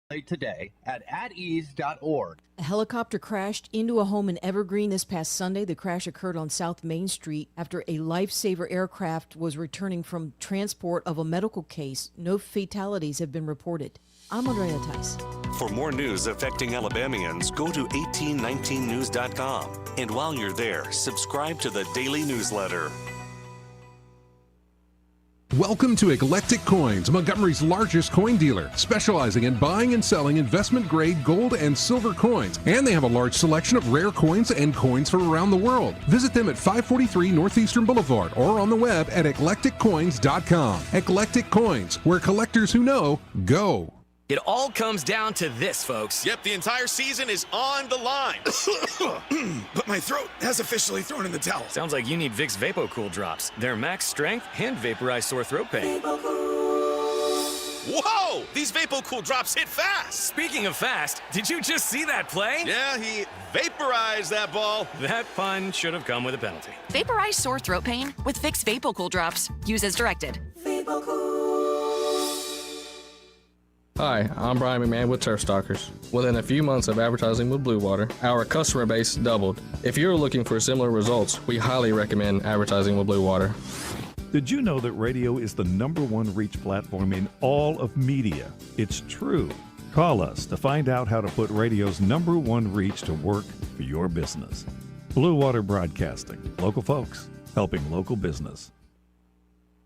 today at atease.org. A helicopter crashed into a home in Evergreen this past Sunday. The crash occurred on South Main Street after a lifesaver aircraft was returning from transport of a medical case. No fatalities have been reported. I'm Andrea Tice. For more news affecting Alabamians, go to 1819news.com. And while you're there, subscribe to the daily newsletter. Welcome to Eclectic Coins, Montgomery's largest coin dealer, specializing in buying and selling investment-grade gold and silver coins. And they have a large selection of rare coins and coins from around the world. Visit them at 543 Northeastern Boulevard or on the web at eclecticcoins.com. Eclectic Coins, where collectors who know go. It all comes down to this, folks. Yep, the entire season is on the line. But my throat has officially thrown in the towel. Sounds like you need Vicks VapoCool drops. They're max strength and vaporize sore throat pain. Whoa! These VapoCool drops hit fast. Speaking of fast, did you just see that play? Yeah, he vaporized that ball. That pun should have come with a penalty. Vaporize sore throat pain with Vicks VapoCool drops. Use as directed. Hi, I'm Brian McMahon with Turf Stalkers. Within a few months of advertising with Blue Water, our customer base doubled. If you're looking for similar results, we highly recommend advertising with Blue Water. Did you know that radio is the #1 reach platform in all of media? It's true. Call us to find out how to put radio's #1 reach to work for your business. Blue Water Broadcasting. Local folks helping local business.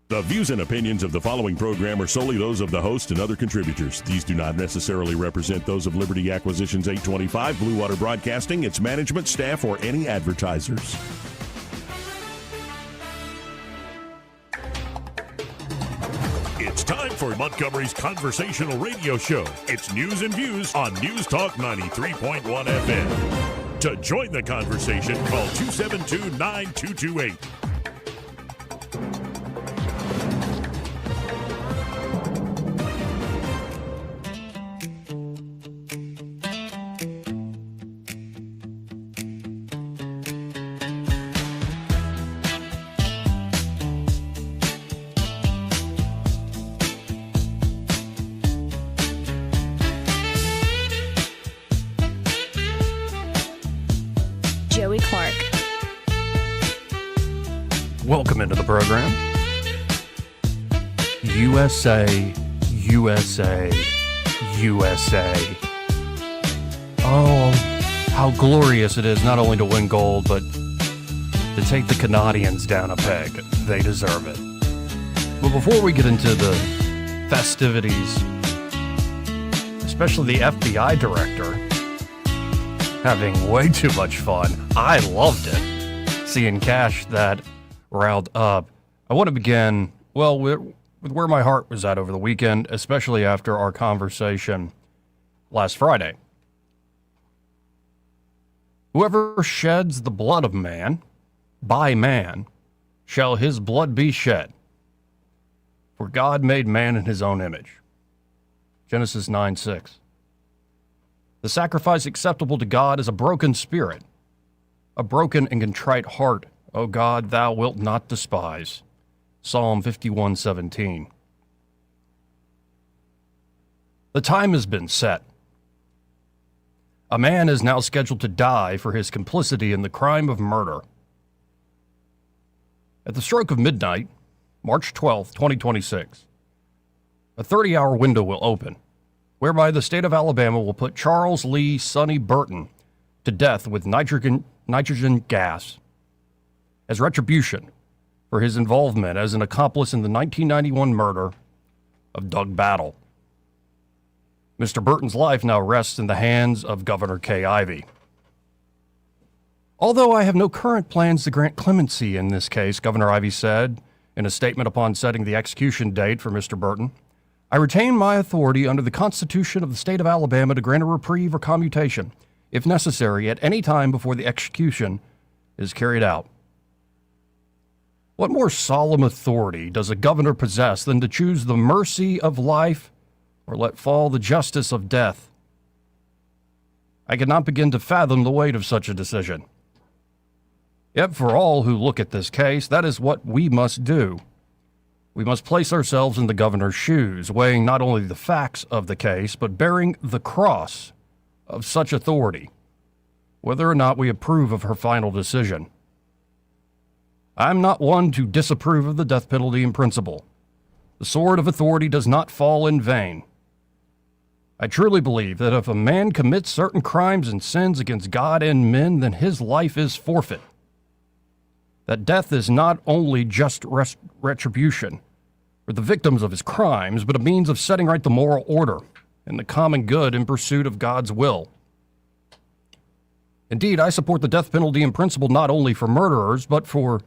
The views and opinions of the following program are solely those of the host and other contributors. These do not necessarily represent those of Liberty Acquisitions 825, Blue Water Broadcasting, its management, staff, or any advertisers. It's time for Montgomery's conversational radio show. It's News and Views on News Talk 93.1 FM. To join the conversation, call 272-9228. Welcome into the program. USA, USA, USA. Oh, how glorious it is not only to win gold, but to take the Canadians down a peg. They deserve it. But before we get into the festivities, especially the FBI director having way too much fun, I loved it. Seeing Kash that riled up. I want to begin, well, with where my heart was at over the weekend, especially after our conversation last Friday. Whoever sheds the blood of man, by man, shall his blood be shed. For God made man in his own image. Genesis 9:6. The sacrifice acceptable to God is a broken spirit, a broken and contrite heart, O God, thou wilt not despise. Psalm 51:17. The time has been set. A man is now scheduled to die for his complicity in the crime of murder. At the stroke of midnight, March 12, 2026, a 30-hour window will open, whereby the state of Alabama will put Charles Lee Sonny Burton to death with nitrogen gas as retribution for his involvement as an accomplice in the 1991 murder of Doug Battle. Mr. Burton's life now rests in the hands of Governor Kay Ivey. Although I have no current plans to grant clemency in this case, Governor Ivey said in a statement upon setting the execution date for Mr. Burton, I retain my authority under the Constitution of the state of Alabama to grant a reprieve or commutation, if necessary, at any time before the execution is carried out. What more solemn authority does a governor possess than to choose the mercy of life or let fall the justice of death? I cannot begin to fathom the weight of such a decision. Yet for all who look at this case, that is what we must do. We must place ourselves in the governor's shoes, weighing not only the facts of the case, but bearing the cross of such authority, whether or not we approve of her final decision. I'm not one to disapprove of the death penalty in principle. The sword of authority does not fall in vain. I truly believe that if a man commits certain crimes and sins against God and men, then his life is forfeit. That death is not only just retribution for the victims of his crimes, but a means of setting right the moral order and the common good in pursuit of God's will. Indeed, I support the death penalty in principle not only for murderers, but for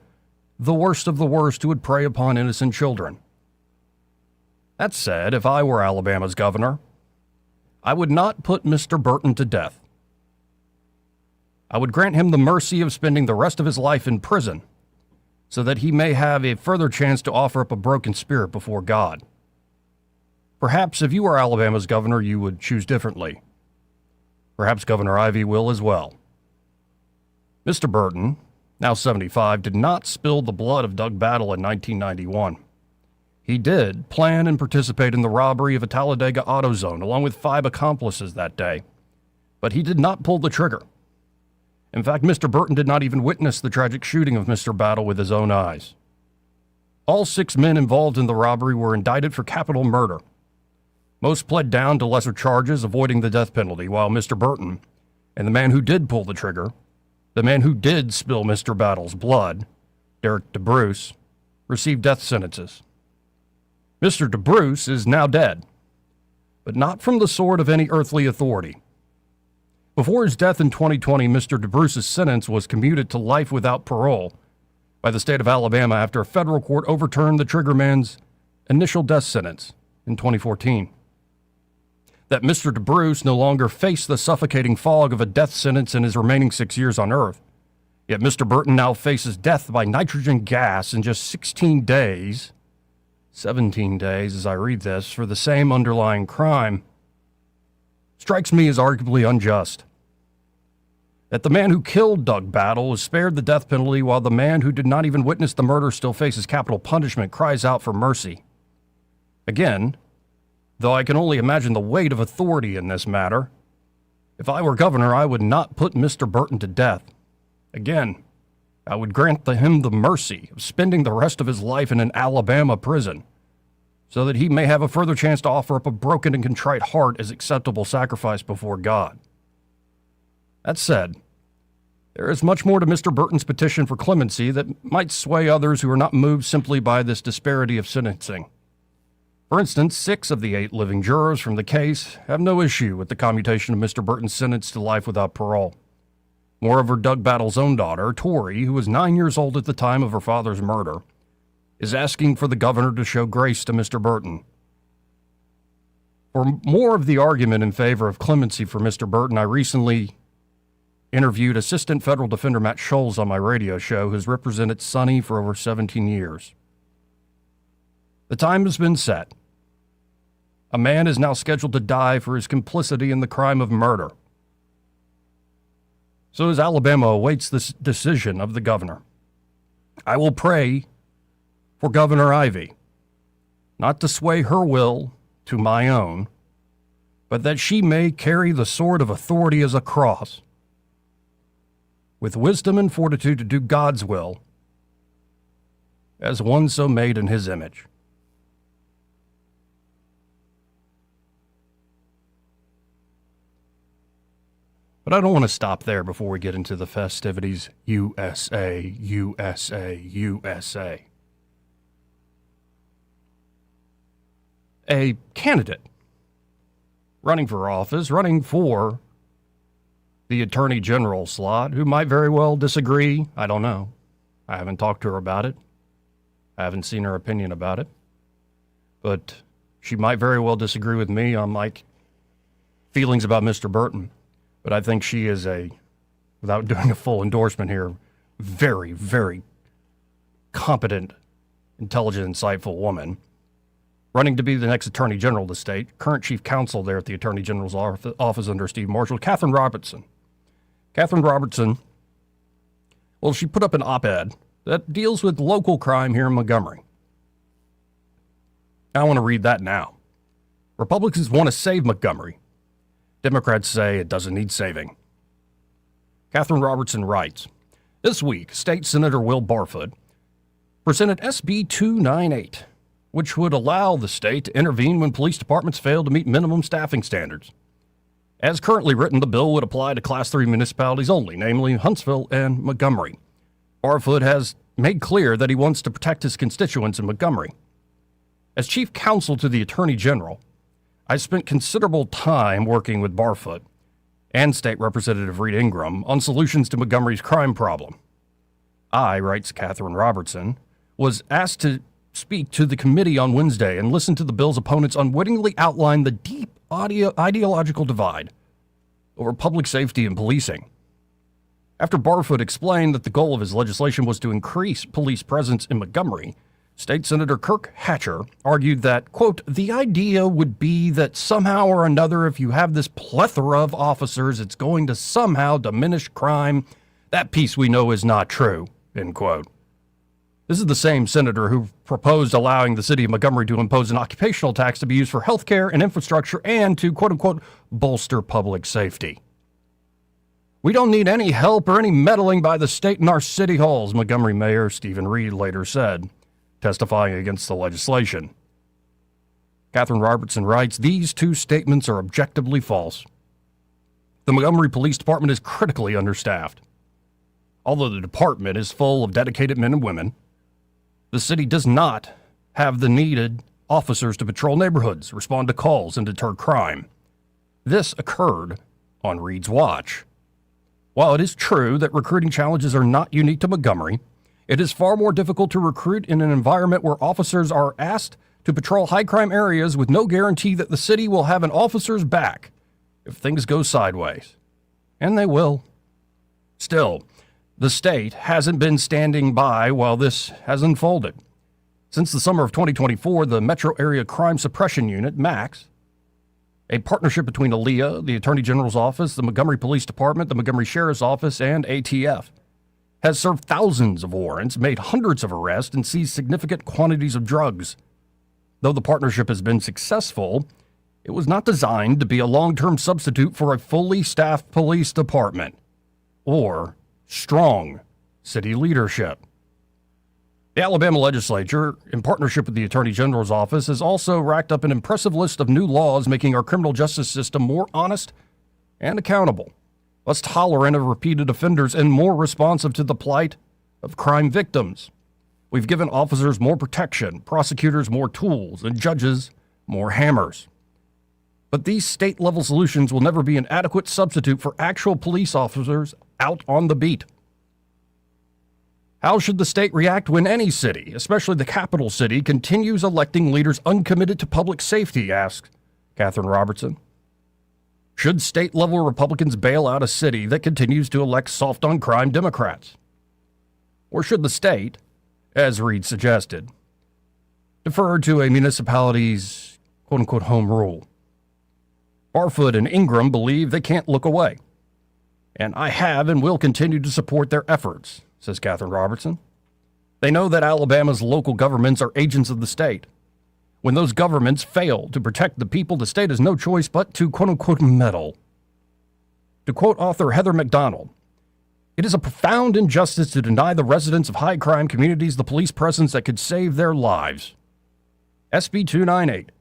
the worst of the worst who would prey upon innocent children. That said, if I were Alabama's governor, I would not put Mr. Burton to death. I would grant him the mercy of spending the rest of his life in prison so that he may have a further chance to offer up a broken spirit before God. Perhaps if you were Alabama's governor, you would choose differently. Perhaps Governor Ivey will as well. Mr. Burton, now 75, did not spill the blood of Doug Battle in 1991. He did plan and participate in the robbery of a Talladega AutoZone along with 5 accomplices that day, but he did not pull the trigger. In fact, Mr. Burton did not even witness the tragic shooting of Mr. Battle with his own eyes. All 6 men involved in the robbery were indicted for capital murder. Most pled down to lesser charges, avoiding the death penalty, while Mr. Burton and the man who did pull the trigger, the man who did spill Mr. Battle's blood, Derek DeBruce, received death sentences. Mr. DeBruce is now dead, but not from the sword of any earthly authority. Before his death in 2020, Mr. DeBruce's sentence was commuted to life without parole by the state of Alabama after a federal court overturned the triggerman's initial death sentence in 2014. That Mr. DeBruce no longer faced the suffocating fog of a death sentence in his remaining 6 years on Earth, yet Mr. Burton now faces death by nitrogen gas in just 17 days as I read this, for the same underlying crime, strikes me as arguably unjust. That the man who killed Doug Battle was spared the death penalty while the man who did not even witness the murder still faces capital punishment cries out for mercy. Again, though I can only imagine the weight of authority in this matter, if I were governor, I would not put Mr. Burton to death. Again, I would grant him the mercy of spending the rest of his life in an Alabama prison so that he may have a further chance to offer up a broken and contrite heart as acceptable sacrifice before God. That said, there is much more to Mr. Burton's petition for clemency that might sway others who are not moved simply by this disparity of sentencing. For instance, 6 of the 8 living jurors from the case have no issue with the commutation of Mr. Burton's sentence to life without parole. Moreover, Doug Battle's own daughter, Tori, who was 9 years old at the time of her father's murder, is asking for the governor to show grace to Mr. Burton. For more of the argument in favor of clemency for Mr. Burton, I recently interviewed Assistant Federal Defender Matt Scholes on my radio show, who has represented Sonny for over 17 years. The time has been set. A man is now scheduled to die for his complicity in the crime of murder. So as Alabama awaits this decision of the governor, I will pray for Governor Ivey, not to sway her will to my own, but that she may carry the sword of authority as a cross, with wisdom and fortitude to do God's will, as one so made in his image. But I don't want to stop there before we get into the festivities. USA, USA, USA. A candidate running for office, running for the Attorney General slot, who might very well disagree. I don't know. I haven't talked to her about it. I haven't seen her opinion about it. But she might very well disagree with me on my feelings about Mr. Burton. But I think she is without doing a full endorsement here, very, very competent, intelligent, insightful woman, running to be the next Attorney General of the state, current Chief Counsel there at the Attorney General's office under Steve Marshall, Catherine Robertson. Catherine Robertson, well, she put up an op-ed that deals with local crime here in Montgomery. I want to read that now. Republicans want to save Montgomery. Democrats say it doesn't need saving. Catherine Robertson writes, this week, State Senator Will Barfoot presented SB 298, which would allow the state to intervene when police departments fail to meet minimum staffing standards. As currently written, the bill would apply to Class 3 municipalities only, namely Huntsville and Montgomery. Barfoot has made clear that he wants to protect his constituents in Montgomery. As chief counsel to the Attorney General, I spent considerable time working with Barfoot and State Representative Reed Ingram on solutions to Montgomery's crime problem. I, writes Catherine Robertson, was asked to speak to the committee on Wednesday and listen to the bill's opponents unwittingly outline the deep ideological divide over public safety and policing. After Barfoot explained that the goal of his legislation was to increase police presence in Montgomery, State Senator Kirk Hatcher argued that, quote, the idea would be that somehow or another, if you have this plethora of officers, it's going to somehow diminish crime. That piece we know is not true, end quote. This is the same senator who proposed allowing the city of Montgomery to impose an occupational tax to be used for health care and infrastructure and to, quote unquote, bolster public safety. We don't need any help or any meddling by the state in our city halls, Montgomery Mayor Stephen Reed later said, testifying against the legislation. Catherine Robertson writes, these two statements are objectively false. The Montgomery Police Department is critically understaffed. Although the department is full of dedicated men and women, the city does not have the needed officers to patrol neighborhoods, respond to calls, and deter crime. This occurred on Reed's watch. While it is true that recruiting challenges are not unique to Montgomery, it is far more difficult to recruit in an environment where officers are asked to patrol high-crime areas with no guarantee that the city will have an officer's back if things go sideways. And they will. Still, the state hasn't been standing by while this has unfolded. Since the summer of 2024, the Metro Area Crime Suppression Unit, MAX, a partnership between ALEA, the Attorney General's Office, the Montgomery Police Department, the Montgomery Sheriff's Office, and ATF, has served thousands of warrants, made hundreds of arrests, and seized significant quantities of drugs. Though the partnership has been successful, it was not designed to be a long-term substitute for a fully staffed police department or strong city leadership. The Alabama legislature, in partnership with the Attorney General's Office, has also racked up an impressive list of new laws making our criminal justice system more honest and accountable, less tolerant of repeated offenders, and more responsive to the plight of crime victims. We've given officers more protection, prosecutors more tools, and judges more hammers. But these state-level solutions will never be an adequate substitute for actual police officers out on the beat. How should the state react when any city, especially the capital city, continues electing leaders uncommitted to public safety, asks Catherine Robertson. Should state-level Republicans bail out a city that continues to elect soft-on-crime Democrats? Or should the state, as Reed suggested, defer to a municipality's quote-unquote home rule? Barfoot and Ingram believe they can't look away. And I have and will continue to support their efforts, says Catherine Robertson. They know that Alabama's local governments are agents of the state. When those governments fail to protect the people, the state has no choice but to quote-unquote meddle. To quote author Heather McDonald, it is a profound injustice to deny the residents of high-crime communities the police presence that could save their lives. SB 298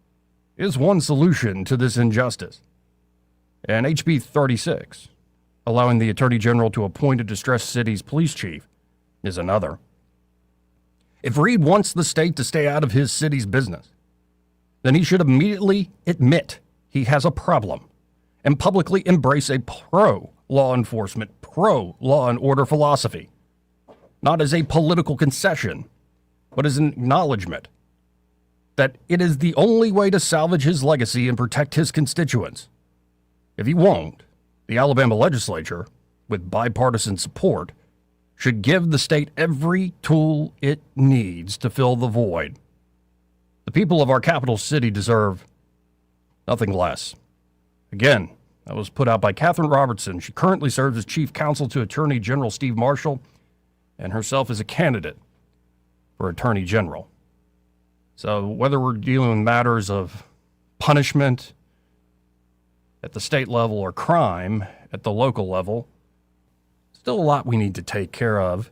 is one solution to this injustice. And HB 36, allowing the Attorney General to appoint a distressed city's police chief, is another. If Reed wants the state to stay out of his city's business, then he should immediately admit he has a problem and publicly embrace a pro-law enforcement, pro-law and order philosophy, not as a political concession, but as an acknowledgement that it is the only way to salvage his legacy and protect his constituents. If he won't, the Alabama legislature, with bipartisan support, should give the state every tool it needs to fill the void. The people of our capital city deserve nothing less. Again, that was put out by Catherine Robertson. She currently serves as chief counsel to Attorney General Steve Marshall and herself is a candidate for Attorney General. So whether we're dealing with matters of punishment at the state level or crime at the local level, still a lot we need to take care of.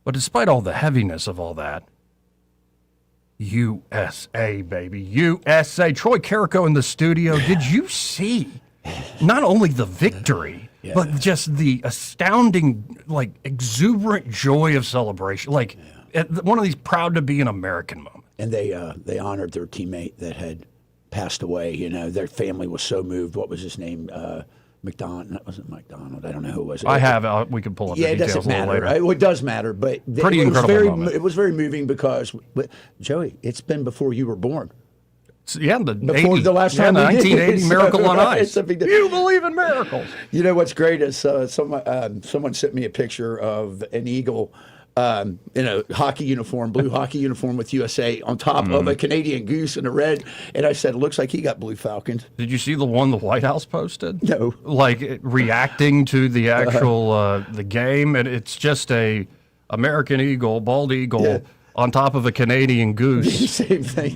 But despite all the heaviness of all that, USA, baby, USA. Troy Carrico in the studio. Did you see not only the victory, but just the astounding, like, exuberant joy of celebration? Like, one of these proud to be an American moments. And they honored their teammate that had passed away. You know, their family was so moved. What was his name? McDonald. That wasn't McDonald. I don't know who it was. I have. We can pull up the details it doesn't matter. later. Right? Well, it does matter, but Pretty incredible moment. It was very moving because, Joey, it's been before you were born. Yeah, before the last time the we did 1980 it. Miracle on Ice. It's a big deal. You believe in miracles. You know what's great is someone sent me a picture of an eagle in a hockey uniform, blue hockey uniform with USA on top of a Canadian goose in a red. And I said, it looks like he got blue falcons. Did you see the one the White House posted? No. Like reacting to the actual the game, and it's just a American eagle, bald eagle, on top of a Canadian goose. Same thing.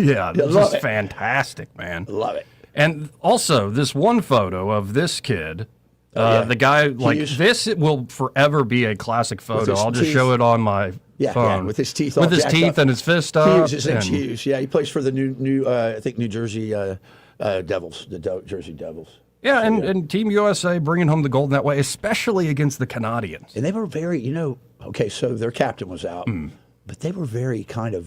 Yeah, this is fantastic, man. Love it. And also, this one photo of this kid. The guy, like, this it will forever be a classic photo. I'll just show it on my phone. With his teeth with his teeth and his fist up. Hughes, his name's Hughes. Yeah, he plays for the new I think New Jersey Devils, the Jersey Devils. Yeah, and Team USA bringing home the gold in that way, especially against the Canadians. And they were very, okay, so their captain was out, but they were very kind of,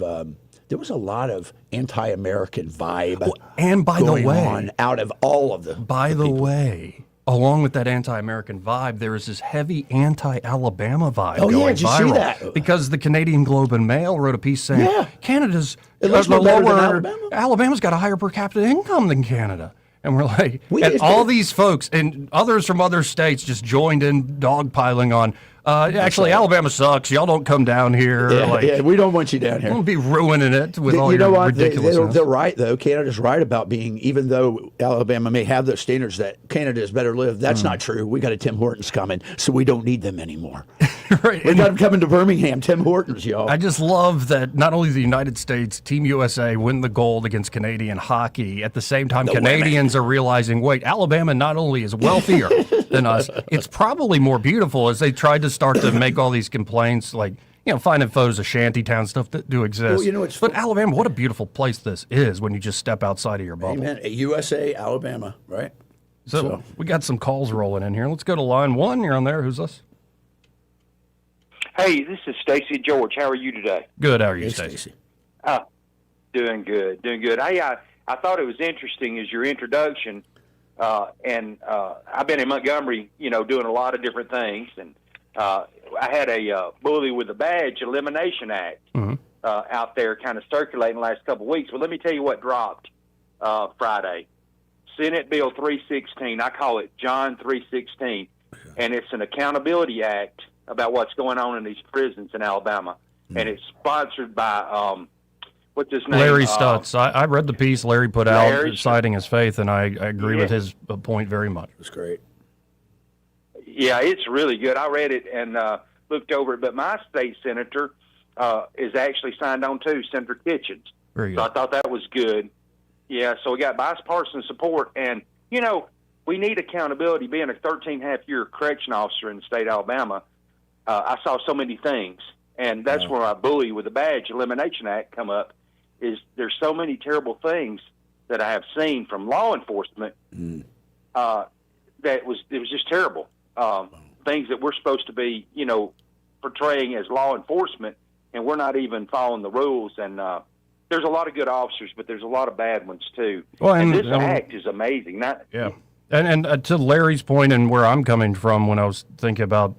there was a lot of anti-American vibe and by the way, out of all of them. By the way, along with that anti-American vibe, there is this heavy anti-Alabama vibe going did you viral. see that? Because the Canadian Globe and Mail wrote a piece saying Canada's Alabama's got a higher per capita income than Canada. And we're like, all these folks and others from other states just joined in dogpiling on, actually, Alabama sucks. Y'all don't come down here. We don't want you down here. We'll be ruining it with all your ridiculousness. They're right, though. Canada's right about being, even though Alabama may have those standards that Canada is better lived, that's not true. We got a Tim Hortons coming, so we don't need them anymore. Right. We got them coming to Birmingham, Tim Hortons, y'all. I just love that not only the United States, Team USA win the gold against Canadian hockey, at the same time Canadians are realizing, wait, Alabama not only is wealthier than us, it's probably more beautiful as they tried to start to make all these complaints, like, finding photos of shantytown stuff that do exist. Well, but Alabama, what a beautiful place this is when you just step outside of your bubble. Amen. USA, Alabama, right? So we got some calls rolling in here. Let's go to line one. You're on there. Who's this? Hey, this is Stacy George. How are you today? Good. How are you, Stacy? Doing good. Hey, I thought it was interesting as your introduction, and I've been in Montgomery, doing a lot of different things, and I had a Bully with a Badge Elimination Act out there kind of circulating the last couple of weeks. But let me tell you what dropped Friday. Senate Bill 316. I call it John 316, and it's an accountability act about what's going on in these prisons in Alabama. And it's sponsored by, what's his name? Larry Stutz. I read the piece Larry put out citing his faith, and I agree with his point very much. It's great. Yeah, it's really good. I read it and looked over it. But my state senator is actually signed on too, Senator Kitchens. Very good. So I thought that was good. Yeah, so we got bipartisan support. And, we need accountability. Being a 13-half-year correction officer in the state of Alabama, I saw so many things. And that's where my Bully with a Badge Elimination Act come up, is there's so many terrible things that I have seen from law enforcement that it was just terrible. Things that we're supposed to be, portraying as law enforcement, and we're not even following the rules. And there's a lot of good officers, but there's a lot of bad ones too. Well, and this act is amazing. And to Larry's point and where I'm coming from when I was thinking about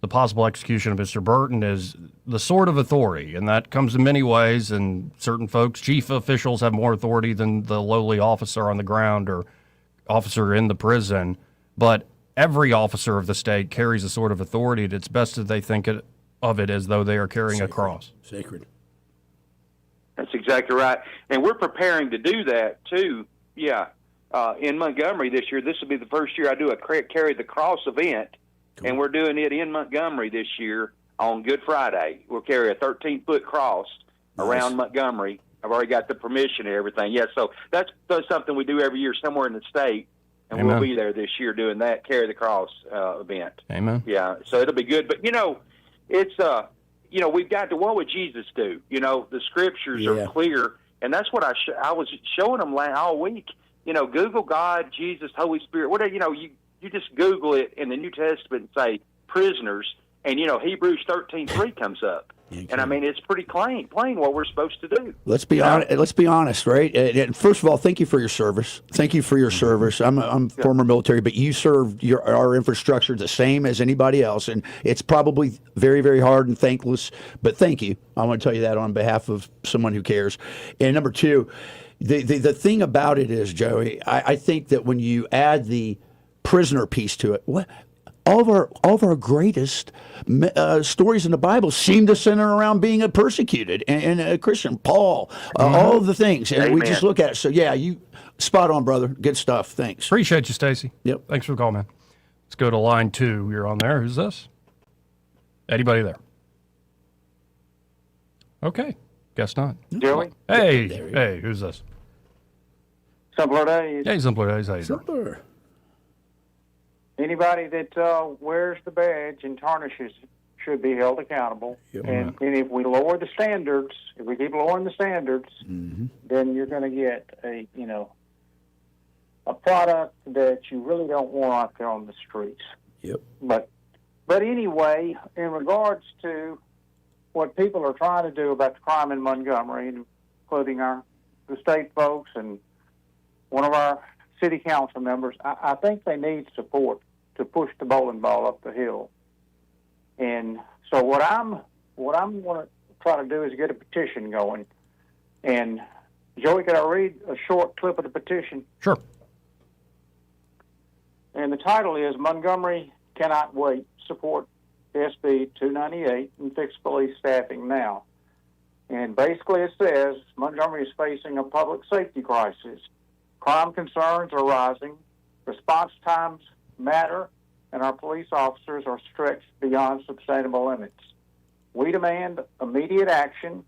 the possible execution of Mr. Burton is the sort of authority, and that comes in many ways, and certain folks, chief officials, have more authority than the lowly officer on the ground or officer in the prison, but every officer of the state carries a sort of authority. It's best that they think of it as though they are carrying a cross. Sacred. That's exactly right. And we're preparing to do that, too. Yeah. In Montgomery this year, this will be the first year I do a Carry the Cross event. Cool. And we're doing it in Montgomery this year on Good Friday. We'll carry a 13-foot cross around Montgomery. I've already got the permission and everything. Yeah, so that's something we do every year somewhere in the state, and Amen. we'll be there this year doing that Carry the Cross event. Amen. Yeah, so it'll be good. But, it's, we've got to, what would Jesus do? The scriptures are clear, and that's what I was showing them all week. Google God, Jesus, Holy Spirit, whatever, you just Google it in the New Testament and say prisoners, and, Hebrews 13:3 comes up. And I mean, it's pretty plain what we're supposed to do. Let's be honest, right? And first of all, thank you for your service. Thank you for your service. I'm former military, but you served our infrastructure the same as anybody else, and it's probably very, very hard and thankless. But thank you. I want to tell you that on behalf of someone who cares. And number two, the thing about it is, Joey, I think that when you add the prisoner piece to it, all of our greatest stories in the Bible seem to center around being a persecuted and a Christian. Paul, all of the things, and we just look at it. So yeah, you spot on, brother. Good stuff. Thanks. Appreciate you, Stacy. Yep. Thanks for the call, man. Let's go to line 2. You're on there. Who's this? Anybody there? Okay. Guess not. Joey? Hey, who's this? Simpler Days. Hey, Simpler Days. How you doing? Simpler. Anybody that wears the badge and tarnishes should be held accountable. Yep. And if we lower the standards, if we keep lowering the standards, then you're going to get a product that you really don't want out there on the streets. Yep. But anyway, in regards to what people are trying to do about the crime in Montgomery, including the state folks and one of our city council members, I think they need support to push the bowling ball up the hill. And so what I'm going to try to do is get a petition going. And Joey, could I read a short clip of the petition? Sure. And the title is Montgomery Cannot Wait. Support SB 298 and fix police staffing now. And basically it says Montgomery is facing a public safety crisis. Crime concerns are rising, response times matter, and our police officers are stretched beyond sustainable limits. We demand immediate action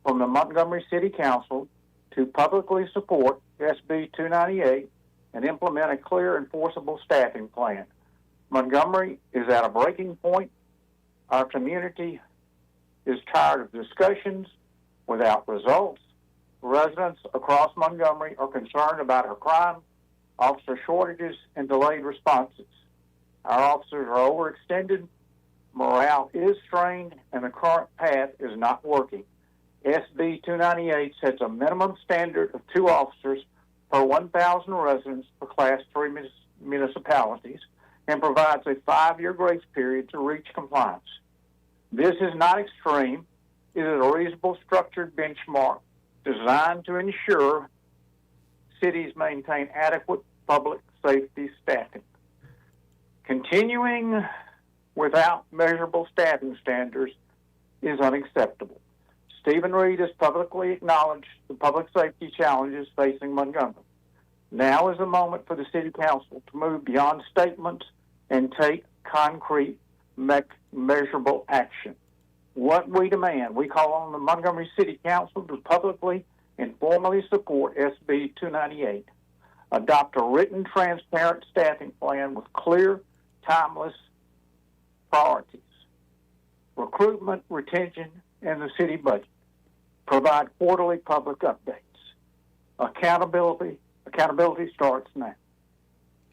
from the Montgomery City Council to publicly support SB 298 and implement a clear, enforceable staffing plan. Montgomery is at a breaking point. Our community is tired of discussions without results. Residents across Montgomery are concerned about our crime, officer shortages, and delayed responses. Our officers are overextended, morale is strained, and the current path is not working. SB 298 sets a minimum standard of 2 officers per 1,000 residents for Class 3 municipalities and provides a 5-year grace period to reach compliance. This is not extreme. It is a reasonable structured benchmark designed to ensure cities maintain adequate public safety staffing. Continuing without measurable staffing standards is unacceptable. Stephen Reed has publicly acknowledged the public safety challenges facing Montgomery. Now is the moment for the City Council to move beyond statements and take concrete, measurable action. What we demand, we call on the Montgomery City Council to publicly and formally support SB 298. Adopt a written, transparent staffing plan with clear, timeless priorities. Recruitment, retention, and the city budget. Provide quarterly public updates. Accountability starts now.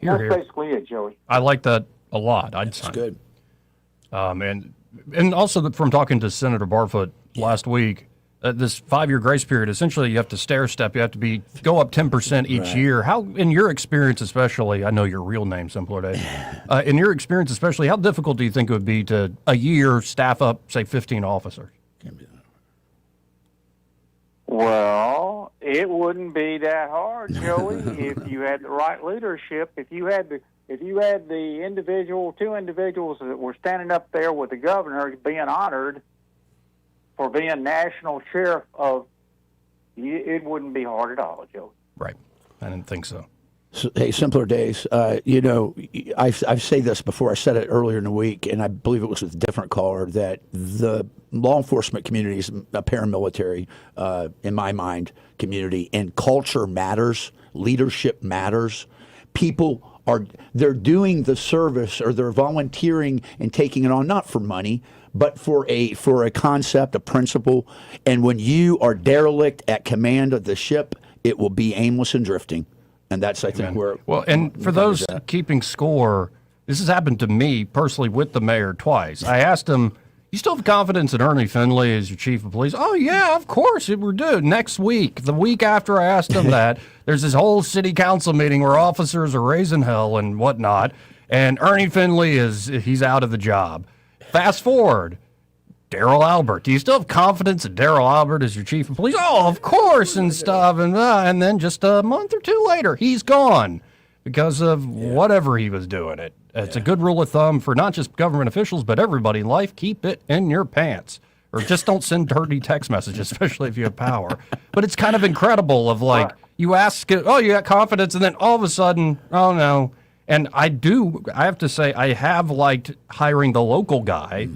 That's basically it, Joey. I like that a lot. That's good. And also from talking to Senator Barfoot last week, this 5-year grace period, essentially you have to stair step. You have to go up 10% each year. How, in your experience especially, I know your real name, Simpler Day. In your experience especially, how difficult do you think it would be to a year staff up, say, 15 officers? Well, it wouldn't be that hard, Joey, if you had the right leadership. If you had the two individuals that were standing up there with the governor being honored for being national sheriff of, it wouldn't be hard at all, Joey. Right. I didn't think so. Hey, Simpler Days, I've said this before. I said it earlier in the week, and I believe it was with a different caller, that the law enforcement community is a paramilitary, in my mind, community, and culture matters, leadership matters. People they're doing the service, or they're volunteering and taking it on, not for money, but for a concept, a principle. And when you are derelict at command of the ship, it will be aimless and drifting. And that's, I think, where... Well, and for those keeping score, this has happened to me personally with the mayor twice. I asked him, you still have confidence in Ernie Finley as your chief of police? Oh, yeah, of course. We're due next week. The week after I asked him that, there's this whole city council meeting where officers are raising hell and whatnot, and Ernie Finley he's out of the job. Fast forward, Daryl Albert. Do you still have confidence in Daryl Albert as your chief of police? Oh, of course, and stuff. And then just a month or two later, he's gone because of whatever he was doing. It's a good rule of thumb for not just government officials, but everybody in life. Keep it in your pants. Or just don't send dirty text messages, especially if you have power. But it's kind of incredible of like, you ask, oh, you got confidence, and then all of a sudden, oh, no. And I have to say, I have liked hiring the local guy,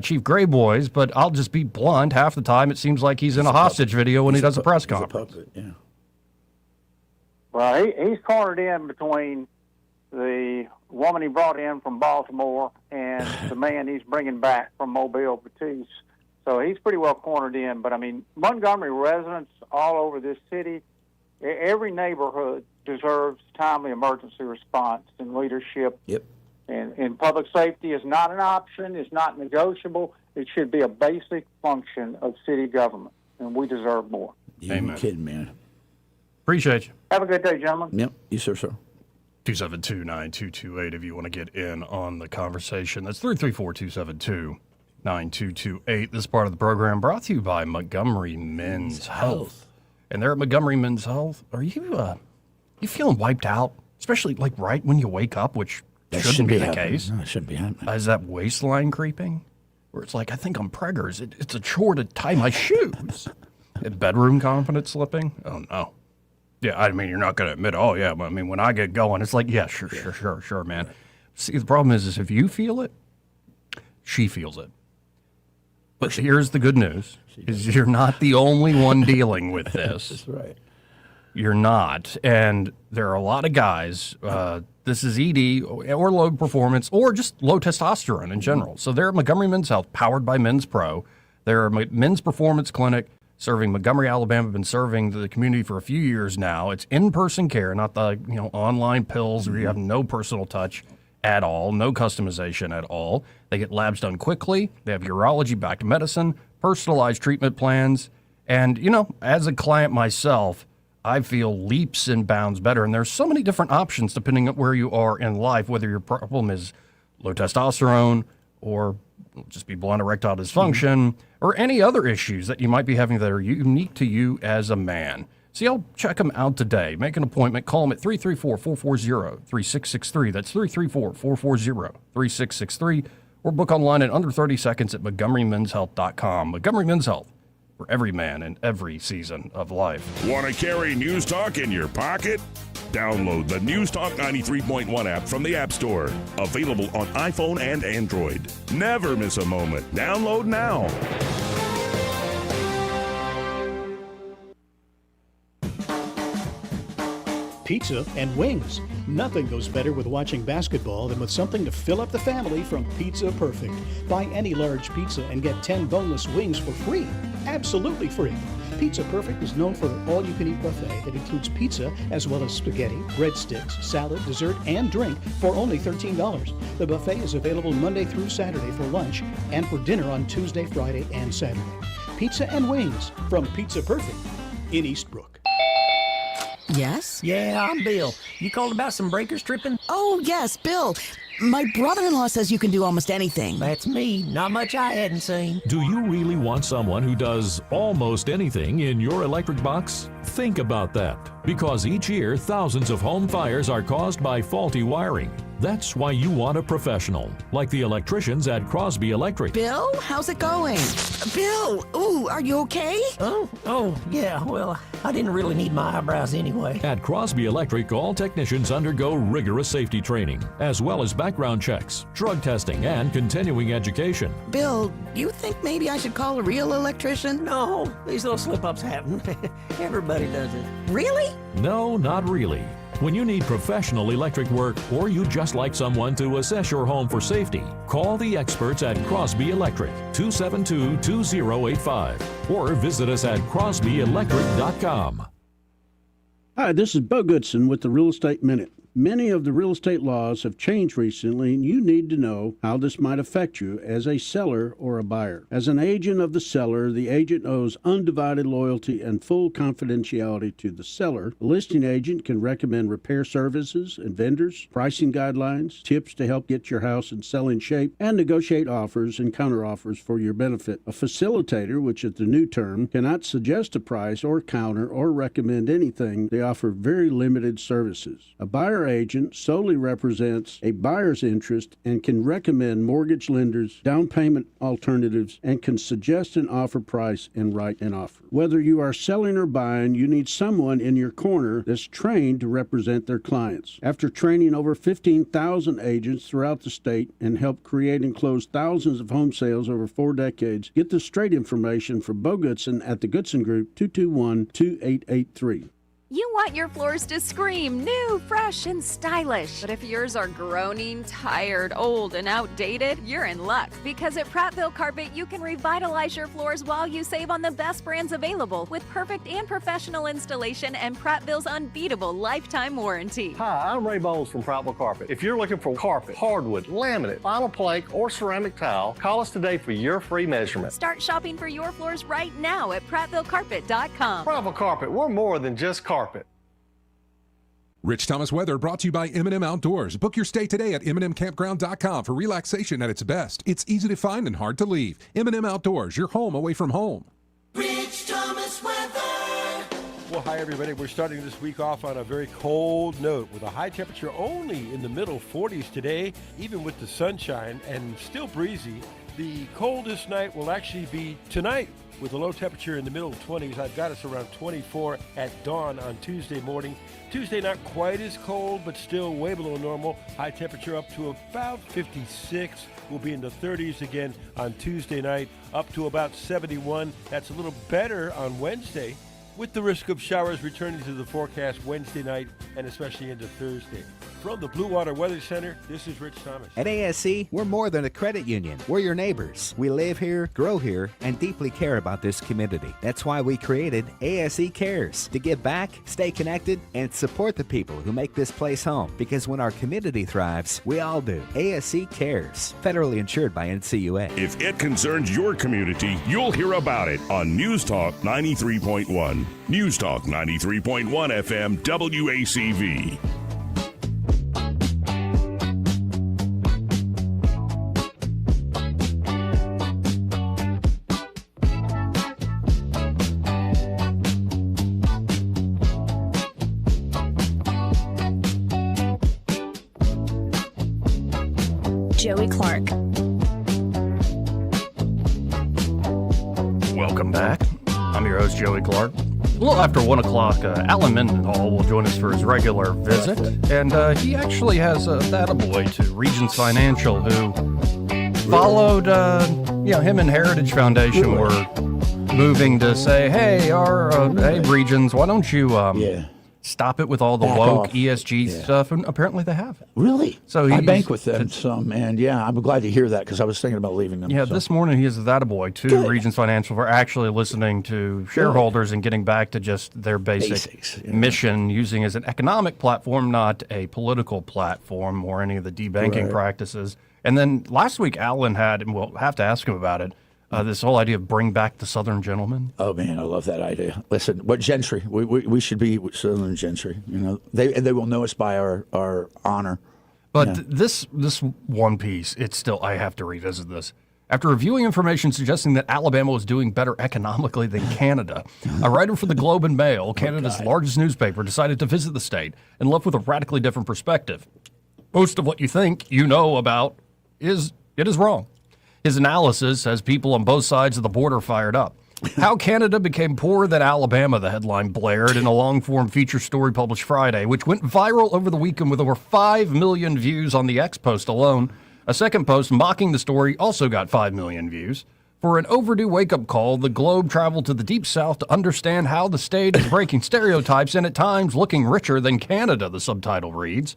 Chief Gray Boys, but I'll just be blunt. Half the time, it seems like he's in a hostage video when he does a press conference. Well, he's cornered in between the woman he brought in from Baltimore and the man he's bringing back from Mobile, Batiste. So he's pretty well cornered in. But, I mean, Montgomery residents all over this city, every neighborhood deserves timely emergency response and leadership. Yep. And public safety is not an option. It's not negotiable. It should be a basic function of city government, and we deserve more. You're kidding, man. Appreciate you. Have a good day, gentlemen. Yep. You sir. 272-9228 if you want to get in on the conversation. That's 334-272-9228. This part of the program brought to you by Montgomery Men's Health. And there at Montgomery Men's Health, are you feeling wiped out? Especially like right when you wake up, which shouldn't be the case. No, it shouldn't be happening. Is that waistline creeping? Where it's like, I think I'm preggers. It's a chore to tie my shoes. Bedroom confidence slipping? Oh, no. Yeah, I mean, you're not going to admit, oh, yeah, but I mean, when I get going, it's like, yeah, sure, man. Right. See, the problem is if you feel it, she feels it. But here's the good news, is you're not the only one dealing with this. That's right. You're not. And there are a lot of guys, this is ED or low performance or just low testosterone in general. So they're at Montgomery Men's Health, powered by Men's Pro. They're a men's performance clinic serving Montgomery, Alabama. Been serving the community for a few years now. It's in-person care, not the online pills where you have no personal touch at all, no customization at all. They get labs done quickly. They have urology backed medicine, personalized treatment plans. And, as a client myself, I feel leaps and bounds better. And there's so many different options depending on where you are in life, whether your problem is low testosterone or, just be blunt, erectile dysfunction, or any other issues that you might be having that are unique to you as a man. So y'all check them out today. Make an appointment. Call them at 334-440-3663. That's 334-440-3663. Or book online in under 30 seconds at MontgomeryMen'sHealth.com. Montgomery Men's Health, for every man in every season of life. Want to carry News Talk in your pocket? Download the News Talk 93.1 app from the App Store. Available on iPhone and Android. Never miss a moment. Download now. Pizza and wings. Nothing goes better with watching basketball than with something to fill up the family from Pizza Perfect. Buy any large pizza and get 10 boneless wings for free. Absolutely free. Pizza Perfect is known for their all-you-can-eat buffet that includes pizza as well as spaghetti, breadsticks, salad, dessert, and drink for only $13. The buffet is available Monday through Saturday for lunch and for dinner on Tuesday, Friday, and Saturday. Pizza and wings from Pizza Perfect in Eastbrook. Yes? Yeah, I'm Bill. You called about some breakers tripping? Oh, yes, Bill. My brother-in-law says you can do almost anything. That's me. Not much I hadn't seen. Do you really want someone who does almost anything in your electric box? Think about that. Because each year, thousands of home fires are caused by faulty wiring. That's why you want a professional, like the electricians at Crosby Electric. Bill, how's it going? Bill, ooh, are you okay? Oh, yeah, well, I didn't really need my eyebrows anyway. At Crosby Electric, all technicians undergo rigorous safety training, as well as background checks, drug testing, and continuing education. Bill, you think maybe I should call a real electrician? No, these little slip-ups happen. Everybody does it. Really? No, not really. When you need professional electric work, or you just like someone to assess your home for safety, call the experts at Crosby Electric, 272-2085, or visit us at crosbyelectric.com. Hi, this is Bo Goodson with the Real Estate Minute. Many of the real estate laws have changed recently, and you need to know how this might affect you as a seller or a buyer. As an agent of the seller, the agent owes undivided loyalty and full confidentiality to the seller. The listing agent can recommend repair services and vendors, pricing guidelines, tips to help get your house in selling shape, and negotiate offers and counteroffers for your benefit. A facilitator, which is the new term, cannot suggest a price or counter or recommend anything. They offer very limited services. A buyer agent solely represents a buyer's interest and can recommend mortgage lenders, down payment alternatives, and can suggest an offer price and write an offer. Whether you are selling or buying, you need someone in your corner that's trained to represent their clients. After training over 15,000 agents throughout the state and help create and close thousands of home sales over 4 decades, get the straight information from Bo Goodson at the Goodson Group, 221-2883. You want your floors to scream new, fresh, and stylish. But if yours are groaning, tired, old, and outdated, you're in luck. Because at Prattville Carpet, you can revitalize your floors while you save on the best brands available with perfect and professional installation and Prattville's unbeatable lifetime warranty. Hi, I'm Ray Bowles from Prattville Carpet. If you're looking for carpet, hardwood, laminate, vinyl plank, or ceramic tile, call us today for your free measurement. Start shopping for your floors right now at PrattvilleCarpet.com. Prattville Carpet, we're more than just carpet. Rich Thomas weather brought to you by M&M Outdoors. Book your stay today at MNMCampground.com for relaxation at its best. It's easy to find and hard to leave. M&M Outdoors, your home away from home. Rich Thomas weather. Well, hi, everybody. We're starting this week off on a very cold note with a high temperature only in the middle 40s today, even with the sunshine and still breezy. The coldest night will actually be tonight with a low temperature in the middle 20s. I've got us around 24 at dawn on Tuesday morning. Tuesday not quite as cold, but still way below normal. High temperature up to about 56. We'll be in the 30s again on Tuesday night, up to about 71. That's a little better on Wednesday, with the risk of showers returning to the forecast Wednesday night and especially into Thursday. From the Blue Water Weather Center, this is Rich Thomas. At ASC, we're more than a credit union. We're your neighbors. We live here, grow here, and deeply care about this community. That's why we created ASC Cares, to give back, stay connected, and support the people who make this place home. Because when our community thrives, we all do. ASC Cares, federally insured by NCUA. If it concerns your community, you'll hear about it on News Talk 93.1. News Talk 93.1 FM WACV. Joey Clark. Welcome back. I'm your host, Joey Clark. A little after 1 o'clock, Alan Mendenhall will join us for his regular visit. And he actually has a attaboy to Regions Financial, who followed, him and Heritage Foundation were moving to say, hey, hey, Regions, why don't you stop it with all the woke ESG stuff? And apparently they have. Really? So I bank with them some, and I'm glad to hear that because I was thinking about leaving them. Yeah, this morning he is that boy to Regions Financial for actually listening to shareholders and getting back to just their basic mission, using as an economic platform, not a political platform or any of the debanking practices. And then last week Alan had, and we'll have to ask him about it, this whole idea of bring back the Southern gentleman. Oh man, I love that idea. Listen, what gentry? We should be Southern gentry. They will know us by our honor. But this one piece, it's still, I have to revisit this. After reviewing information suggesting that Alabama was doing better economically than Canada, a writer for the Globe and Mail, Canada's largest newspaper, decided to visit the state and left with a radically different perspective. most of what you think you know about is wrong. His analysis has people on both sides of the border fired up. How Canada Became Poorer Than Alabama, the headline blared in a long-form feature story published Friday, which went viral over the weekend with over 5 million views on the X post alone. A second post mocking the story also got 5 million views. For an overdue wake-up call, the Globe traveled to the Deep South to understand how the state is breaking stereotypes and at times looking richer than Canada, the subtitle reads.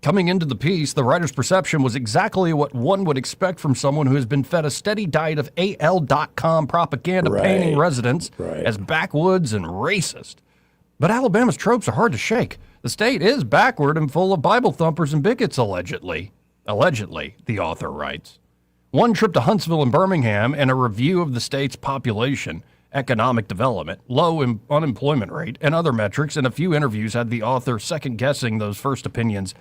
Coming into the piece, the writer's perception was exactly what one would expect from someone who has been fed a steady diet of AL.com propaganda painting residents as backwoods and racist. But Alabama's tropes are hard to shake. The state is backward and full of Bible thumpers and bigots, allegedly. Allegedly, the author writes. One trip to Huntsville and Birmingham and a review of the state's population, economic development, low unemployment rate, and other metrics, and a few interviews had the author second-guessing those first opinions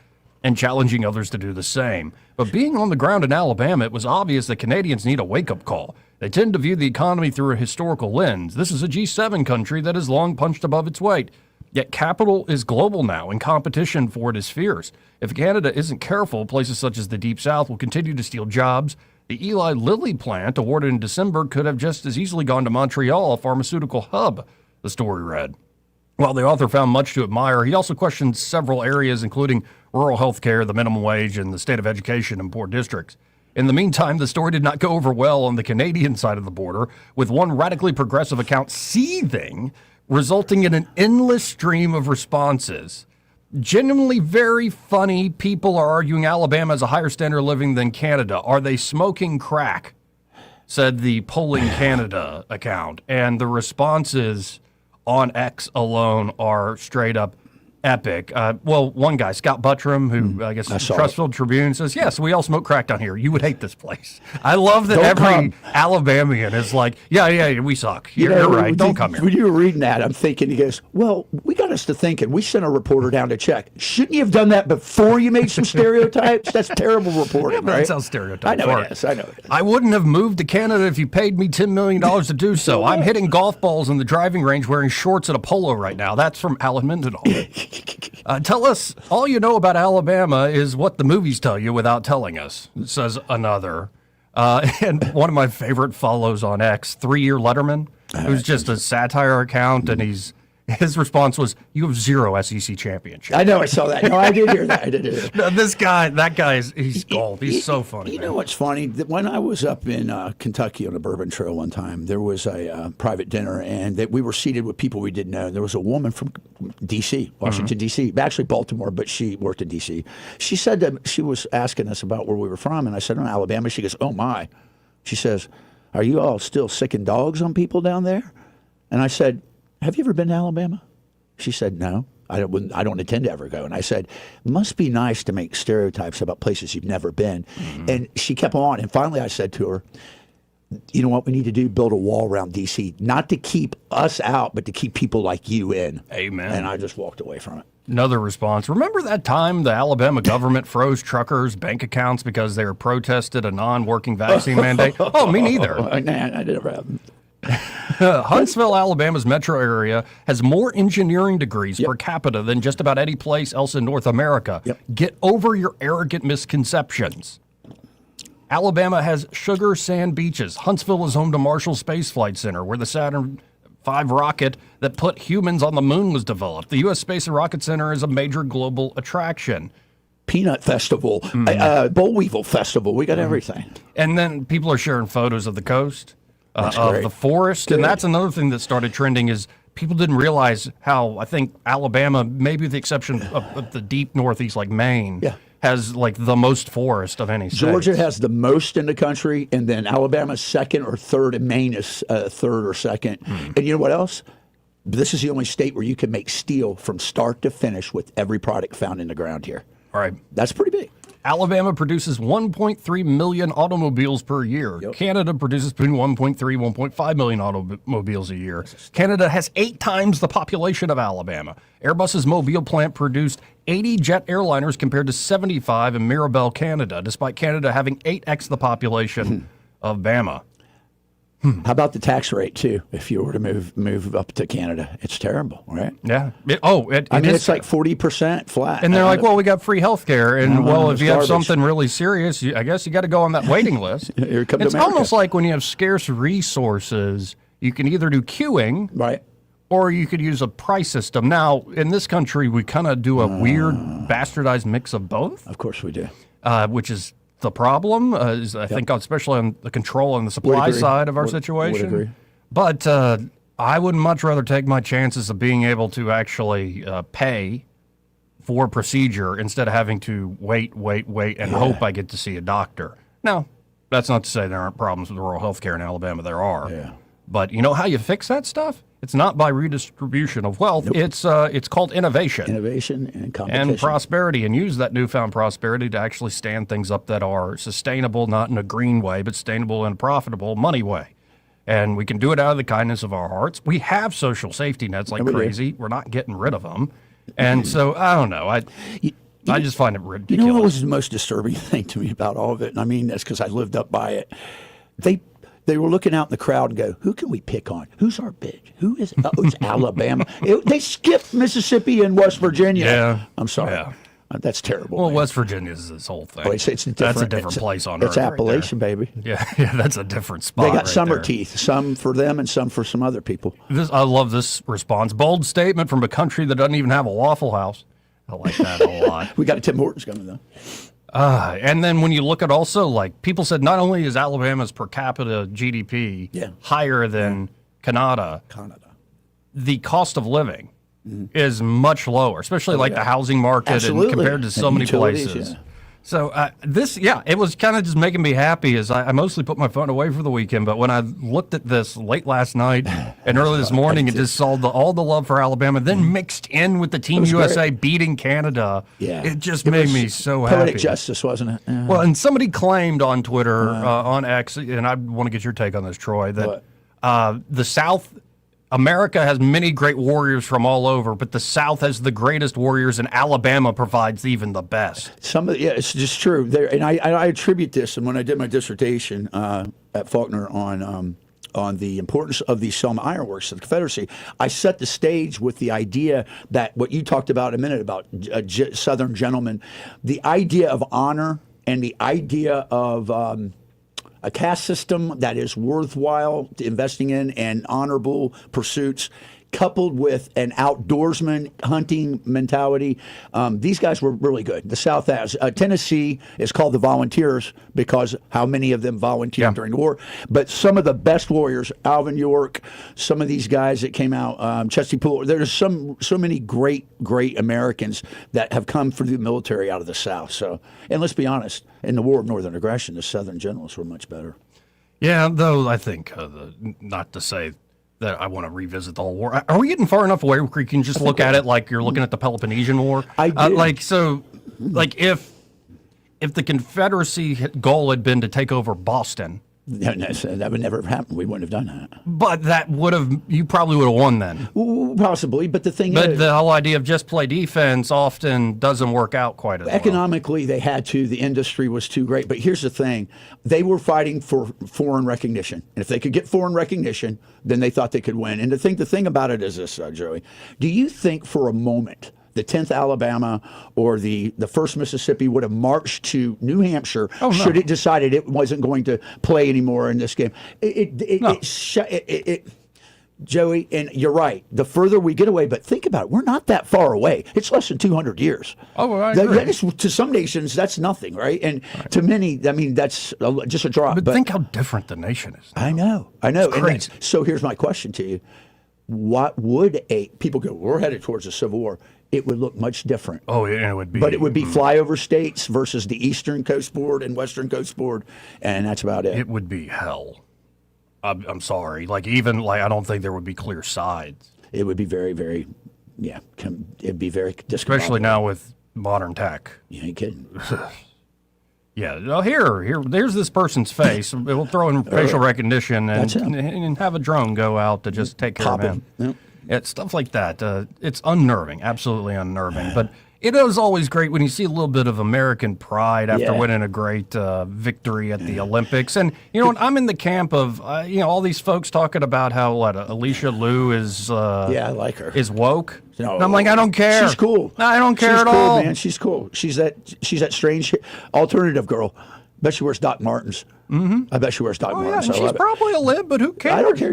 and challenging others to do the same. But being on the ground in Alabama, it was obvious that Canadians need a wake-up call. They tend to view the economy through a historical lens. This is a G7 country that has long punched above its weight. Yet capital is global now, and competition for it is fierce. If Canada isn't careful, places such as the Deep South will continue to steal jobs. The Eli Lilly plant, awarded in December, could have just as easily gone to Montreal, a pharmaceutical hub, the story read. While the author found much to admire, he also questioned several areas, including rural health care, the minimum wage, and the state of education in poor districts. In the meantime, the story did not go over well on the Canadian side of the border, with one radically progressive account seething, resulting in an endless stream of responses. Genuinely very funny people are arguing Alabama has a higher standard of living than Canada. Are they smoking crack? Said the Polling Canada account. And the responses on X alone are straight up epic. Well, one guy, Scott Buttram, who I guess is the Trustfield Tribune, says, yes, we all smoke crack down here. You would hate this place. I love that every Alabamian is like, yeah, we suck. You're right. Don't come here. When you were reading that, I'm thinking, he goes, well, we got us to thinking. We sent a reporter down to check. Shouldn't you have done that before you made some stereotypes? That's terrible reporting, right? That sounds stereotypical. I know it is. I wouldn't have moved to Canada if you paid me $10 million to do so. I'm hitting golf balls in the driving range wearing shorts at a polo right now. That's from Alan Mendenhall. Tell us, all you know about Alabama is what the movies tell you without telling us, says another. And one of my favorite follows on X, 3-Year Letterman, who's just a satire account, and his response was, you have 0 SEC championships. I know, I saw that. No, I did hear that. No, that guy, he's gold. He's so funny. You know what's funny? When I was up in Kentucky on the Bourbon Trail one time, there was a private dinner, and we were seated with people we didn't know. There was a woman from D.C., Washington, D.C., actually Baltimore, but she worked in D.C. She said that she was asking us about where we were from, and I said, Alabama. She goes, oh, my. She says, are you all still sicking dogs on people down there? And I said, have you ever been to Alabama? She said, no, I don't intend to ever go. And I said, must be nice to make stereotypes about places you've never been. Mm-hmm. And she kept on. And finally I said to her, you know what we need to do? Build a wall around D.C., not to keep us out, but to keep people like you in. Amen. And I just walked away from it. Another response. Remember that time the Alabama government froze truckers' bank accounts because they protested a non-working vaccine mandate? Oh, me neither. Nah, I never happened. Huntsville, Alabama's metro area has more engineering degrees per capita than just about any place else in North America. Get over your arrogant misconceptions. Alabama has sugar sand beaches. Huntsville is home to Marshall Space Flight Center, where the Saturn V rocket that put humans on the moon was developed. The U.S. Space and Rocket Center is a major global attraction. Peanut Festival, Boll Weevil Festival. We got everything. And then people are sharing photos of the coast. Of the forest. Good. And that's another thing that started trending is people didn't realize how, I think, Alabama, maybe with the exception of the deep northeast like Maine, has like the most forest of any state. Georgia has the most in the country, and then Alabama's second or third, and Maine is third or second. And you know what else? This is the only state where you can make steel from start to finish with every product found in the ground here. All right. That's pretty big. Alabama produces 1.3 million automobiles per year. Canada produces between 1.3 and 1.5 million automobiles a year. Canada has 8 times the population of Alabama. Airbus's Mobile plant produced 80 jet airliners compared to 75 in Mirabel, Canada, despite Canada having 8x the population of Bama. How about the tax rate too? If you were to move up to Canada, it's terrible, right? Yeah. It's like 40% flat. And they're like, well, we got free health care. And, if you have garbage. something really serious, I guess you got to go on that waiting list. Here come to It's America. almost like when you have scarce resources, you can either do queuing, right, or you could use a price system. Now, in this country, we kind of do a weird, bastardized mix of both. Of course we do. Which is the problem, I think, especially on the control and the supply side of our situation. Would agree. But I would much rather take my chances of being able to actually pay for a procedure instead of having to wait, and hope I get to see a doctor. Now, that's not to say there aren't problems with rural health care in Alabama. There are. Yeah. But you know how you fix that stuff? It's not by redistribution of wealth. Nope. It's called innovation. Innovation and competition. And prosperity, and use that newfound prosperity to actually stand things up that are sustainable, not in a green way, but sustainable and profitable money way. And we can do it out of the kindness of our hearts. We have social safety nets like crazy. We're not getting rid of them. And so, I don't know. I just find it ridiculous. You know what was the most disturbing thing to me about all of it? And I mean, that's because I lived up by it. They were looking out in the crowd and go, who can we pick on? Who's our big? Who's Alabama? They skipped Mississippi and West Virginia. Yeah. I'm sorry. Yeah. That's terrible. Well, man. West Virginia is this whole thing. It's that's a different place on It's earth. Appalachian, baby. Yeah, that's a different spot. They got summer there. teeth, some for them and some for some other people. I love this response. Bold statement from a country that doesn't even have a Waffle House. I like that a lot. We got a Tim Hortons coming, though. And then when you look at also, like, people said not only is Alabama's per capita GDP higher than Canada, the cost of living is much lower, especially the housing market and compared to so many places. Yeah. So it was kind of just making me happy as I mostly put my phone away for the weekend. But when I looked at this late last night and early this morning and just saw all the love for Alabama, then mixed in with the Team USA beating Canada, it just made me so happy. Poetic justice, wasn't it? Yeah. Well, and somebody claimed on Twitter, on X, and I want to get your take on this, Troy, that the South... America has many great warriors from all over, but the South has the greatest warriors, and Alabama provides even the best. It's just true. And I attribute this, and when I did my dissertation at Faulkner on the importance of the Selma Iron Works of the Confederacy, I set the stage with the idea that what you talked about a minute about Southern gentlemen, the idea of honor and the idea of a caste system that is worthwhile investing in and honorable pursuits, coupled with an outdoorsman hunting mentality. These guys were really good. The South has. Tennessee is called the Volunteers because how many of them volunteered during the war. But some of the best warriors, Alvin York, some of these guys that came out, Chesty Puller, there's so many great Americans that have come through the military out of the South. So, and let's be honest, in the War of Northern Aggression, the Southern generals were much better. Yeah, though I think, not to say that I want to revisit the whole war. Are we getting far enough away where you can just look at it like you're looking at the Peloponnesian War? I do. If the Confederacy goal had been to take over Boston, that would never have happened. We wouldn't have done that. But you probably would have won then. Possibly, but the thing is... the whole idea of just play defense often doesn't work out quite as well. Economically, they had to. The industry was too great. But here's the thing. They were fighting for foreign recognition. And if they could get foreign recognition, then they thought they could win. And the thing about it is this, Joey. Do you think for a moment the 10th Alabama or the 1st Mississippi would have marched to New Hampshire should it decided it wasn't going to play anymore in this game? Joey, and you're right. The further we get away, but think about it. We're not that far away. It's less than 200 years. Oh, well, I agree. To some nations, that's nothing, right? And to many, I mean, that's just a drop. But think how different the nation is now. I know. It's crazy. So here's my question to you. What would people go, we're headed towards a civil war. It would look much different. Oh, yeah, it would be. But it would be flyover states versus the Eastern Coast Board and Western Coast Board, and that's about it. It would be hell. I'm sorry. I don't think there would be clear sides. It would be very, very, it'd be very discombobulated. Especially now with modern tech. You ain't kidding. Yeah. There's this person's face. We'll throw in facial recognition and have a drone go out to just take care of him. Yep. It's stuff like that. It's unnerving, absolutely unnerving. But It is always great when you see a little bit of American pride after Yeah. winning a great victory at the Olympics. And, you know, I'm in the camp of, all these folks talking about how, Alicia Liu is... I like her. Is woke. No, and I'm like, I don't care. She's cool. I don't care she's at cool, all. Man, she's cool. She's that strange alternative girl. Bet she wears Doc Martens. Mm-hmm. I bet she wears Doc Martens. Yeah, she's probably a lib, but who cares? I don't care.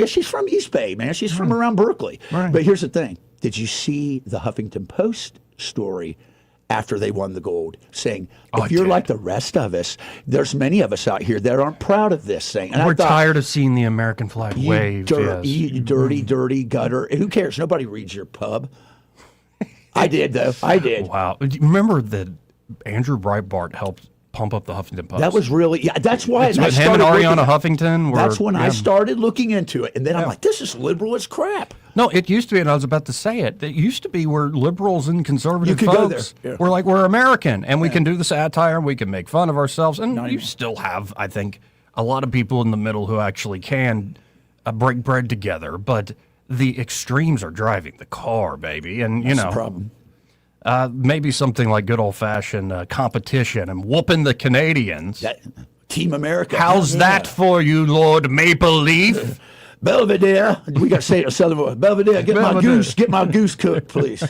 She's from East Bay, man. She's from around Berkeley. Right. But here's the thing. Did you see the Huffington Post story after they won the gold, saying, if you're like the rest of us, there's many of us out here that aren't proud of this thing. And We're tired of seeing the American flag waved. You dirty gutter. Who cares? Nobody reads your pub. I did, though. I did. Wow. Do you remember that Andrew Breitbart helped pump up the Huffington Post? That was really, that's why. It's with him and Ariana Huffington. That's when I started looking into it. And then I'm like, this is liberal as crap. No, it used to be, and I was about to say it, it used to be where liberals and conservative You could go folks there. Yeah. were like, we're American, and we can do the satire, and we can make fun of ourselves. And you still have, I think, a lot of people in the middle who actually can break bread together. But the extremes are driving the car, baby. And, That's the problem. Maybe something like good old-fashioned competition and whooping the Canadians. Team America. How's that for you, Lord Maple Leaf? Belvedere. We got to say it in a southern voice. Belvedere, get my goose cooked, please.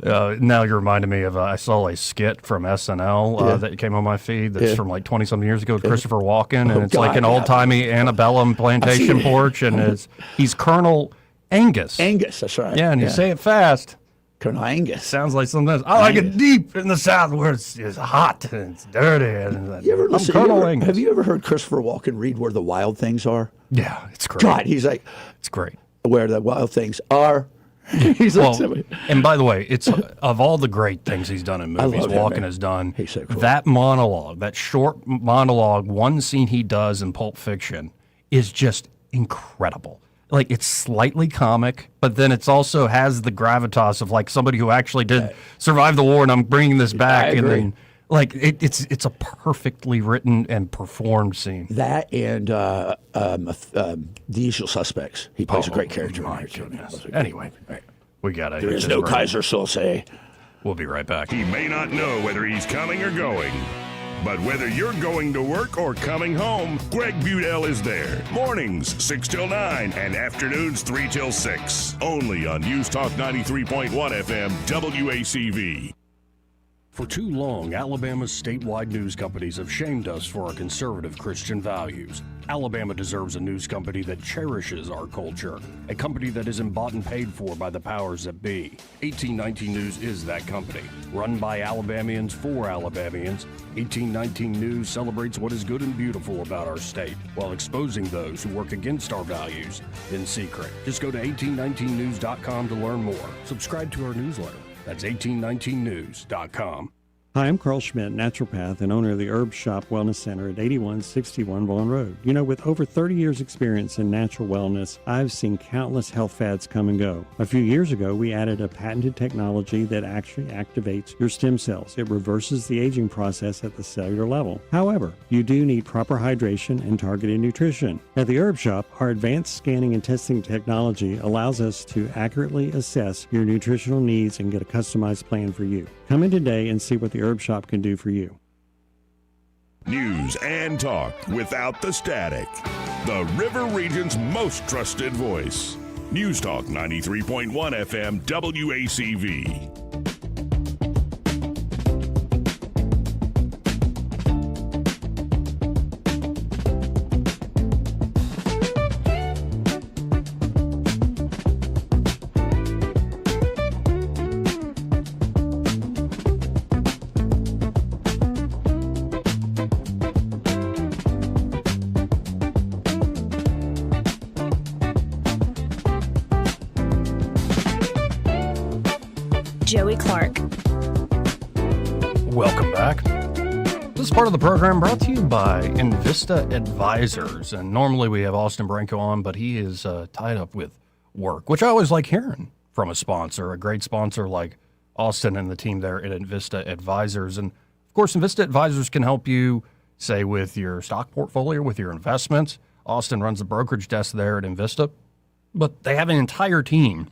Now you're reminding me of, I saw a skit from SNL that came on my feed that's from like 20-something years ago with Christopher Walken, and it's like an old-timey antebellum plantation porch, and he's Colonel Angus. Angus, that's right. Yeah, and you say it fast. Colonel Angus. Sounds like something else. I like it deep in the South where it's hot and it's dirty. And You ever I'm listen, Colonel Angus. have you ever heard Christopher Walken read Where the Wild Things Are? Yeah, it's great. God, he's like, it's great. Where the wild things are. He's like, and by the way, it's of all the great things he's done in movies, Walken has done, that monologue, that short monologue, one scene he does in Pulp Fiction is just incredible. Like, it's slightly comic, but then it's also has the gravitas of like somebody who actually did survive the war, and I'm bringing this back. And then, like, it's a perfectly written and performed scene. That and The Usual Suspects. He plays a great character. My goodness. Anyway, we got to. There is no Kaiser Soze. We'll be right back. He may not know whether he's coming or going, but whether you're going to work or coming home, Greg Budell is there. Mornings, 6 till 9, and afternoons, 3 till 6. Only on News Talk 93.1 FM, WACV. For too long, Alabama's statewide news companies have shamed us for our conservative Christian values. Alabama deserves a news company that cherishes our culture, a company that isn't bought and paid for by the powers that be. 1819 News is that company. Run by Alabamians for Alabamians, 1819 News celebrates what is good and beautiful about our state, while exposing those who work against our values in secret. Just go to 1819news.com to learn more. Subscribe to our newsletter. That's 1819news.com. Hi, I'm Carl Schmidt, naturopath and owner of the Herb Shop Wellness Center at 8161 Vaughan Road. You know, with over 30 years experience in natural wellness, I've seen countless health fads come and go. A few years ago, we added a patented technology that actually activates your stem cells. It reverses the aging process at the cellular level. However, you do need proper hydration and targeted nutrition. At the Herb Shop, our advanced scanning and testing technology allows us to accurately assess your nutritional needs and get a customized plan for you. Come in today and see what the Herb Shop can do for you. News and talk without the static. The River Region's most trusted voice. News Talk 93.1 FM WACV. Joey Clark. Welcome back. This is part of the program brought to you by Invista Advisors. And normally we have Austin Branco on, but he is tied up with work, which I always like hearing from a sponsor, a great sponsor like Austin and the team there at Invista Advisors. And of course, Invista Advisors can help you, say, with your stock portfolio, with your investments. Austin runs the brokerage desk there at Invista, but they have an entire team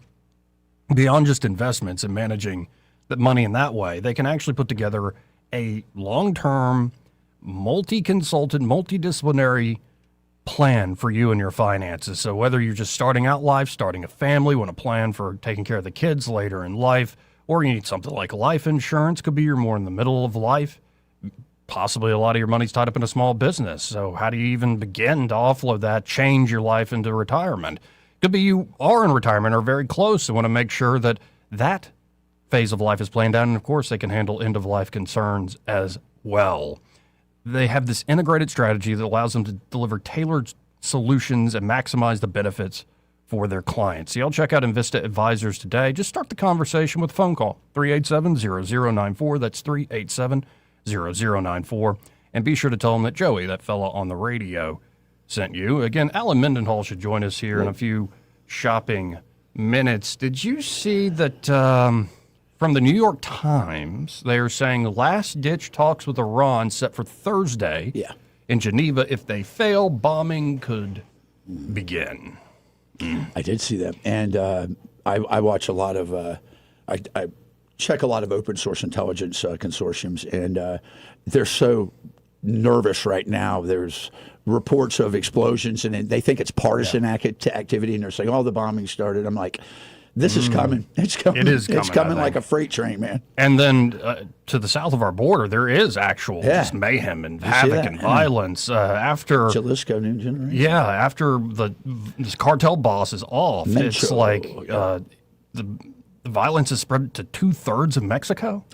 beyond just investments and managing the money in that way, they can actually put together a long-term, multi-consultant, multidisciplinary plan for you and your finances. So whether you're just starting out life, starting a family, want a plan for taking care of the kids later in life, or you need something like life insurance, could be you're more in the middle of life, possibly a lot of your money's tied up in a small business. So how do you even begin to offload that, change your life into retirement? Could be you are in retirement or very close and want to make sure that that phase of life is planned out. And of course, they can handle end-of-life concerns as well. They have this integrated strategy that allows them to deliver tailored solutions and maximize the benefits for their clients. So y'all check out Invista Advisors today. Just start the conversation with a phone call, 387-0094. That's 387-0094. And be sure to tell them that Joey, that fella on the radio, sent you. Again, Alan Mendenhall should join us here in a few shopping minutes. Did you see that from the New York Times, they are saying last-ditch talks with Iran set for Thursday in Geneva. If they fail, bombing could begin. I did see that. And I watch a lot of, I check a lot of open source intelligence consortiums, and they're so nervous right now. There's reports of explosions, and they think it's partisan activity, and they're saying, oh, the bombing started. I'm like, this is coming. It's coming. It is coming. It's coming like a freight train, man. And then to the south of our border, there is actual just mayhem and havoc and violence after Jalisco, New Generation. Yeah, after this cartel boss is off, it's like the violence is spread to 2/3 of Mexico.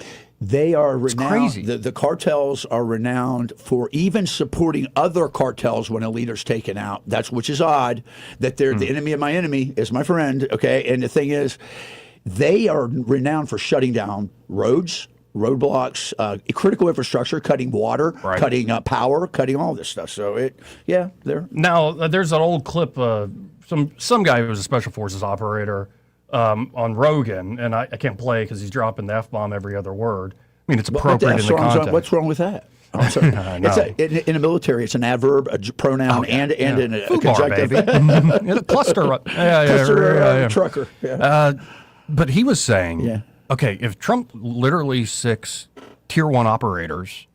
They are renowned. It's crazy. The cartels are renowned for even supporting other cartels when a leader's taken out. Which is odd that they're the enemy of my enemy is my friend. Okay, and the thing is, they are renowned for shutting down roads, roadblocks, critical infrastructure, cutting water, cutting power, cutting all this stuff. So they're now. There's an old clip. Some guy who was a special forces operator. On Rogan, and I can't play because he's dropping the F-bomb every other word. I mean, it's appropriate in the context. What's wrong with that? I'm sorry. In the military, it's an adverb, a pronoun, and a conjunctive. A cluster. Trucker. But he was saying, okay, if Trump literally six Tier 1 operators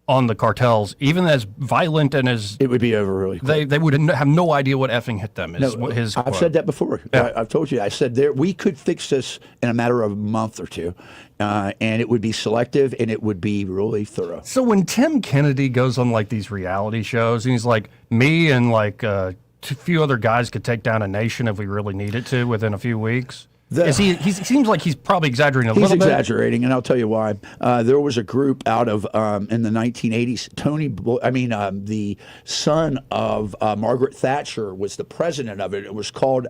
on the cartels, even as violent and as it would be over really quick. They would have no idea what effing hit them. I've said that before. I've told you. I said we could fix this in a matter of a month or two, and it would be selective and it would be really thorough. So when Tim Kennedy goes on like these reality shows, and he's like, me and like a few other guys could take down a nation if we really needed to within a few weeks. He seems like he's probably exaggerating a little bit. He's exaggerating, and I'll tell you why. There was a group out of in the 1980s. The son of Margaret Thatcher was the president of it. It was called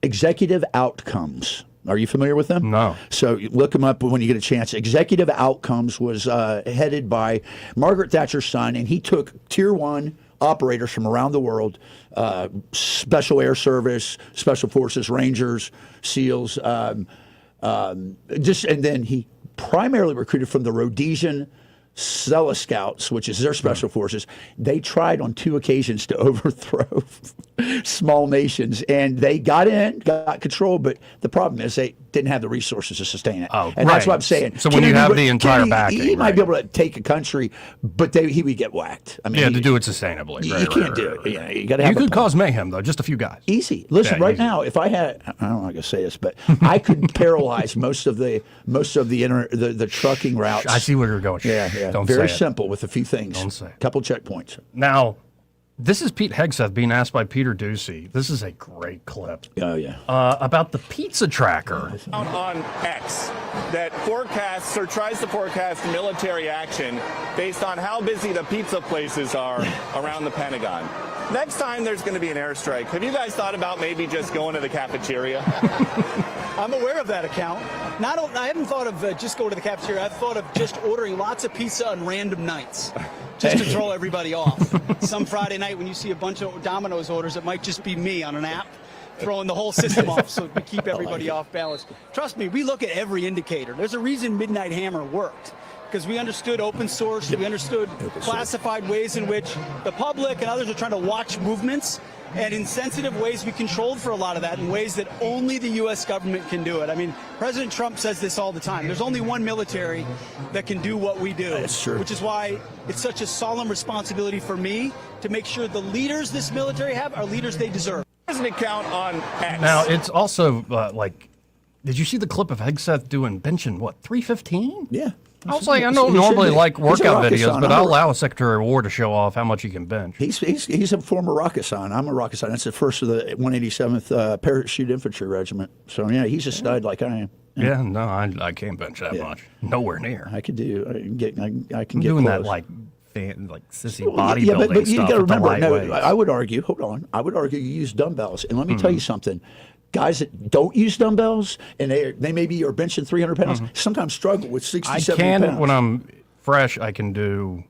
Executive Outcomes. Are you familiar with them? No. So look them up when you get a chance. Executive Outcomes was headed by Margaret Thatcher's son, and he took Tier 1 operators from around the world, Special Air Service, Special Forces, Rangers, SEALs, and then he primarily recruited from the Rhodesian Sela Scouts, which is their special forces. They tried on 2 occasions to overthrow small nations, and they got control, but the problem is they didn't have the resources to sustain it. And that's what I'm saying. So when you have the entire backing, he might be able to take a country, but he would get whacked. I mean, to do it sustainably. You can't do it. Yeah, you got to have. You could cause mayhem though, just a few guys. Easy. Listen, now, if I had, I don't want to say this, but I could paralyze most of the trucking routes. I see where you're going. Yeah. Very simple with a few things. Don't say it. A couple checkpoints. Now, this is Pete Hegseth being asked by Peter Ducey. This is a great clip. Oh, yeah. About the pizza tracker. On X that forecasts or tries to forecast military action based on how busy the pizza places are around the Pentagon. Next time there's going to be an airstrike, have you guys thought about maybe just going to the cafeteria? I'm aware of that account. I haven't thought of just going to the cafeteria. I've thought of just ordering lots of pizza on random nights, just to throw everybody off. Some Friday night when you see a bunch of Domino's orders, it might just be me on an app throwing the whole system off so we keep everybody off balance. Trust me, we look at every indicator. There's a reason Midnight Hammer worked. because we understood open source, we understood classified ways in which the public and others are trying to watch movements, and in sensitive ways we controlled for a lot of that in ways that only the U.S. government can do it. I mean, President Trump says this all the time. There's only one military that can do what we do. That's true. Which is why it's such a solemn responsibility for me to make sure the leaders this military have are leaders they deserve. There's an account on X. Now, it's also did you see the clip of Hegseth doing benching, 315? Yeah. I was like, I don't normally like workout videos, but I'll allow Secretary of War to show off how much he can bench. He's a former Rakkasan. I'm a Rakkasan. That's the first of the 187th Parachute Infantry Regiment. So, yeah, he's a stud like I am. Yeah, no, I can't bench that much. Nowhere near. I can get doing close. that sissy bodybuilding but you got to remember, no, I would argue, I would argue you use dumbbells. And let me tell you something. Guys that don't use dumbbells, and they maybe are benching 300 pounds, sometimes struggle with 60, 70 pounds. When I'm fresh, I can do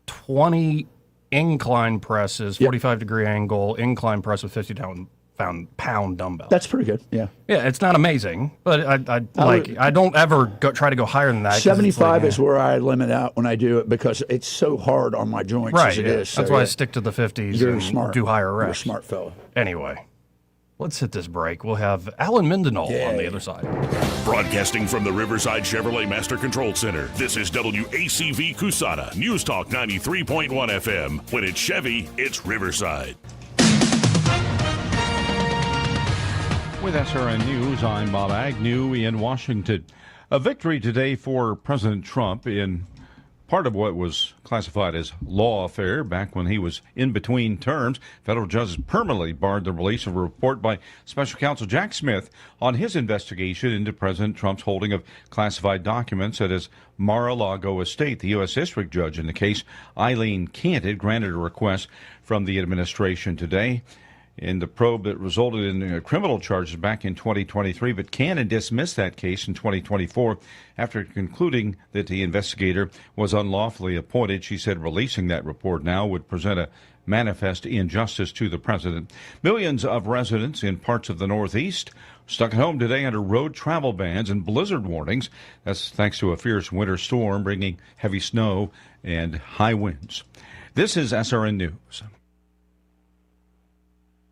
20 incline presses, 45-degree angle, incline press with 50-pound dumbbells. That's pretty good, yeah. Yeah, it's not amazing, but I don't ever try to go higher than that. 75 is where I limit out when I do it because it's so hard on my joints as it is. So, that's why I stick to the 50s and smart. do higher reps. You're a smart fella. Anyway. Let's hit this break. We'll have Alan Mendenhall on the other side. Broadcasting from the Riverside Chevrolet Master Control Center, this is WACV Cusana, News Talk 93.1 FM. When it's Chevy, it's Riverside. With SRN News, I'm Bob Agnew in Washington. A victory today for President Trump in part of what was classified as lawfare back when he was in between terms. Federal judges permanently barred the release of a report by Special Counsel Jack Smith on his investigation into President Trump's holding of classified documents at his Mar-a-Lago estate. The U.S. District Judge in the case, Eileen Canted, granted a request from the administration today in the probe that resulted in criminal charges back in 2023, but Cannon dismissed that case in 2024 after concluding that the investigator was unlawfully appointed. She said releasing that report now would present a manifest injustice to the president. Millions of residents in parts of the Northeast stuck at home today under road travel bans and blizzard warnings. That's thanks to a fierce winter storm bringing heavy snow and high winds. This is SRN News.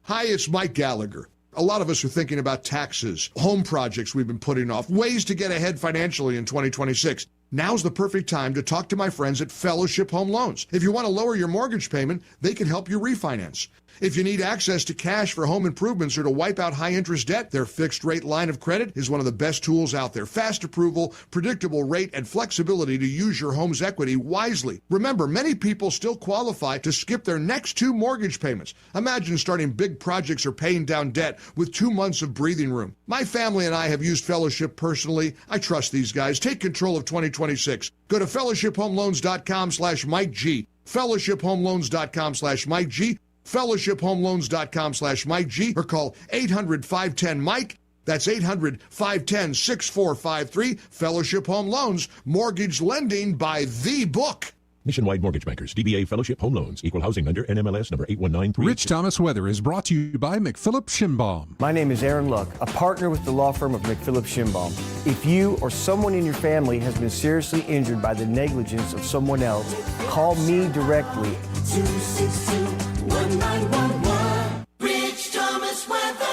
Hi, it's Mike Gallagher. A lot of us are thinking about taxes, home projects we've been putting off, ways to get ahead financially in 2026. Now's the perfect time to talk to my friends at Fellowship Home Loans. If you want to lower your mortgage payment, they can help you refinance. If you need access to cash for home improvements or to wipe out high-interest debt, their fixed-rate line of credit is one of the best tools out there. Fast approval, predictable rate, and flexibility to use your home's equity wisely. Remember, many people still qualify to skip their next 2 mortgage payments. Imagine starting big projects or paying down debt with 2 months of breathing room. My family and I have used Fellowship personally. I trust these guys. Take control of 2026. Go to fellowshiphomeloans.com/Mike G. fellowshiphomeloans.com/Mike G. fellowshiphomeloans.com/Mike G, or call 800-510-MIKE. That's 800-510-6453. Fellowship Home Loans, mortgage lending by the book. Nationwide Mortgage Bankers, DBA Fellowship Home Loans, Equal Housing Lender, NMLS number 8193. Rich Thomas Weather is brought to you by McPhillips Schimbaum. My name is Aaron Luck, a partner with the law firm of McPhillips Schimbaum. If you or someone in your family has been seriously injured by the negligence of someone else, call me directly. 262-1911. Rich Thomas Weather.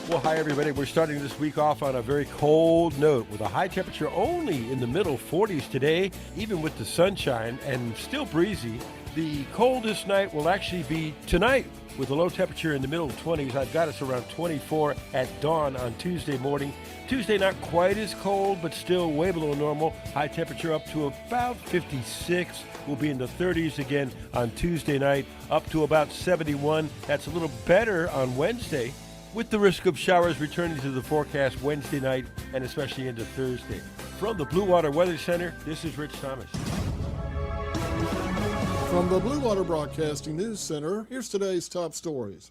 Well, hi, everybody. We're starting this week off on a very cold note with a high temperature only in the middle 40s today, even with the sunshine and still breezy. The coldest night will actually be tonight with a low temperature in the middle 20s. I've got us around 24 at dawn on Tuesday morning. Tuesday, not quite as cold, but still way below normal. High temperature up to about 56. We'll be in the 30s again on Tuesday night, up to about 71. That's a little better on Wednesday, with the risk of showers returning to the forecast Wednesday night and especially into Thursday. From the Blue Water Weather Center, this is Rich Thomas. From the Blue Water Broadcasting News Center, here's today's top stories.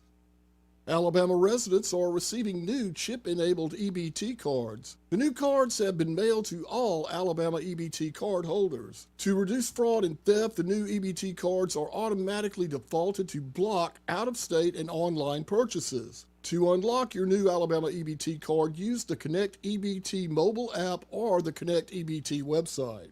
Alabama residents are receiving new chip-enabled EBT cards. The new cards have been mailed to all Alabama EBT card holders. To reduce fraud and theft, the new EBT cards are automatically defaulted to block out-of-state and online purchases. To unlock your new Alabama EBT card, use the Connect EBT mobile app or the Connect EBT website.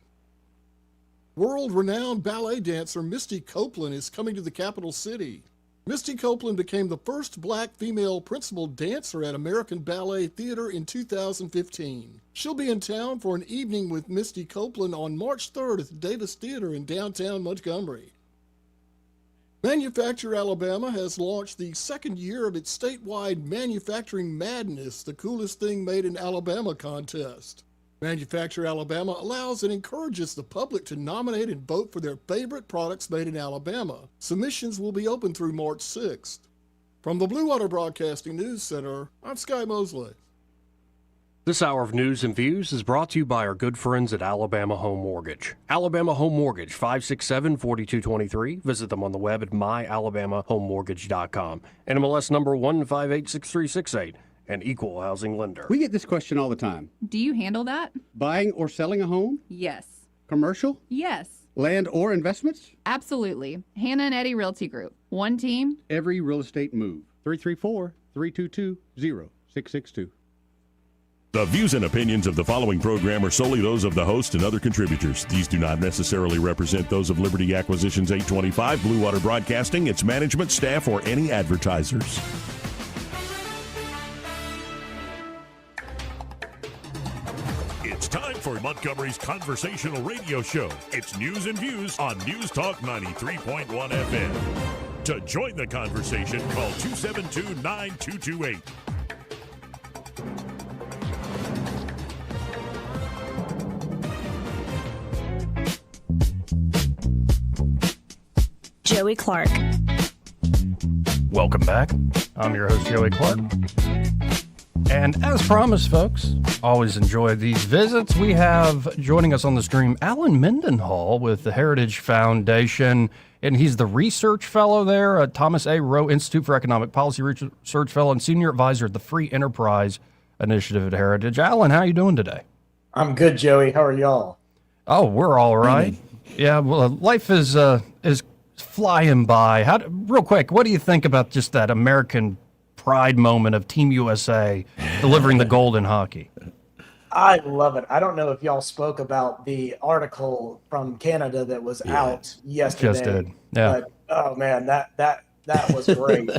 World-renowned ballet dancer Misty Copeland is coming to the capital city. Misty Copeland became the first black female principal dancer at American Ballet Theater in 2015. She'll be in town for an evening with Misty Copeland on March 3rd at the Davis Theater in downtown Montgomery. Manufacture Alabama has launched the second year of its statewide Manufacturing Madness, the coolest thing made in Alabama contest. Manufacture Alabama allows and encourages the public to nominate and vote for their favorite products made in Alabama. Submissions will be open through March 6th. From the Blue Water Broadcasting News Center, I'm Sky Mosley. This hour of news and views is brought to you by our good friends at Alabama Home Mortgage. Alabama Home Mortgage, 567-4223. Visit them on the web at myalabamahomemortgage.com. NMLS number 1586368. An equal housing lender. We get this question all the time. Do you handle that? Buying or selling a home? Yes. Commercial? Yes. Land or investments? Absolutely. Hannah and Eddie Realty Group. One team. Every real estate move. 334-322-0662. The views and opinions of the following program are solely those of the host and other contributors. These do not necessarily represent those of Liberty Acquisitions 825, Blue Water Broadcasting, its management, staff, or any advertisers. It's time for Montgomery's conversational radio show. It's news and views on News Talk 93.1 FM. To join the conversation, call 272-9228. Joey Clark. Welcome back. I'm your host, Joey Clark. And as promised, folks, always enjoy these visits. We have joining us on the stream Alan Mendenhall with the Heritage Foundation, and he's the research fellow there at Thomas A. Rowe Institute for Economic Policy Research Fellow and senior advisor at the Free Enterprise Initiative at Heritage. Alan, how are you doing today? I'm good, Joey. How are y'all? Oh, we're all right. Yeah, well, life is flying by. Real quick, what do you think about just that American pride moment of Team USA delivering the gold in hockey? I love it. I don't know if y'all spoke about the article from Canada that was out yesterday. Just did. Yeah. But, oh man, that was great.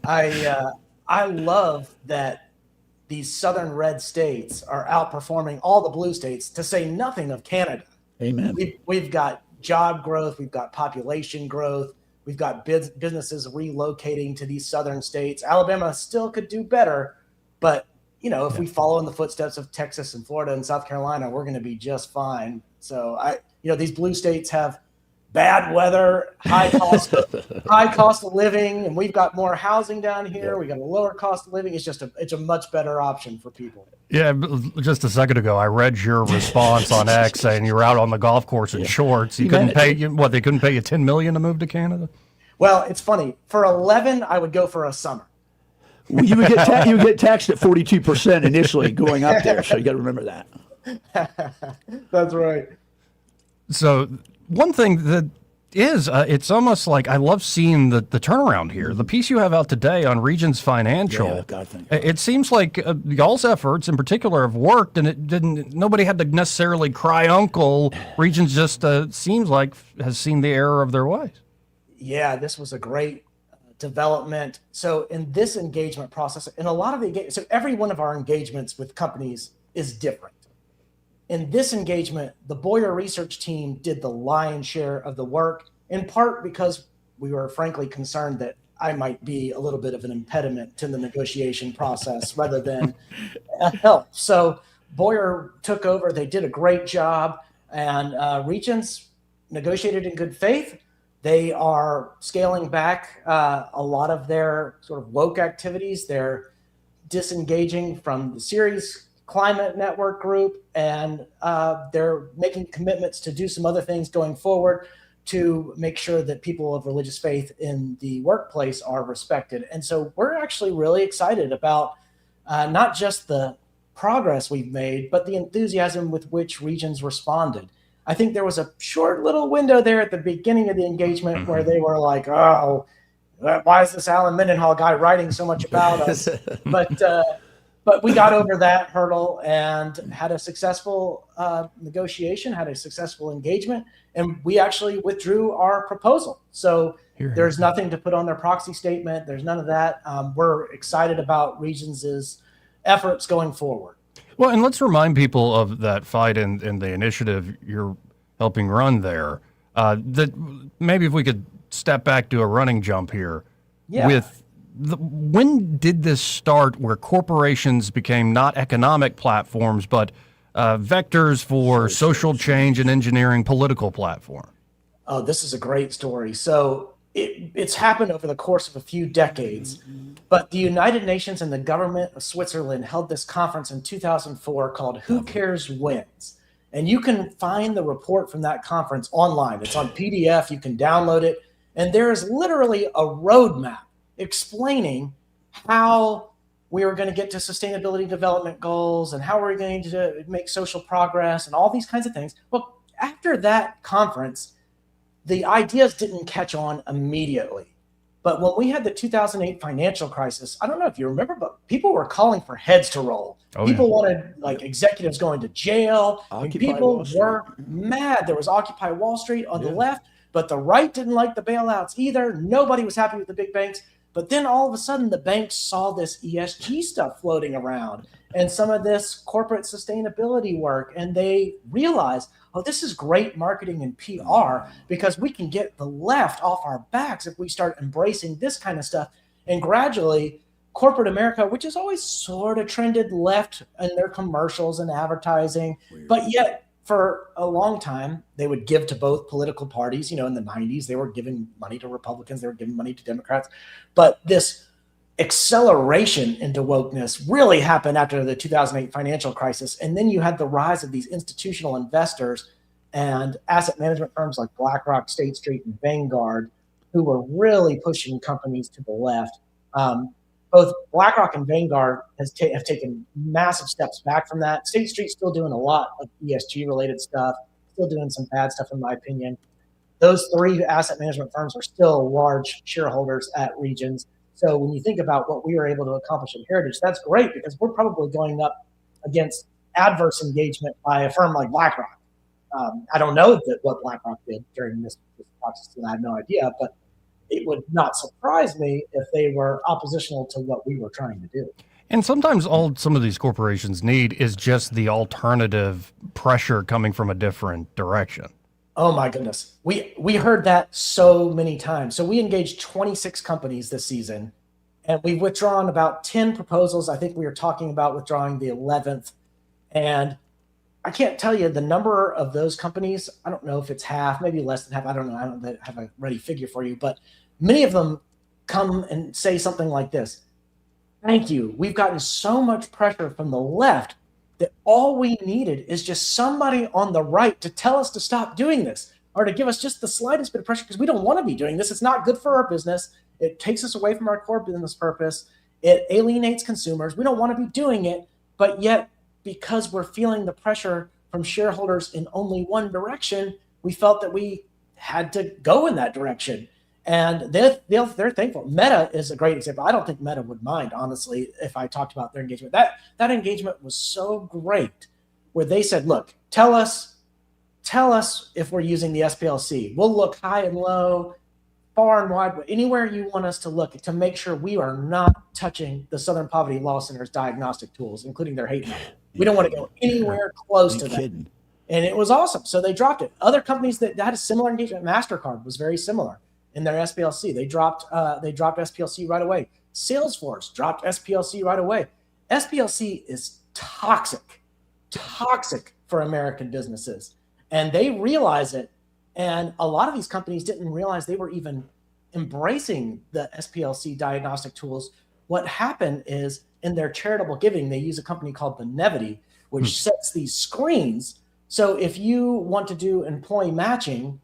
I love that these southern red states are outperforming all the blue states, to say nothing of Canada. Amen. We've got job growth, we've got population growth, we've got businesses relocating to these southern states. Alabama still could do better, but if we follow in the footsteps of Texas and Florida and South Carolina, we're going to be just fine. So these blue states have bad weather, high cost of living, and we've got more housing down here. Yeah. We got a lower cost of living. It's a much better option for people. Yeah, just a second ago, I read your response on X saying you were out on the golf course in shorts. They couldn't pay you $10 million to move to Canada? Well, it's funny. For 11, I would go for a summer. Well, you would get taxed at 42% initially going up there, so you got to remember that. That's right. So one thing that is, it's almost like I love seeing the turnaround here. The piece you have out today on Regions Financial, it seems like y'all's efforts in particular have worked, and nobody had to necessarily cry uncle. Regions just seems like has seen the error of their ways. Yeah, this was a great development. So in this engagement process, in a lot of so every one of our engagements with companies is different. In this engagement, the Boyer research team did the lion's share of the work, in part because we were frankly concerned that I might be a little bit of an impediment to the negotiation process rather than a help. So Boyer took over. They did a great job, and Regions negotiated in good faith. They are scaling back a lot of their sort of woke activities. They're disengaging from the Ceres Climate Network group, and they're making commitments to do some other things going forward to make sure that people of religious faith in the workplace are respected. And so we're actually really excited about not just the progress we've made, but the enthusiasm with which Regions responded. I think there was a short little window there at the beginning of the engagement where they were like, oh, why is this Alan Mendenhall guy writing so much about us? But we got over that hurdle and had a successful negotiation, had a successful engagement, and we actually withdrew our proposal. So there's nothing to put on their proxy statement. There's none of that. We're excited about Regions' efforts going forward. Well, and let's remind people of that fight and the initiative you're helping run there. That maybe if we could step back to a running jump here. Yeah. When did this start where corporations became not economic platforms, but vectors for social change and engineering political platform? Oh, this is a great story. So it's happened over the course of a few decades, but the United Nations and the government of Switzerland held this conference in 2004 called Who Cares Wins? And you can find the report from that conference online. It's on PDF. You can download it. And there is literally a roadmap explaining how we were going to get to sustainability development goals and how we're going to make social progress and all these kinds of things. Well, after that conference, the ideas didn't catch on immediately. But when we had the 2008 financial crisis, I don't know if you remember, but people were calling for heads to roll. People wanted like executives going to jail. And people were mad. There was Occupy Wall Street on the left, but the right didn't like the bailouts either. Nobody was happy with the big banks. But then all of a sudden, the banks saw this ESG stuff floating around and some of this corporate sustainability work, and they realized, oh, this is great marketing and PR because we can get the left off our backs if we start embracing this kind of stuff. And gradually, corporate America, which has always sort of trended left in their commercials and advertising, but yet for a long time, they would give to both political parties. You know, in the 90s, they were giving money to Republicans, they were giving money to Democrats. But this acceleration into wokeness really happened after the 2008 financial crisis. And then you had the rise of these institutional investors and asset management firms like BlackRock, State Street, and Vanguard, who were really pushing companies to the left. Both BlackRock and Vanguard have taken massive steps back from that. State Street's still doing a lot of ESG-related stuff, still doing some bad stuff, in my opinion. Those three asset management firms are still large shareholders at Regions. So when you think about what we were able to accomplish in Heritage, that's great because we're probably going up against adverse engagement by a firm like BlackRock. I don't know what BlackRock did during this process, and I have no idea, but it would not surprise me if they were oppositional to what we were trying to do. And sometimes all some of these corporations need is just the alternative pressure coming from a different direction. Oh my goodness. We heard that so many times. So we engaged 26 companies this season, and we've withdrawn about 10 proposals. I think we were talking about withdrawing the 11th. And I can't tell you the number of those companies. I don't know if it's half, maybe less than half. I don't know. I don't have a ready figure for you, but many of them come and say something like this. Thank you. We've gotten so much pressure from the left that all we needed is just somebody on the right to tell us to stop doing this or to give us just the slightest bit of pressure because we don't want to be doing this. It's not good for our business. It takes us away from our core business purpose. It alienates consumers. We don't want to be doing it, but yet because we're feeling the pressure from shareholders in only one direction, we felt that we had to go in that direction. And they're thankful. Meta is a great example. I don't think Meta would mind, honestly, if I talked about their engagement. That engagement was so great where they said, look, tell us if we're using the SPLC. We'll look high and low, far and wide, anywhere you want us to look to make sure we are not touching the Southern Poverty Law Center's diagnostic tools, including their hate mail. We don't want to go anywhere close to that. And it was awesome. So they dropped it. Other companies that had a similar engagement, MasterCard was very similar in their SPLC. They dropped SPLC right away. Salesforce dropped SPLC right away. SPLC is toxic for American businesses. And they realize it. And a lot of these companies didn't realize they were even embracing the SPLC diagnostic tools. What happened is in their charitable giving, they use a company called Benevity, which sets these screens. So if you want to do employee matching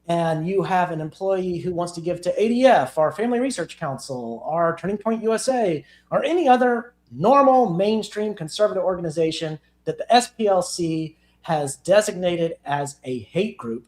and you have an employee who wants to give to ADF or Family Research Council or Turning Point USA or any other normal mainstream conservative organization that the SPLC has designated as a hate group,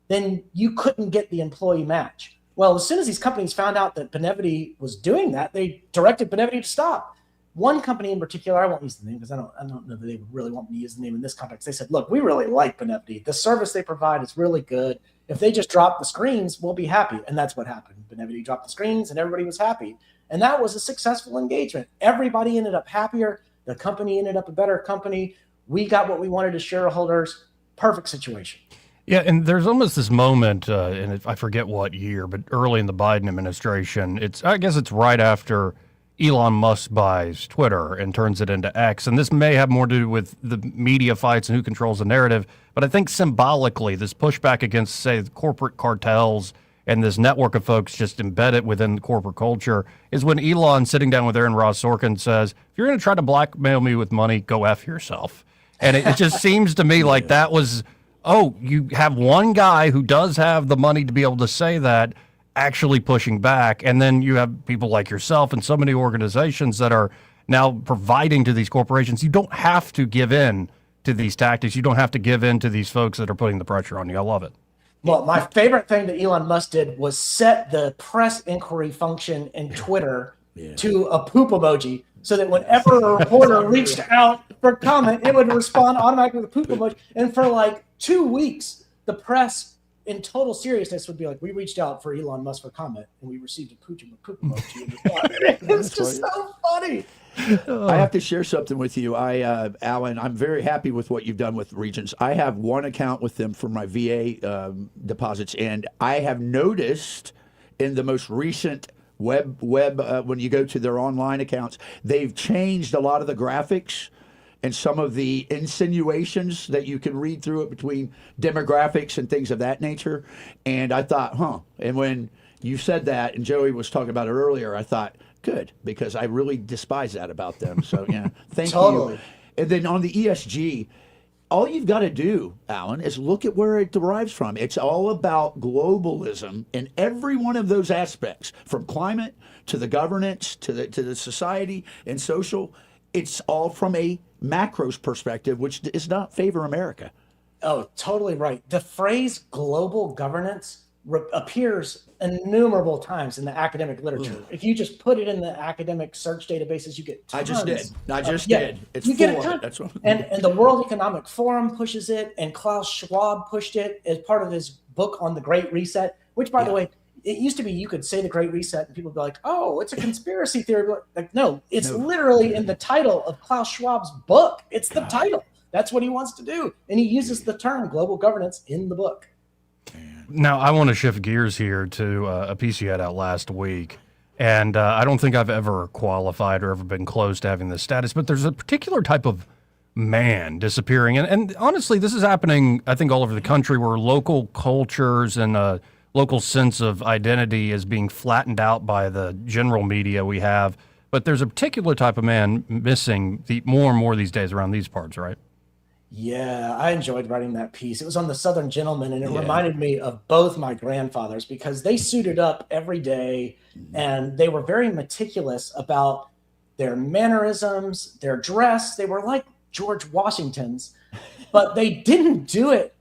then you couldn't get the employee match. Well, as soon as these companies found out that Benevity was doing that, they directed Benevity to stop. One company in particular, I won't use the name because I don't know that they would really want me to use the name in this context. They said, look, we really like Benevity. The service they provide is really good. If they just drop the screens, we'll be happy. And that's what happened. Benevity dropped the screens and everybody was happy. And that was a successful engagement. Everybody ended up happier. The company ended up a better company. We got what we wanted as shareholders. Perfect situation. Yeah, and there's almost this moment, and I forget what year, but early in the Biden administration, I guess it's right after Elon Musk buys Twitter and turns it into X. And this may have more to do with the media fights and who controls the narrative. But I think symbolically, this pushback against, say, the corporate cartels and this network of folks just embedded within the corporate culture is when Elon, sitting down with Aaron Ross Sorkin, says, if you're going to try to blackmail me with money, go F yourself. And it just seems to me like that was, you have one guy who does have the money to be able to say that, actually pushing back, and then you have people like yourself and so many organizations that are now providing to these corporations. You don't have to give in to these tactics. You don't have to give in to these folks that are putting the pressure on you. I love it. Well, my favorite thing that Elon Musk did was set the press inquiry function in Twitter to a poop emoji, so that whenever a reporter reached out for comment, it would respond automatically with a poop emoji. And for like 2 weeks, the press, in total seriousness, would be like, we reached out for Elon Musk for comment, and we received a poop emoji. It's just so funny. I have to share something with you. Alan, I'm very happy with what you've done with Regions. I have one account with them for my VA deposits, and I have noticed in the most recent web when you go to their online accounts, they've changed a lot of the graphics and some of the insinuations that you can read through it between demographics and things of that nature. And I thought, And when you said that, and Joey was talking about it earlier, I thought, good, because I really despise that about them. So, yeah, thank you. And then on the ESG, all you've got to do, Alan, is look at where it derives from. It's all about globalism in every one of those aspects, from climate to the governance to the society and social. It's all from a macros perspective, which does not favor America. Oh, totally right. The phrase global governance appears innumerable times in the academic literature. If you just put it in the academic search databases, you get tons. I just did. It's you get a full ton. of it. That's what... and the World Economic Forum pushes it, and Klaus Schwab pushed it as part of his book on the Great Reset, which, by the way, it used to be you could say the Great Reset and people would be like, oh, it's a conspiracy theory. Like, no, it's literally in the title of Klaus Schwab's book. It's the title. That's what he wants to do. And he uses the term global governance in the book. Now, I want to shift gears here to a piece you had out last week. And I don't think I've ever qualified or ever been close to having this status, but there's a particular type of man disappearing. And honestly, this is happening, I think, all over the country, where local cultures and local sense of identity is being flattened out by the general media we have. But there's a particular type of man missing more and more these days around these parts, right? Yeah, I enjoyed writing that piece. It was on the Southern Gentleman, and it reminded me of both my grandfathers, because they suited up every day and they were very meticulous about their mannerisms, their dress. They were like George Washington's, but they didn't do it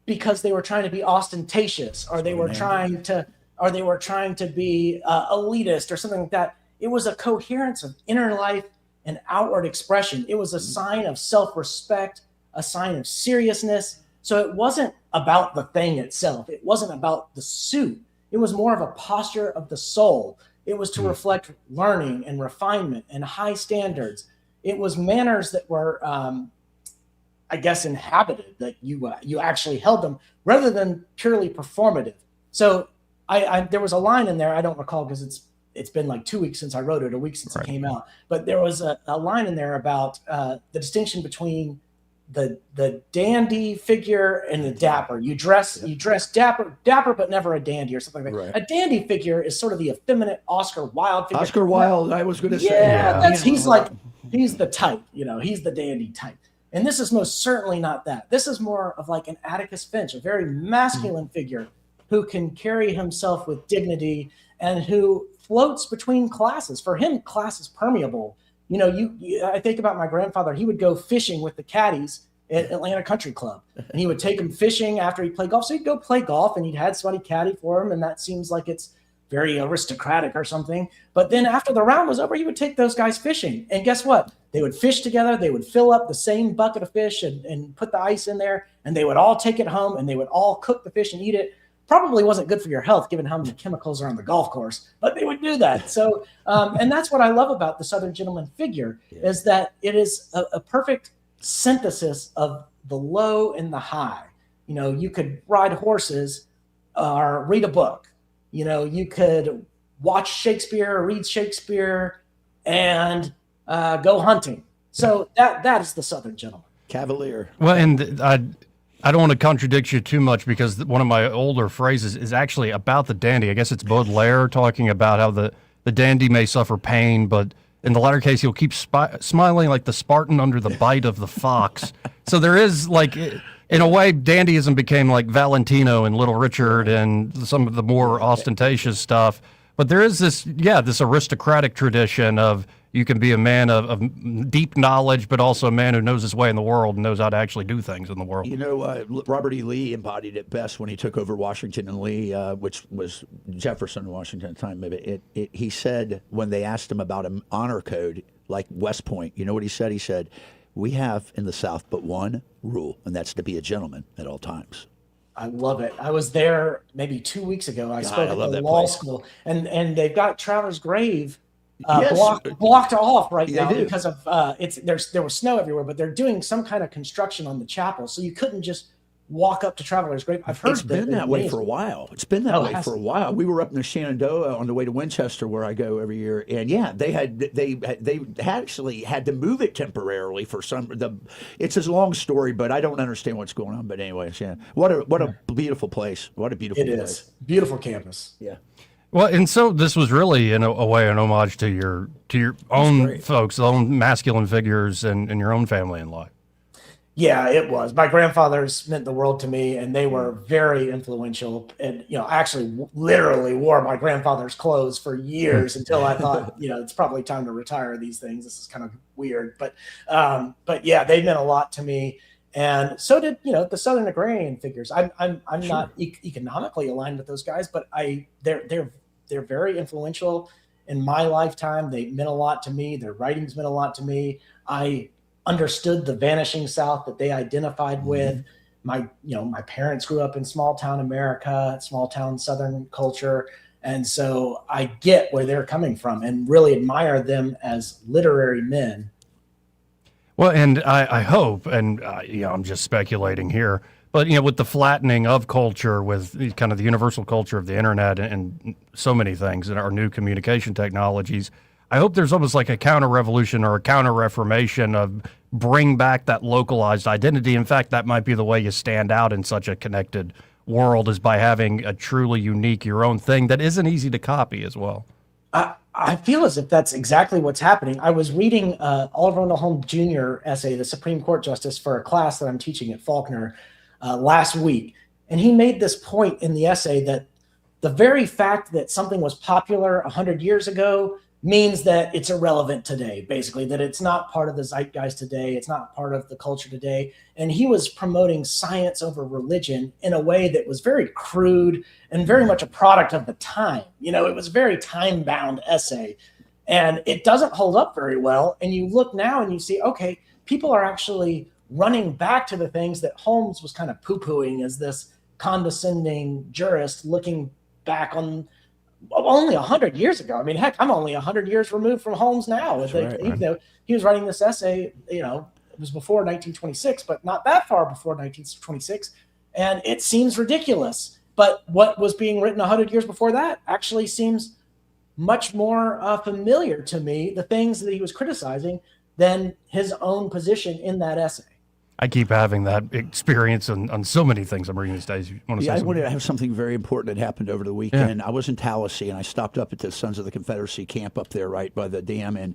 because they were trying to be ostentatious, or they were trying to be elitist or something like that. It was a coherence of inner life and outward expression. It was a sign of self-respect, a sign of seriousness. So it wasn't about the thing itself. It wasn't about the suit. It was more of a posture of the soul. It was to reflect learning and refinement and high standards. It was manners that were, I guess, inhabited, that you actually held them rather than purely performative. So there was a line in there, I don't recall because it's been like 2 weeks since I wrote it, a week since it came out. But there was a line in there about the distinction between the dandy figure and the dapper. You dress dapper, but never a dandy or something like that. Right. A dandy figure is sort of the effeminate Oscar Wilde figure. Oscar Wilde, I was going to say. Yeah, he's the type, he's the dandy type. And this is most certainly not that. This is more of like an Atticus Finch, a very masculine figure who can carry himself with dignity and who floats between classes. For him, class is permeable. I think about my grandfather. He would go fishing with the caddies at Atlanta Country Club, and he would take them fishing after he played golf. So he'd go play golf, and he'd had somebody caddy for him, and that seems like it's very aristocratic or something. But then after the round was over, he would take those guys fishing. And guess what? They would fish together. They would fill up the same bucket of fish and put the ice in there, and they would all take it home, and they would all cook the fish and eat it. Probably wasn't good for your health given how many chemicals are on the golf course, but they would do that. So, and that's what I love about the Southern gentleman figure is that it is a perfect synthesis of the low and the high. You know, you could ride horses or read a book. You know, you could watch Shakespeare or read Shakespeare and go hunting. So that is the Southern gentleman. Cavalier. Well, and I don't want to contradict you too much because one of my older phrases is actually about the dandy. I guess it's Baudelaire talking about how the dandy may suffer pain, but in the latter case, he'll keep smiling like the Spartan under the bite of the fox. So there is, like, in a way, dandyism became like Valentino and Little Richard and some of the more ostentatious stuff. But there is this aristocratic tradition of you can be a man of deep knowledge, but also a man who knows his way in the world and knows how to actually do things in the world. You know, Robert E. Lee embodied it best when he took over Washington and Lee, which was Jefferson, Washington at the time. Maybe he said when they asked him about an honor code like West Point, you know what he said? He said, "We have in the South but one rule, and that's to be a gentleman at all times." I love it. I was there maybe 2 weeks ago. I spoke at the law school, and they've got Traveler's Grave blocked off right now because of there was snow everywhere, but they're doing some kind of construction on the chapel, so you couldn't just walk up to Traveler's Grave. I've heard it's been that way for a while. It's been that way for a while. We were up in the Shenandoah on the way to Winchester, where I go every year, and they actually had to move it temporarily for some. It's a long story, but I don't understand what's going on. But anyways, what a beautiful place. What a beautiful place. It is beautiful campus. Yeah. Well, and so this was really, in a way, an homage to your own folks, own masculine figures, and your own family in life. Yeah, it was. My grandfathers meant the world to me, and they were very influential. And, you know, I actually literally wore my grandfather's clothes for years until I thought, you know, it's probably time to retire these things. This is kind of weird. But yeah, they meant a lot to me. And so did, you know, the Southern agrarian figures. I'm not economically aligned with those guys, but they're very influential in my lifetime. They meant a lot to me. Their writings meant a lot to me. I understood the vanishing South that they identified with. My parents grew up in small town America, small town Southern culture. And so I get where they're coming from and really admire them as literary men. Well, and I hope, and I'm just speculating here, but with the flattening of culture, with kind of the universal culture of the internet and so many things and our new communication technologies, I hope there's almost like a counter-revolution or a counter-reformation of bring back that localized identity. In fact, that might be the way you stand out in such a connected world, is by having a truly unique, your own thing that isn't easy to copy as well. I feel as if that's exactly what's happening. I was reading Oliver Wendell Holmes Jr. essay, the Supreme Court Justice, for a class that I'm teaching at Faulkner last week. And he made this point in the essay that the very fact that something was popular 100 years ago means that it's irrelevant today, basically, that it's not part of the zeitgeist today. It's not part of the culture today. And he was promoting science over religion in a way that was very crude and very much a product of the time. It was a very time-bound essay, and it doesn't hold up very well. And you look now and you see, okay, people are actually running back to the things that Holmes was kind of poo-pooing as this condescending jurist looking back on only 100 years ago. I mean, heck, I'm only 100 years removed from Holmes now. Even though he was writing this essay, it was before 1926, but not that far before 1926. And it seems ridiculous. But what was being written 100 years before that actually seems much more familiar to me, the things that he was criticizing, than his own position in that essay. I keep having that experience on so many things I'm reading these days. I wanted to have something very important that happened over the weekend. Yeah. I was in Tallahassee, and I stopped up at the Sons of the Confederacy camp up there right by the dam, and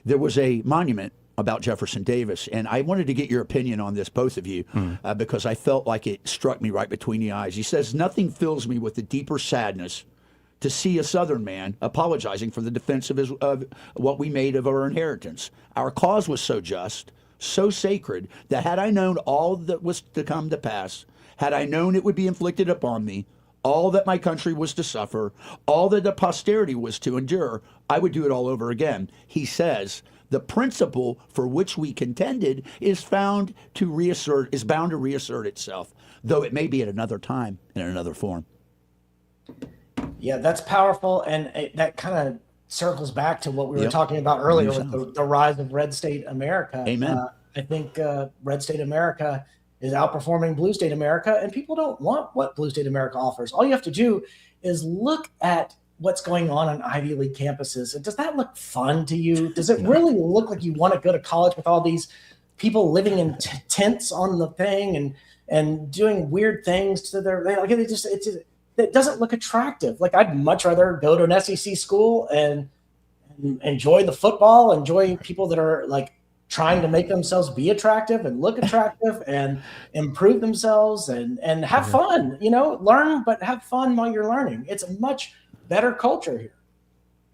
there was a monument about Jefferson Davis. And I wanted to get your opinion on this, both of you, because I felt like it struck me right between the eyes. He says, "Nothing fills me with a deeper sadness to see a Southern man apologizing for the defense of what we made of our inheritance. Our cause was so just, so sacred, that had I known all that was to come to pass, had I known it would be inflicted upon me, all that my country was to suffer, all that the posterity was to endure, I would do it all over again. He says, the principle for which we contended is bound to reassert itself, though it may be at another time and in another form. Yeah, that's powerful, and that kind of circles back to what we were talking about earlier with the rise of red state America. Amen. I think red state America is outperforming blue state America, and people don't want what blue state America offers. All you have to do is look at what's going on Ivy League campuses. And does that look fun to you? Does it really look like you want to go to college with all these people living in tents on the thing and doing weird things to their, it doesn't look attractive. Like, I'd much rather go to an SEC school and enjoy the football, enjoy people that are like trying to make themselves be attractive and look attractive and improve themselves and have fun, learn, but have fun while you're learning. It's a much better culture here.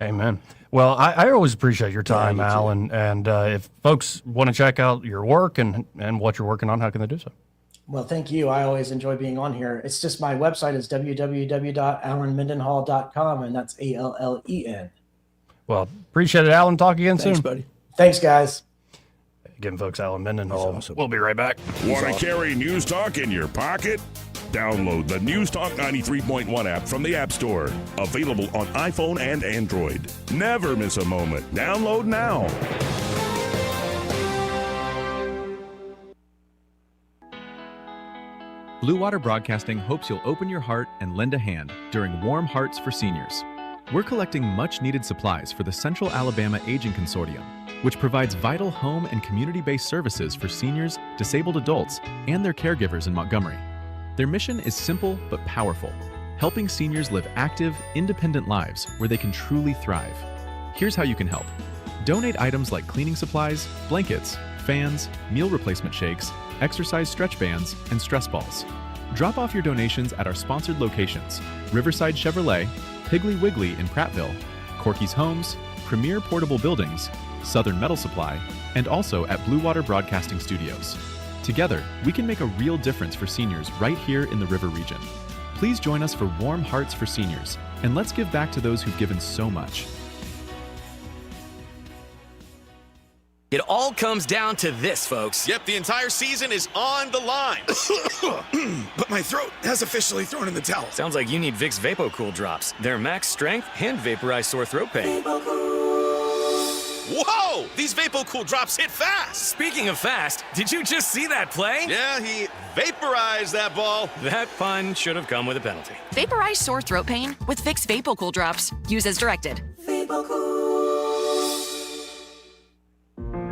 Amen. Well, I always appreciate your time, Al, and if folks want to check out your work and what you're working on, how can they do so? Well, thank you. I always enjoy being on here. It's just my website is www.alanmendenhall.com, and that's ALLEN. Well, appreciate it, Alan. Talk again soon. Thanks, buddy. Thanks, guys. Again, folks, Alan Mendenhall. Awesome. We'll be right back. Want to carry News Talk in your pocket? Download the News Talk 93.1 app from the App Store. Available on iPhone and Android. Never miss a moment. Download now. Blue Water Broadcasting hopes you'll open your heart and lend a hand during Warm Hearts for Seniors. We're collecting much-needed supplies for the Central Alabama Aging Consortium, which provides vital home and community-based services for seniors, disabled adults, and their caregivers in Montgomery. Their mission is simple but powerful, helping seniors live active, independent lives where they can truly thrive. Here's how you can help. Donate items like cleaning supplies, blankets, fans, meal replacement shakes, exercise stretch bands, and stress balls. Drop off your donations at our sponsored locations: Riverside Chevrolet, Piggly Wiggly in Prattville, Corky's Homes, Premier Portable Buildings, Southern Metal Supply, and also at Blue Water Broadcasting Studios. Together, we can make a real difference for seniors right here in the River region. Please join us for Warm Hearts for Seniors, and let's give back to those who've given so much. It all comes down to this, folks. Yep, the entire season is on the line. But my throat has officially thrown in the towel. Sounds like you need Vicks VapoCool drops. They're max strength and vaporize sore throat pain. Whoa! These VapoCool drops hit fast. Speaking of fast, did you just see that play? Yeah, he vaporized that ball. That pun should have come with a penalty. Vaporize sore throat pain with Vicks VapoCool drops. Use as directed.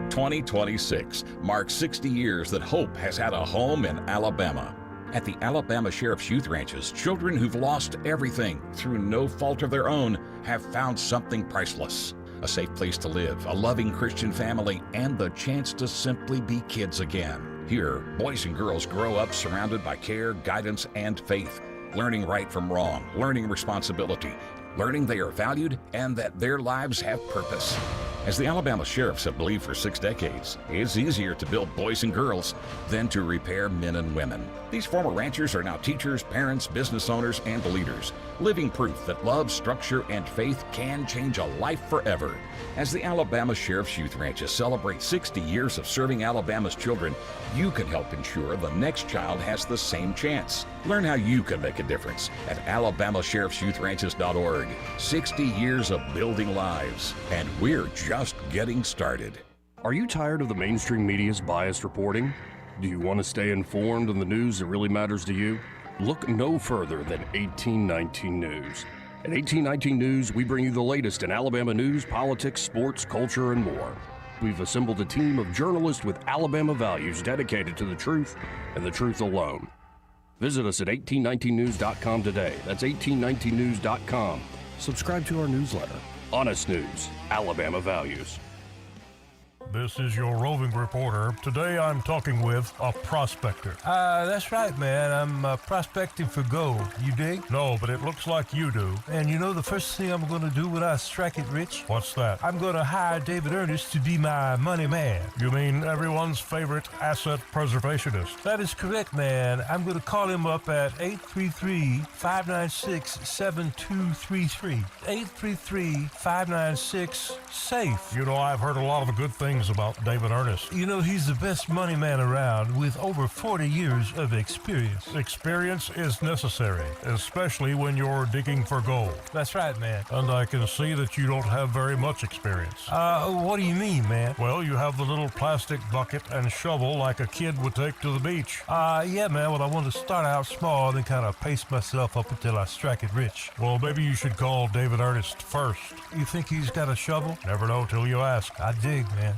2026 marks 60 years that hope has had a home in Alabama. At the Alabama Sheriff's Youth Ranches, children who've lost everything through no fault of their own have found something priceless. A safe place to live, a loving Christian family, and the chance to simply be kids again. Here, boys and girls grow up surrounded by care, guidance, and faith, learning right from wrong, learning responsibility, learning they are valued and that their lives have purpose. As the Alabama Sheriffs have believed for 6 decades, it's easier to build boys and girls than to repair men and women. These former ranchers are now teachers, parents, business owners, and leaders, living proof that love, structure, and faith can change a life forever. As the Alabama Sheriff's Youth Ranches celebrate 60 years of serving Alabama's children, you can help ensure the next child has the same chance. Learn how you can make a difference at alabamasheriffsyouthranches.org. 60 years of building lives, and we're just getting started. Are you tired of the mainstream media's biased reporting? Do you want to stay informed on the news that really matters to you? Look no further than 1819 News. At 1819 News, we bring you the latest in Alabama news, politics, sports, culture, and more. We've assembled a team of journalists with Alabama values dedicated to the truth and the truth alone. Visit us at 1819news.com today. That's 1819news.com. Subscribe to our newsletter. Honest News, Alabama Values. This is your roving reporter. Today I'm talking with a prospector. That's right, man. I'm prospecting for gold. You dig? No, but it looks like you do. And you know the first thing I'm going to do when I strike it rich? What's that? I'm going to hire David Ernest to be my money man. You mean everyone's favorite asset preservationist? That is correct, man. I'm going to call him up at 833-596-7233. 833-596-SAFE. You know, I've heard a lot of good things about David Ernest. You know, he's the best money man around with over 40 years of experience. Experience is necessary, especially when you're digging for gold. That's right, man. And I can see that you don't have very much experience. What do you mean, man? Well, you have the little plastic bucket and shovel like a kid would take to the beach. Yeah, man, well, I want to start out small and then kind of pace myself up until I strike it rich. Well, maybe you should call David Ernest first. You think he's got a shovel? Never know till you ask. I dig, man.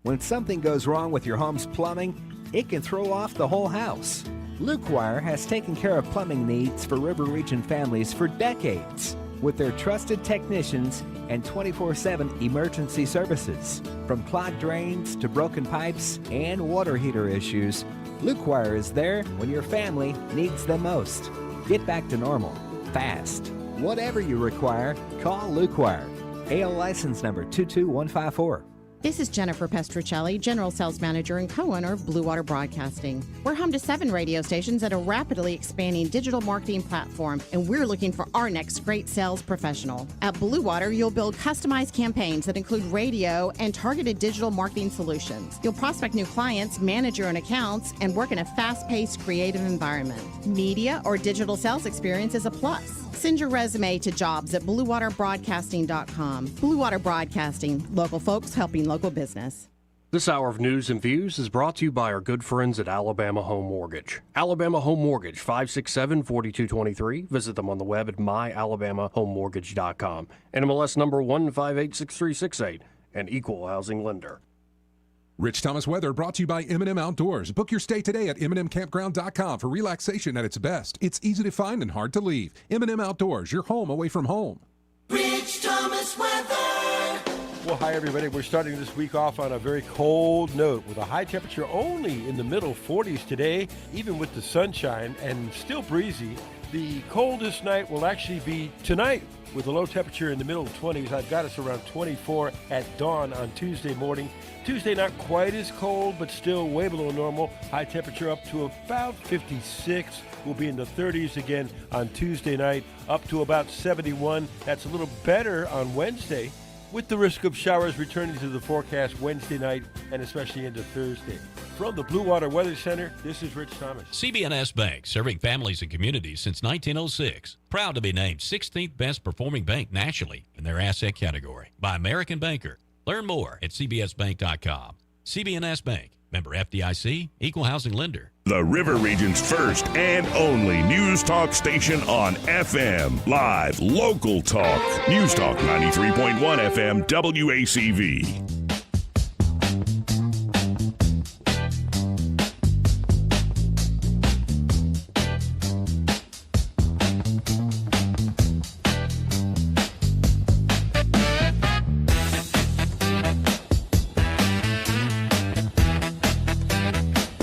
When something goes wrong with your home's plumbing, it can throw off the whole house. Luke Wire has taken care of plumbing needs for River Region families for decades with their trusted technicians and 24/7 emergency services. From clogged drains to broken pipes and water heater issues, Luke Wire is there when your family needs them most. Get back to normal, fast. Whatever you require, call Luke Wire. AL license number 22154. This is Jennifer Pestruccelli, General Sales Manager and co-owner of Blue Water Broadcasting. We're home to 7 radio stations at a rapidly expanding digital marketing platform, and we're looking for our next great sales professional. At Blue Water, you'll build customized campaigns that include radio and targeted digital marketing solutions. You'll prospect new clients, manage your own accounts, and work in a fast-paced, creative environment. Media or digital sales experience is a plus. Send your resume to jobs@bluewaterbroadcasting.com. Blue Water Broadcasting, local folks helping local business. This hour of news and views is brought to you by our good friends at Alabama Home Mortgage. Alabama Home Mortgage, 567-4223. Visit them on the web at myalabamahomemortgage.com. NMLS number 1586368, an equal housing lender. Rich Thomas weather brought to you by M&M Outdoors. Book your stay today at MNMCampground.com for relaxation at its best. It's easy to find and hard to leave. M&M Outdoors, your home away from home. Rich Thomas weather. Well, hi, everybody. We're starting this week off on a very cold note with a high temperature only in the middle 40s today, even with the sunshine and still breezy. The coldest night will actually be tonight with a low temperature in the middle 20s. I've got us around 24 at dawn on Tuesday morning. Tuesday not quite as cold, but still way below normal. High temperature up to about 56. We'll be in the 30s again on Tuesday night, up to about 71. That's a little better on Wednesday, with the risk of showers returning to the forecast Wednesday night and especially into Thursday. From the Blue Water Weather Center, this is Rich Thomas. CB&S Bank, serving families and communities since 1906. Proud to be named 16th best performing bank nationally in their asset category by American Banker. Learn more at cbsbank.com. CB&S Bank, member FDIC, equal housing lender. The River Region's first and only news talk station on FM. Live, local talk. News Talk 93.1 FM WACV.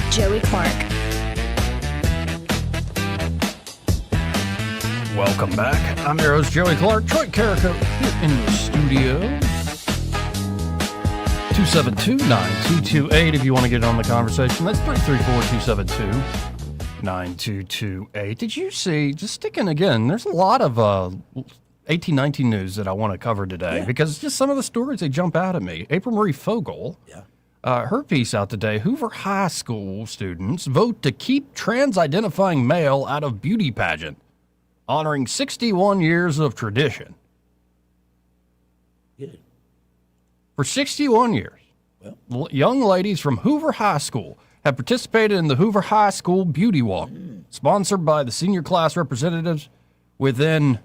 Joey Clark. Welcome back. I'm your host, Joey Clark. Troy Carrico here in the studio. 272-9228 if you want to get on the conversation. That's 334-272-9228. Did you see, just sticking again, there's a lot of 1819 news that I want to cover today because just some of the stories, they jump out at me. April Marie Fogel. Her piece out today, Hoover High School students vote to keep trans-identifying male out of beauty pageant, honoring 61 years of tradition. Good. For 61 years, young ladies from Hoover High School have participated in the Hoover High School Beauty Walk, sponsored by the senior class representatives within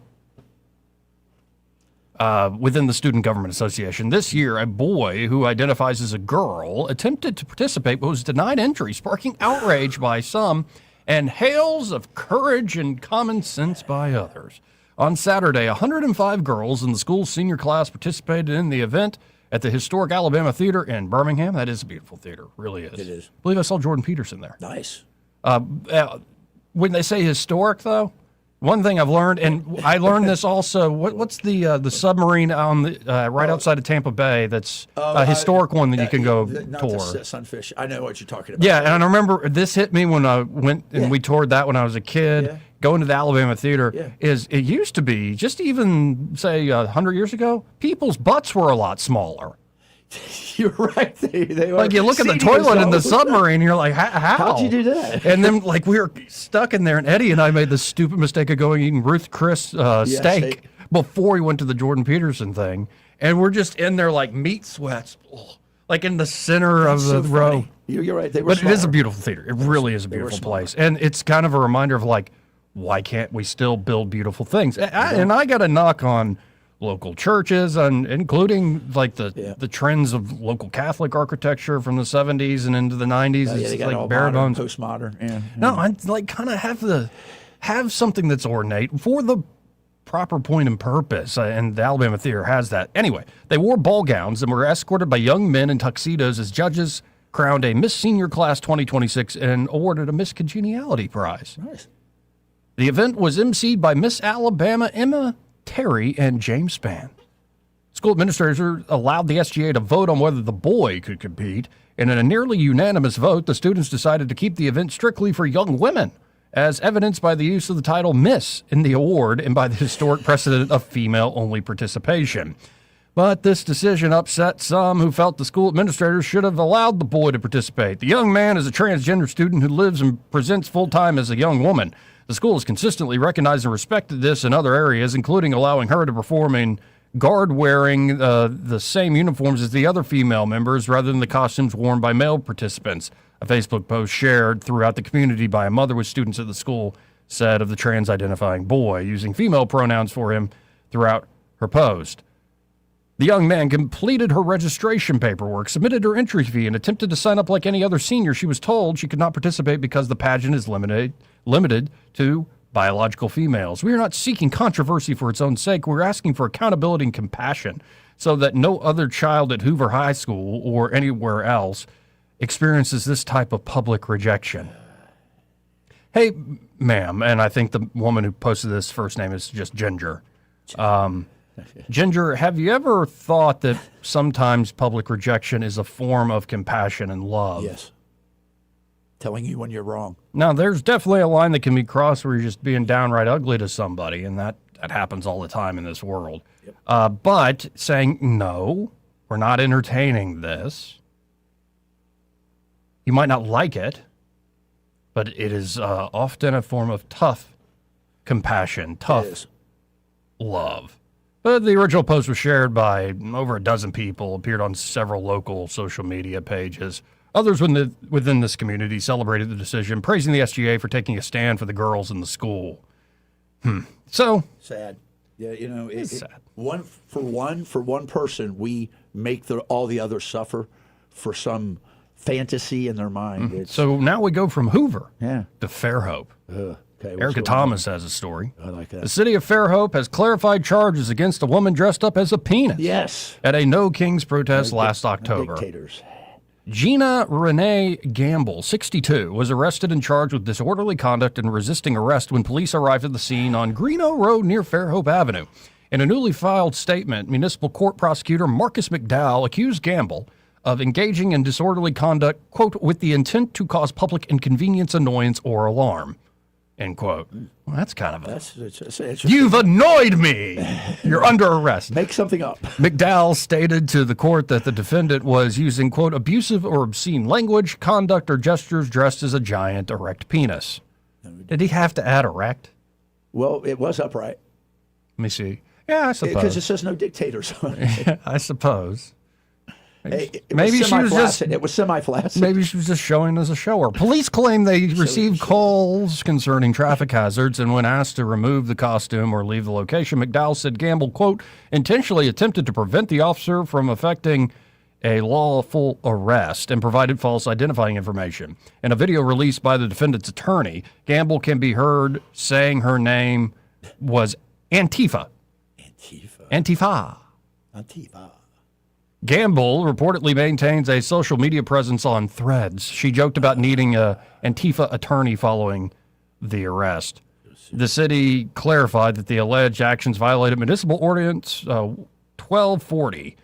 the Student Government Association. This year, a boy who identifies as a girl attempted to participate but was denied entry, sparking outrage by some and hails of courage and common sense by others. On Saturday, 105 girls in the school's senior class participated in the event, at the historic Alabama Theater in Birmingham. That is a beautiful theater, really is. It is. I believe I saw Jordan Peterson there. Nice. When they say historic, though, one thing I've learned, and I learned this also. What's the submarine on the right outside of Tampa Bay? That's a historic one that you can go tour. Not the Sunfish. I know what you're talking about. Yeah, and I remember this hit me when I went and we toured that when I was a kid. Yeah. Going to the Alabama Theater is it used to be just even say 100 years ago, people's butts were a lot smaller. You're right. They were. Like you look at the toilet in the submarine, and you're like, how? How'd you do that? And then like we were stuck in there, and Eddie and I made the stupid mistake of going eating Ruth Chris steak before we went to the Jordan Peterson thing, and we're just in there like meat sweats, like in the center of the row. You're right. They were. But smaller. it is a beautiful theater. It really is a beautiful place, and it's kind of a reminder of like, why can't we still build beautiful things? And I got a knock on local churches, and including like the trends of local Catholic architecture from the 70s and into the 90s. They It's got like all bare modern, bones. postmodern. Yeah. No, I like kind of have something that's ornate for the proper point and purpose, and the Alabama Theater has that. Anyway, they wore ball gowns and were escorted by young men in tuxedos as judges crowned a Miss Senior Class 2026 and awarded a Miss Congeniality Prize. Nice. The event was emceed by Miss Alabama Emma Terry and James Spann. School administrators allowed the SGA to vote on whether the boy could compete, and in a nearly unanimous vote, the students decided to keep the event strictly for young women, as evidenced by the use of the title Miss in the award and by the historic precedent of female-only participation. But this decision upset some who felt the school administrators should have allowed the boy to participate. The young man is a transgender student who lives and presents full-time as a young woman. The school has consistently recognized and respected this in other areas, including allowing her to perform in guard wearing the same uniforms as the other female members rather than the costumes worn by male participants. A Facebook post shared throughout the community by a mother with students at the school said of the trans-identifying boy, using female pronouns for him throughout her post. The young man completed her registration paperwork, submitted her entry fee, and attempted to sign up like any other senior. She was told she could not participate because the pageant is limited to biological females. We are not seeking controversy for its own sake. We're asking for accountability and compassion so that no other child at Hoover High School or anywhere else experiences this type of public rejection. Hey, ma'am, and I think the woman who posted this first name is just Ginger. Ginger, have you ever thought that sometimes public rejection is a form of compassion and love? Yes. Telling you when you're wrong. Now, there's definitely a line that can be crossed where you're just being downright ugly to somebody, and that happens all the time in this world. Yep. But saying, no, we're not entertaining this. You might not like it, but it is often a form of tough compassion, tough love. But the original post was shared by over a dozen people, appeared on several local social media pages. Others within this community celebrated the decision, praising the SGA for taking a stand for the girls in the school. So sad. Yeah, you know, it's sad. For one person, we make all the others suffer for some fantasy in their mind. So now we go from Hoover to Fairhope. Okay, Erica Thomas has a story. I like that. The city of Fairhope has clarified charges against a woman dressed up as a penis. Yes. At a No Kings protest last October. Dictators. Gina Renee Gamble, 62, was arrested and charged with disorderly conduct and resisting arrest when police arrived at the scene on Greeno Road near Fairhope Avenue. In a newly filed statement, municipal court prosecutor Marcus McDowell accused Gamble of engaging in disorderly conduct, quote, with the intent to cause public inconvenience, annoyance, or alarm, end quote. Well, that's kind of You've annoyed me! You're under arrest. Make something up. McDowell stated to the court that the defendant was using, quote, abusive or obscene language, conduct, or gestures dressed as a giant erect penis. Did he have to add erect? Well, it was upright. Let me see. Yeah, I suppose. Because it says no dictators on it. I suppose. Maybe she was just. It was semi-flaccid. Maybe she was just showing as a shower. Police claim they received calls concerning traffic hazards, and when asked to remove the costume or leave the location, McDowell said Gamble, quote, intentionally attempted to prevent the officer from effecting a lawful arrest and provided false identifying information. In a video released by the defendant's attorney, Gamble can be heard saying her name was Antifa. Antifa. Gamble reportedly maintains a social media presence on Threads. She joked about needing an Antifa attorney following the arrest. The city clarified that the alleged actions violated Municipal Ordinance 1240.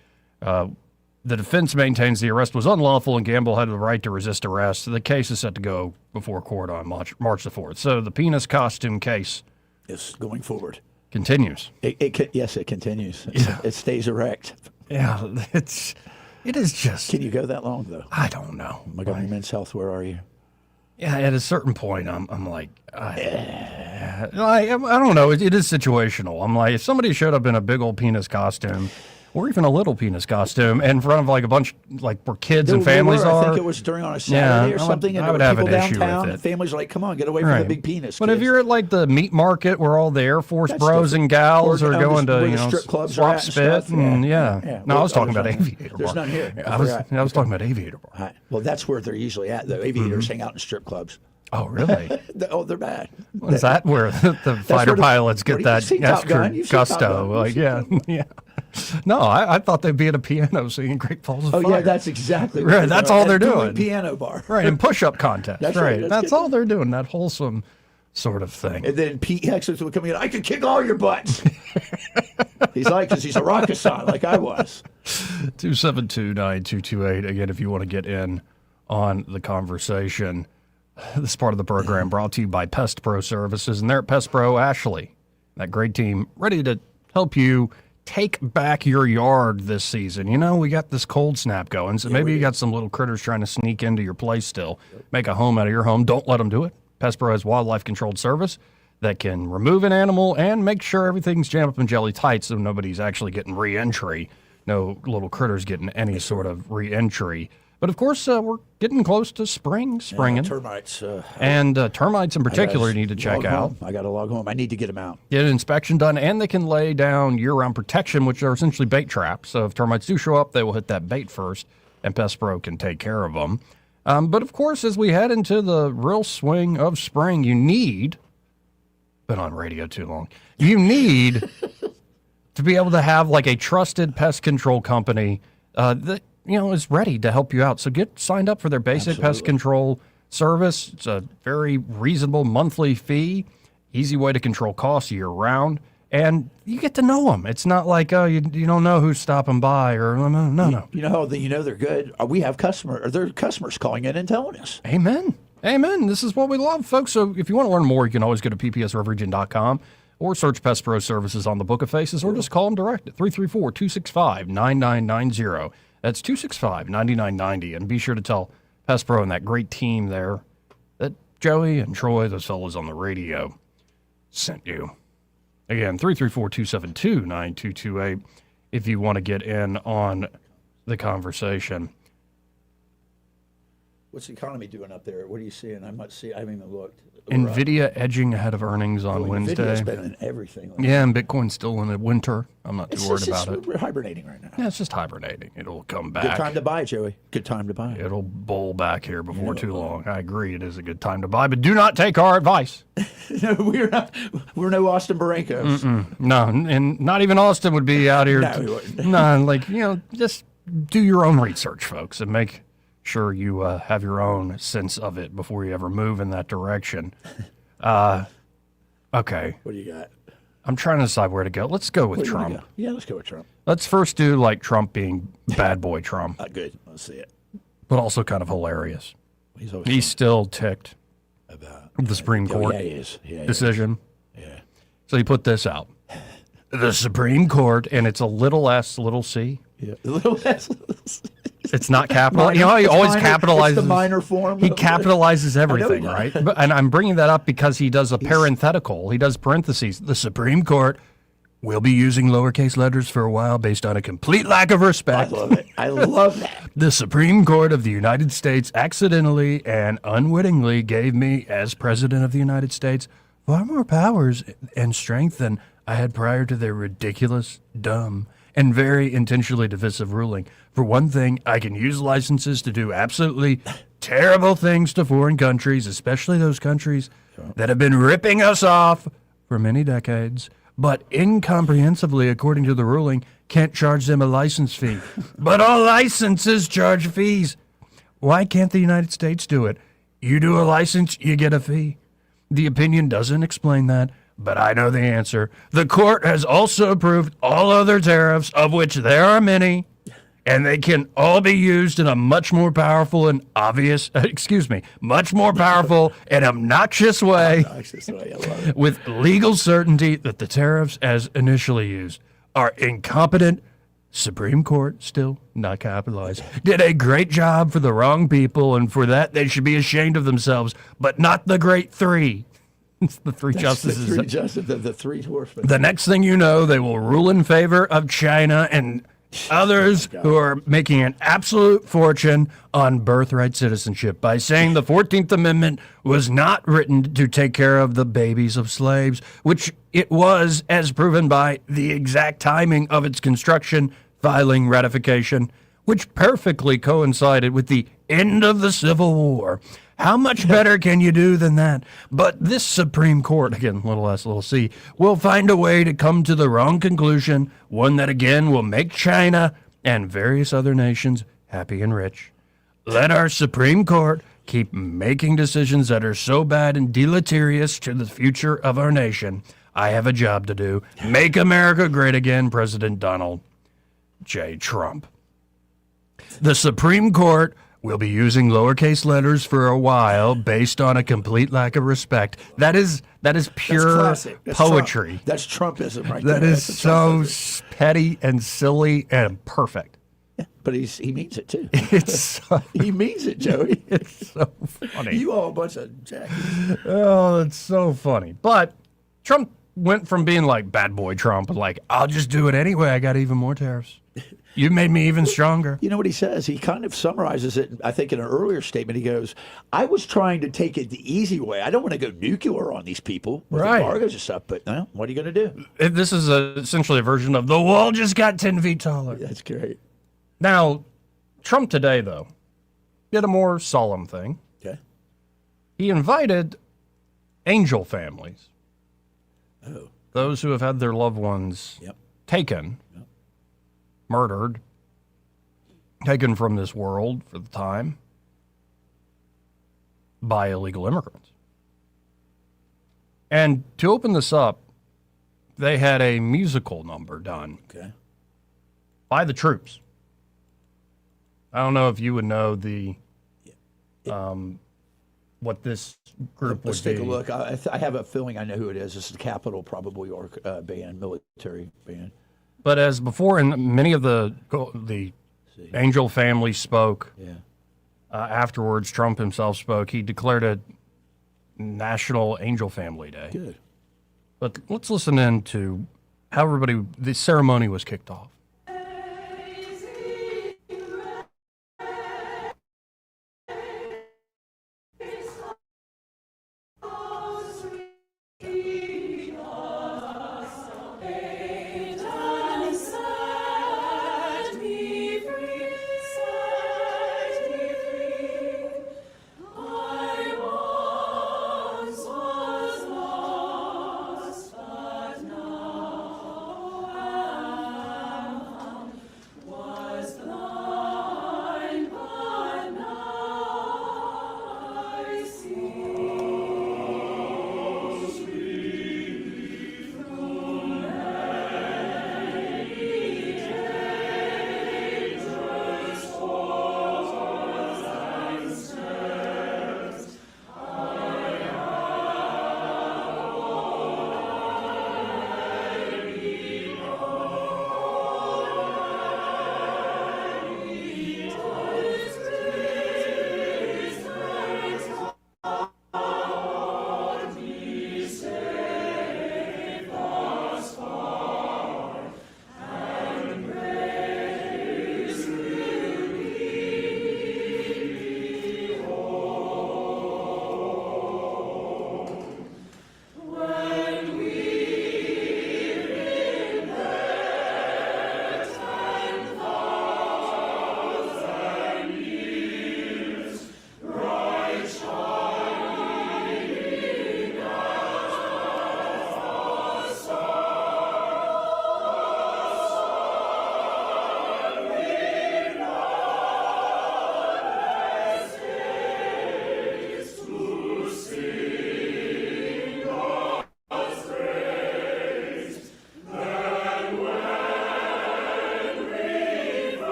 The defense maintains the arrest was unlawful and Gamble had the right to resist arrest. The case is set to go before court on March the 4th. So the penis costume case is going forward. Continues. Yes, it continues. Yeah. It stays erect. Yeah, it is just. Can you go that long, though? I don't know. Montgomery Men's Health, where are you? Yeah, at a certain point, I'm like, I don't know. It is situational. I'm like, if somebody showed up in a big old penis costume, or even a little penis costume, in front of like a bunch, like where kids and families are. I think it was during on a Saturday or something, and I would there have were an people issue downtown, with and it. families are like, come on, get away from the big penis. But if you're at like the meat market where all the Air Force bros and gals are going to, strip clubs swap spit, and yeah. No, I was talking about Aviator Bar. There's none here. I was talking about Aviator Bar. Right. Well, that's where they're usually at, though. Aviators hang out in strip clubs. Oh, really? They're bad. Is that where the fighter pilots get that extra gusto? Like, yeah. No, I thought they'd be at a piano singing Great Falls of Fire. Oh, yeah, that's exactly right. That's all they're doing. Piano bar. Right, and push-up contest. That's right. right. That's all they're doing, that wholesome sort of thing. And then Pete Hexus will come in, I can kick all your butts. He's like, because he's a rock-a-son like I was. 272-9228. Again, if you want to get in on the conversation. This part of the program brought to you by Pest Pro Services, and they're at Pest Pro Ashley. That great team ready to help you take back your yard this season. You know, we got this cold snap going, so maybe you got some little critters trying to sneak into your place still. Make a home out of your home. Don't let them do it. Pest Pro has wildlife-controlled service that can remove an animal and make sure everything's jammed up and jelly tight so nobody's actually getting re-entry. No little critters getting any sort of re-entry. But, of course, we're getting close to springing. Termites. Termites in particular you need to check out. I got to log home. I need to get them out. Get an inspection done, and they can lay down year-round protection, which are essentially bait traps. So if termites do show up, they will hit that bait first, and Pest Pro can take care of them. But, of course, as we head into the real swing of spring, you need – been on radio too long. You need to be able to have, like, a trusted pest control company that – is ready to help you out. So get signed up for their basic pest control service. It's a very reasonable monthly fee, easy way to control costs year round, and you get to know them. It's not like, you don't know who's stopping by or no. You know how they're good? We have their customers calling in and telling us. Amen. This is what we love, folks. So if you want to learn more, you can always go to ppsriverregion.com or search Pest Pro Services on the Book of Faces, or just call them direct at 334-265-9990. That's 265-9990. And be sure to tell Pest Pro and that great team there that Joey and Troy, those fellows on the radio, sent you. Again, 334-272-9228 if you want to get in on the conversation. What's the economy doing up there? What are you seeing? I haven't even looked. NVIDIA edging ahead of earnings on Wednesday. NVIDIA's been in everything. Yeah, and Bitcoin's still in the winter. I'm not too worried about it. We're hibernating right now. Yeah, it's just hibernating. It'll come back. Good time to buy, Joey. Good time to buy. It'll bull back here before too long. I agree. It is a good time to buy, but do not take our advice. No, we're not. We're no Austin Barenkos. No, and not even Austin would be out here. No, we wouldn't. No, just do your own research, folks, and make sure you have your own sense of it before you ever move in that direction. Okay. What do you got? I'm trying to decide where to go. Let's go with Trump. Go? Yeah, let's go with Trump. Let's first do like Trump being bad boy Trump. Good. Let's see it. But also kind of hilarious. He's still ticked about the Supreme Court decision. Yeah. So he put this out. The Supreme Court, and it's a little s, little c. Yeah, little s. It's not capital. You know how he always capitalizes. It's the minor form. He capitalizes everything, right? And I'm bringing that up because he does a parenthetical. He does parentheses. The Supreme Court will be using lowercase letters for a while based on a complete lack of respect. I love it. I love that. The Supreme Court of the United States accidentally and unwittingly gave me, as President of the United States, far more powers and strength than I had prior to their ridiculous, dumb, and very intentionally divisive ruling. For one thing, I can use licenses to do absolutely terrible things to foreign countries, especially those countries that have been ripping us off for many decades. but incomprehensibly, according to the ruling, can't charge them a license fee. But all licenses charge fees. Why can't the United States do it? You do a license, you get a fee. The opinion doesn't explain that, but I know the answer. The court has also approved all other tariffs, of which there are many, and they can all be used in a much more powerful and much more powerful and obnoxious way, I love it. with legal certainty that the tariffs as initially used are incompetent. Supreme Court, still not capitalized, did a great job for the wrong people, and for that they should be ashamed of themselves, but not the great three. It's the three justices. The three horsemen. The next thing you know, they will rule in favor of China and others who are making an absolute fortune on birthright citizenship by saying the 14th Amendment was not written to take care of the babies of slaves, which it was, as proven by the exact timing of its construction, filing, ratification, which perfectly coincided with the end of the Civil War. How much better can you do than that? But this Supreme Court, again, little s, little c, will find a way to come to the wrong conclusion, one that again will make China and various other nations happy and rich. Let our Supreme Court keep making decisions that are so bad and deleterious to the future of our nation. I have a job to do. Make America great again, President Donald J. Trump. The Supreme Court will be using lowercase letters for a while based on a complete lack of respect. That is pure That's poetry. Trump. That's Trumpism right there. That is That's so Trumpism. petty and silly and perfect. But he means it too. It's so, He means it, Joey. it's so funny. You all a bunch of jackies. Oh, it's so funny. But Trump went from being like bad boy Trump, like, I'll just do it anyway. I got even more tariffs. You made me even stronger. You know what he says? He kind of summarizes it, I think, in an earlier statement. He goes, I was trying to take it the easy way. I don't want to go nuclear on these people with Right. embargoes and stuff, but no, what are you going to do? This is essentially a version of the wall just got 10 feet taller. That's great. Now, Trump today, though, did a more solemn thing. Okay. He invited angel families, Oh. those who have had their loved ones taken, murdered, taken from this world for the time by illegal immigrants. And to open this up, they had a musical number done by the troops. I don't know if you would know the what this group Let's would take be. a look. I have a feeling I know who it is. This is the Capitol, probably, or band, military band. But as before, and many of the angel family spoke. Afterwards, Trump himself spoke. He declared a National Angel Family Day. Good. But let's listen in to how the ceremony was kicked off.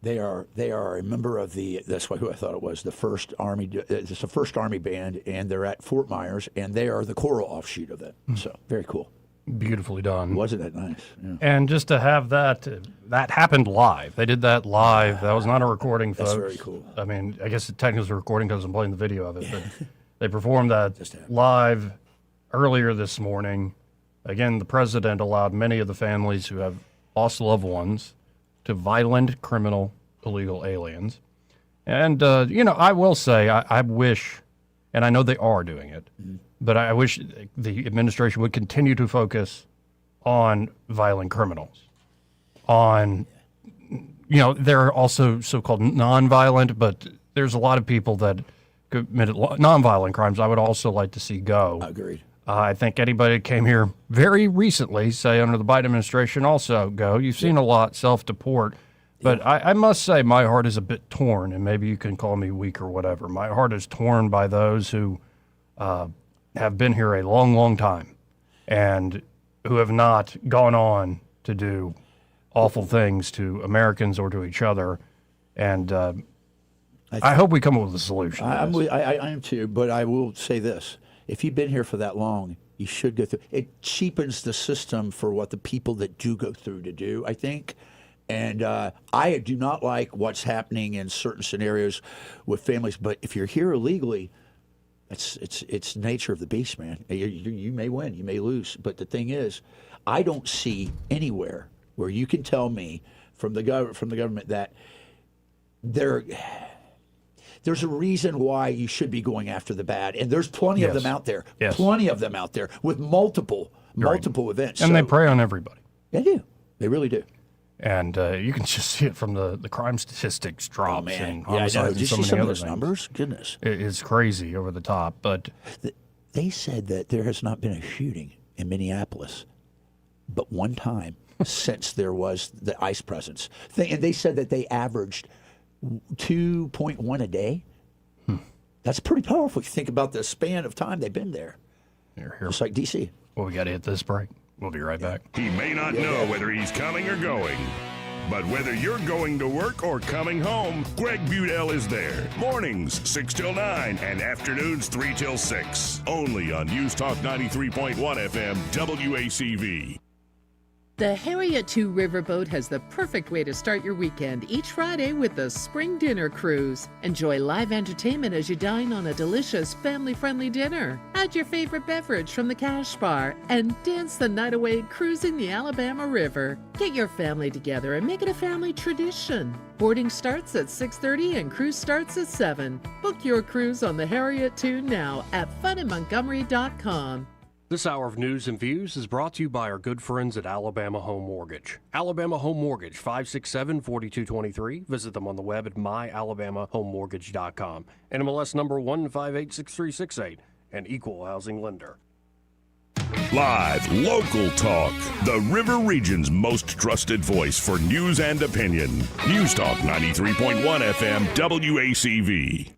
They are a member of that's who I thought it was, the First Army. It's the First Army Band, and they're at Fort Myers, and they are the choral offshoot of that. So very cool. Beautifully done. Wasn't that nice? Yeah. And just to have that happened live. They did that live. That was not a recording, folks. That's very cool. I mean, I guess it technically was a recording because I'm playing the video of it, but they performed that live earlier this morning. Again, the president allowed many of the families who have lost loved ones to violent, criminal, illegal aliens. And, I will say, I wish, and I know they are doing it, but I wish the administration would continue to focus on violent criminals. There are also so-called nonviolent, but there's a lot of people that committed nonviolent crimes I would also like to see go. Agreed. I think anybody that came here very recently, say under the Biden administration, also go. You've seen a lot self-deport. But I must say my heart is a bit torn, and maybe you can call me weak or whatever. My heart is torn by those who have been here a long, long time and who have not gone on to do awful things to Americans or to each other. And I hope we come up with a solution. I am too, but I will say this. If you've been here for that long, you should go through. It cheapens the system for what the people that do go through to do, I think. And I do not like what's happening in certain scenarios with families. But if you're here illegally, it's nature of the beast, man. You may win, you may lose. But the thing is, I don't see anywhere where you can tell me from the government that there's a reason why you should be going after the bad. And there's plenty of them out there. Yes. Plenty of them out there with multiple events. And they prey on everybody. They do. They really do. And you can just see it from the crime statistics drops and Yeah, I know. homicides Did and you so see many some of other those things. numbers? Goodness. It's crazy over the top. But they said that there has not been a shooting in Minneapolis but one time since there was the ICE presence. And they said that they averaged 2.1 a day. That's pretty powerful if you think about the span of time they've been there. Here. Just like D.C. Well, we got to hit this break. We'll be right back. He may not know whether he's coming or going, but whether you're going to work or coming home, Greg Budell is there. Mornings 6 till 9 and afternoons 3 till 6. Only on News Talk 93.1 FM WACV. The Harriet 2 Riverboat has the perfect way to start your weekend each Friday with the Spring Dinner Cruise. Enjoy live entertainment as you dine on a delicious family-friendly dinner. Add your favorite beverage from the Cash Bar and dance the night away cruising the Alabama River. Get your family together and make it a family tradition. Boarding starts at 6:30 and cruise starts at 7. Book your cruise on the Harriet 2 now at funinmontgomery.com. This hour of news and views is brought to you by our good friends at Alabama Home Mortgage. Alabama Home Mortgage, 567-4223. Visit them on the web at myalabamahomemortgage.com. NMLS number 1586368, an equal housing lender. Live, local talk. The River Region's most trusted voice for news and opinion. News Talk 93.1 FM WACV.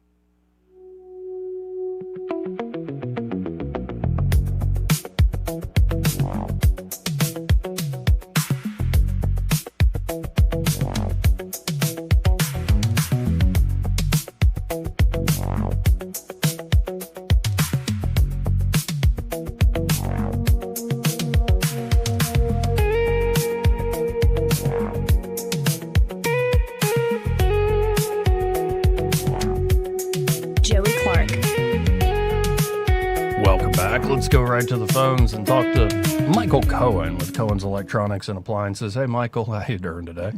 Let's go right to the phones and talk to Michael Cohen with Cohen's Electronics and Appliances. Hey, Michael, how you doing today?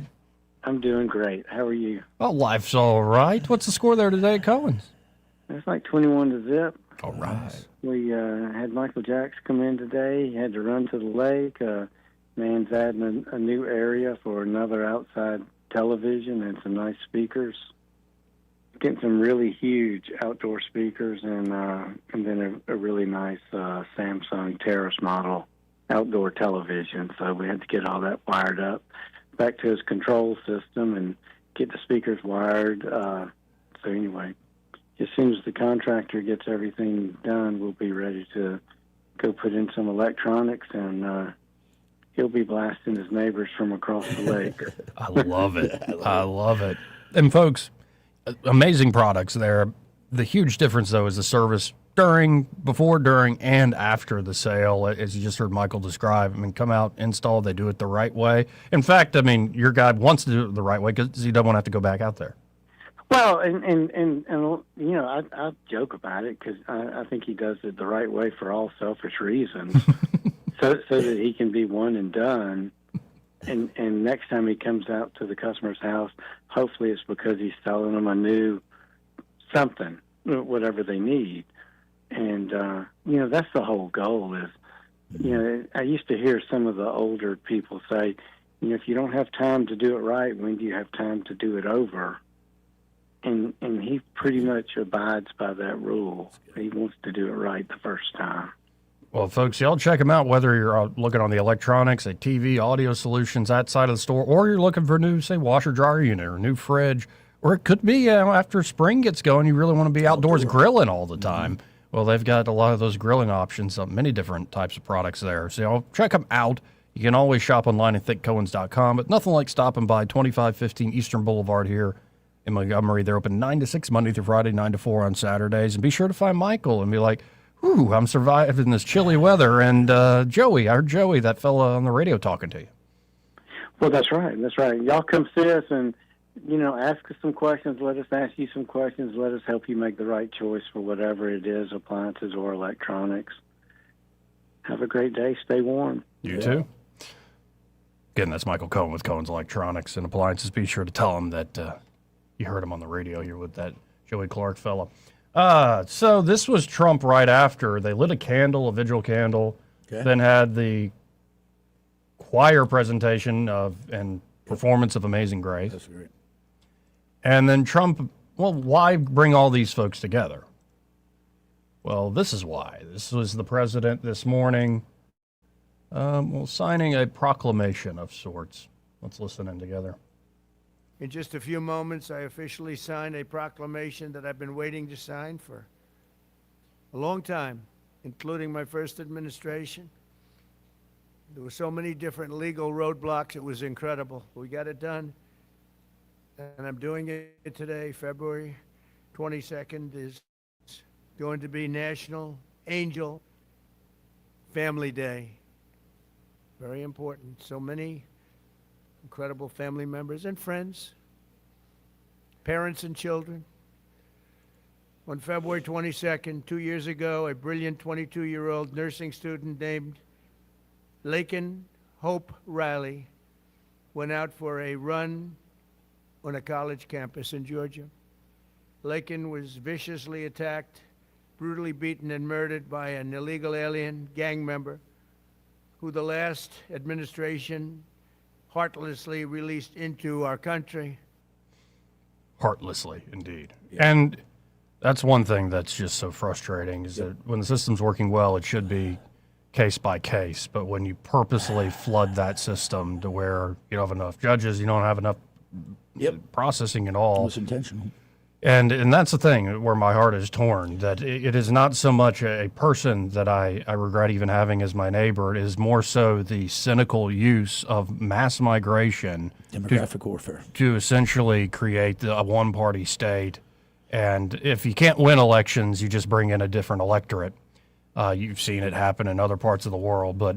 I'm doing great. How are you? Oh, life's all right. What's the score there today at Cohen's? It's like 21-0. All right. We had Michael Jacks come in today. He had to run to the lake. Man's adding a new area for another outside television and some nice speakers. Getting some really huge outdoor speakers and then a really nice Samsung Terrace model outdoor television. So we had to get all that wired up back to his control system and get the speakers wired. So anyway, as soon as the contractor gets everything done, we'll be ready to go put in some electronics and he'll be blasting his neighbors from across the lake. I love it. I love it. And folks, amazing products there. The huge difference, though, is the service before, during, and after the sale, as you just heard Michael describe. I mean, come out, install, they do it the right way. In fact, I mean, your guy wants to do it the right way because he doesn't want to have to go back out there. Well, and you know, I joke about it because I think he does it the right way for all selfish reasons, so that he can be one and done. And next time he comes out to the customer's house, hopefully it's because he's selling them a new something, whatever they need. And, you know, that's the whole goal is, you know, I used to hear some of the older people say, you know, if you don't have time to do it right, when do you have time to do it over? And he pretty much abides by that rule. He wants to do it right the first time. Well, folks, y'all check him out, whether you're looking on the electronics, a TV, audio solutions, that side of the store, or you're looking for a new, say, washer dryer unit or a new fridge, or it could be after spring gets going, you really want to be outdoors grilling all the time. Mm-hmm. Well, they've got a lot of those grilling options, many different types of products there. So y'all check them out. You can always shop online at thinkcohens.com, but nothing like stopping by 2515 Eastern Boulevard here in Montgomery. They're open 9 to 6 Monday through Friday, 9 to 4 on Saturdays. And be sure to find Michael and be like, ooh, I'm surviving this chilly weather. And Joey, I heard Joey, that fella on the radio, talking to you. Well, that's right. That's right. Y'all come see us and, you know, ask us some questions. Let us ask you some questions. Let us help you make the right choice for whatever it is, appliances or electronics. Have a great day. Stay warm. You too. Again, that's Michael Cohen with Cohen's Electronics and Appliances. Be sure to tell him that you heard him on the radio here with that Joey Clark fella. So this was Trump right after. They lit a vigil candle, then had the choir presentation and performance of Amazing Grace. That's great. And then Trump, well, why bring all these folks together? Well, this is why. This was the president this morning, signing a proclamation of sorts. Let's listen in together. In just a few moments, I officially sign a proclamation that I've been waiting to sign for a long time, including my first administration. There were so many different legal roadblocks, it was incredible. We got it done, and I'm doing it today. February 22nd is going to be National Angel Family Day. Very important. So many incredible family members and friends, parents and children. On February 22nd, 2 years ago, a brilliant 22-year-old nursing student named Laken Hope Riley went out for a run on a college campus in Georgia. Laken was viciously attacked, brutally beaten and murdered by an illegal alien gang member who the last administration heartlessly released into our country. Heartlessly, indeed. Yeah. And that's one thing that's just so frustrating is that when the system's working well, it should be case by case. But when you purposely flood that system to where you don't have enough judges, you don't have enough processing at all. It was intentional. And that's the thing where my heart is torn, that it is not so much a person that I regret even having as my neighbor. It is more so the cynical use of mass migration. Demographic warfare. To essentially create a one-party state. And if you can't win elections, you just bring in a different electorate. You've seen it happen in other parts of the world, but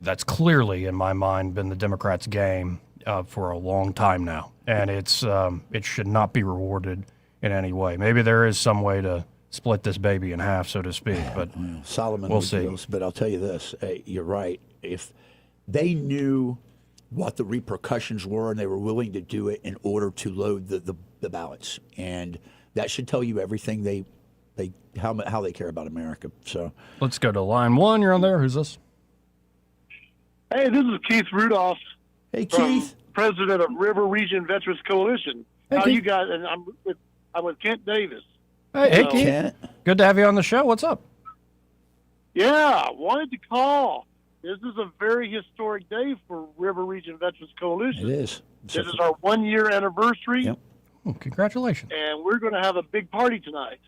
that's clearly, in my mind, been the Democrats' game for a long time now. And it should not be rewarded in any way. Maybe there is some way to split this baby in half, so to speak, but Solomon we'll see. But I'll tell you this, you're right. If they knew what the repercussions were and they were willing to do it in order to load the ballots, and that should tell you everything how they care about America. So let's go to line one. You're on there. Who's this? Hey, this is Keith Rudolph. Hey, Keith. President of River Region Veterans Coalition. Hey, How Keith. you guys? And I'm with Kent Davis. Hey, Keith. Good to have you on the show. What's up? Yeah, I wanted to call. This is a very historic day for River Region Veterans Coalition. It is. This is our 1-year anniversary. Yep. Oh, congratulations. And we're going to have a big party tonight.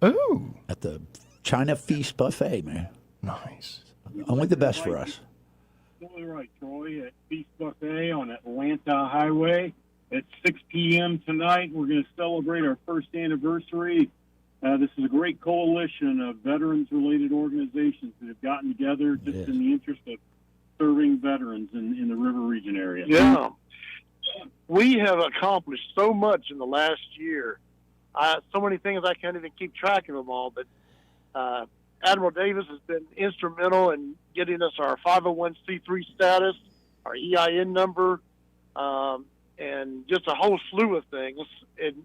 Ooh. At the China Feast Buffet, man. Nice. Only the best for us. absolutely right, Troy. At Feast Buffet on Atlanta Highway at 6 p.m. tonight. We're going to celebrate our first anniversary. This is a great coalition of veterans-related organizations that have gotten together just in the interest of serving veterans in the River Region area. Yeah. We have accomplished so much in the last year. So many things I can't even keep track of them all, but Admiral Davis has been instrumental in getting us our 501c3 status, our EIN number, and just a whole slew of things. And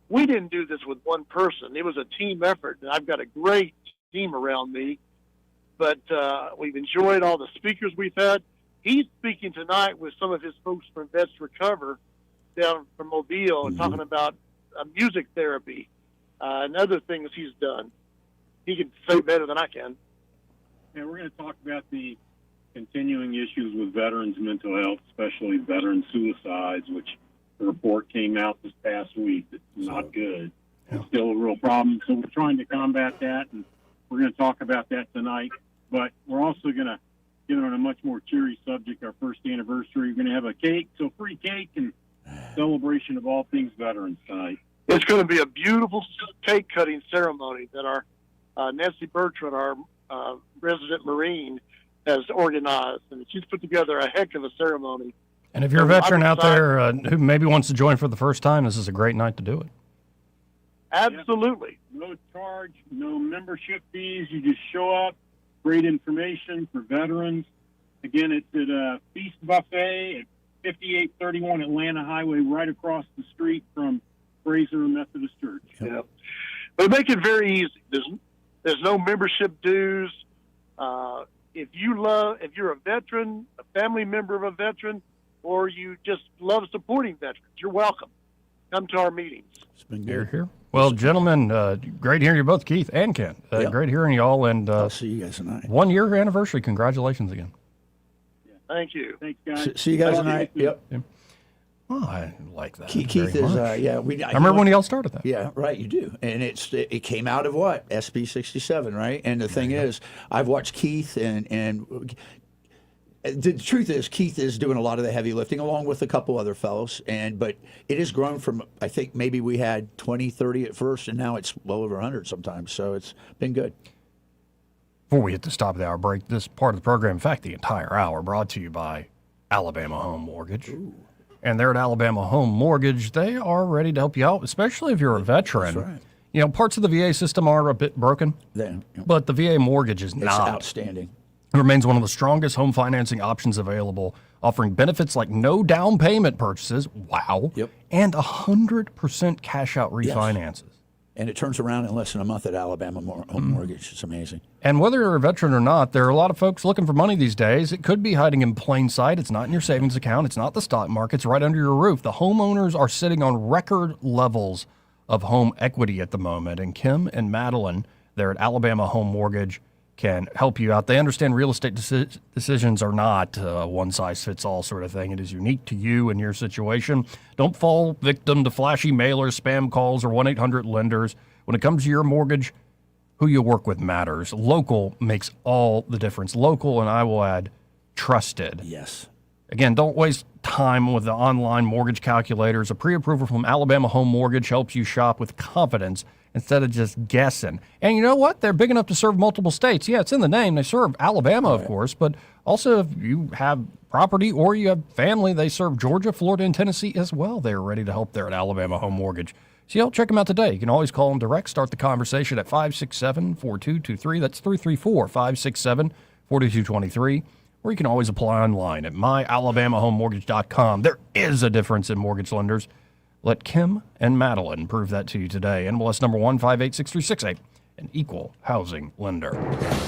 we didn't do this with one person. It was a team effort, and I've got a great team around me. But we've enjoyed all the speakers we've had. He's speaking tonight with some of his folks from Vets Recover down from Mobile and talking about music therapy and other things he's done. He can say better than I can. And we're going to talk about the continuing issues with veterans' mental health, especially veteran suicides, which the report came out this past week. It's not good. It's still a real problem. So we're trying to combat that, and we're going to talk about that tonight. But we're also going to get on a much more cheery subject, our first anniversary. We're going to have a cake, so free cake and celebration of all things veterans tonight. It's going to be a beautiful cake cutting ceremony that our Nancy Bertrand, our resident Marine, has organized, and she's put together a heck of a ceremony. And if you're a veteran out there who maybe wants to join for the first time, this is a great night to do it. Absolutely. No charge, no membership fees. You just show up. Great information for veterans. Again, it's at Feast Buffet at 5831 Atlanta Highway, right across the street from Fraser Methodist Church. Yeah. But make it very easy. There's no membership dues. If you're a veteran, a family member of a veteran, or you just love supporting veterans, you're welcome. Come to our meetings. It's been good. Here. Well, gentlemen, great hearing you both, Keith and Ken. Great hearing you all. And I'll see you guys tonight. 1 year anniversary. Congratulations again. Thank you. Thanks, guys. See you guys tonight. Yep. Oh, I like that. Keith very is, much. I remember when y'all started that. Yeah, right, you do. And it came out of what? SB 67, right? And the thing is, I've watched Keith, and the truth is, Keith is doing a lot of the heavy lifting along with a couple other fellows. But it has grown from, I think maybe we had 20, 30 at first, and now it's well over 100 sometimes. So it's been good. Before we hit the top of the hour break, this part of the program, in fact, the entire hour, brought to you by Alabama Home Mortgage. Ooh. And they're at Alabama Home Mortgage. They are ready to help you out, especially if you're a veteran. That's right. You know, parts of the VA system are a bit broken, but the VA mortgage is not. It's outstanding. It remains one of the strongest home financing options available, offering benefits like no down payment purchases, and 100% cash out refinances. Yes. And it turns around in less than a month at Alabama Home Mortgage. It's amazing. And whether you're a veteran or not, there are a lot of folks looking for money these days. It could be hiding in plain sight. It's not in your savings account. It's not the stock market. It's right under your roof. The homeowners are sitting on record levels of home equity at the moment. And Kim and Madeline, they're at Alabama Home Mortgage, can help you out. They understand real estate decisions are not a one-size-fits-all sort of thing. It is unique to you and your situation. Don't fall victim to flashy mailers, spam calls, or 1-800-LENDERS. When it comes to your mortgage, who you work with matters. Local makes all the difference. Local, and I will add, trusted. Yes. Again, don't waste time with the online mortgage calculators. A pre-approval from Alabama Home Mortgage helps you shop with confidence instead of just guessing. And you know what? They're big enough to serve multiple states. Yeah, it's in the name. They serve Alabama, of course, but also if you have property or you have family, they serve Georgia, Florida, and Tennessee as well. They're ready to help there at Alabama Home Mortgage. So check them out today. You can always call them direct. Start the conversation at 567-4223. That's 334-567-4223. Or you can always apply online at myalabamahomemortgage.com. There is a difference in mortgage lenders. Let Kim and Madeline prove that to you today. NMLS number 1586368, an equal housing lender.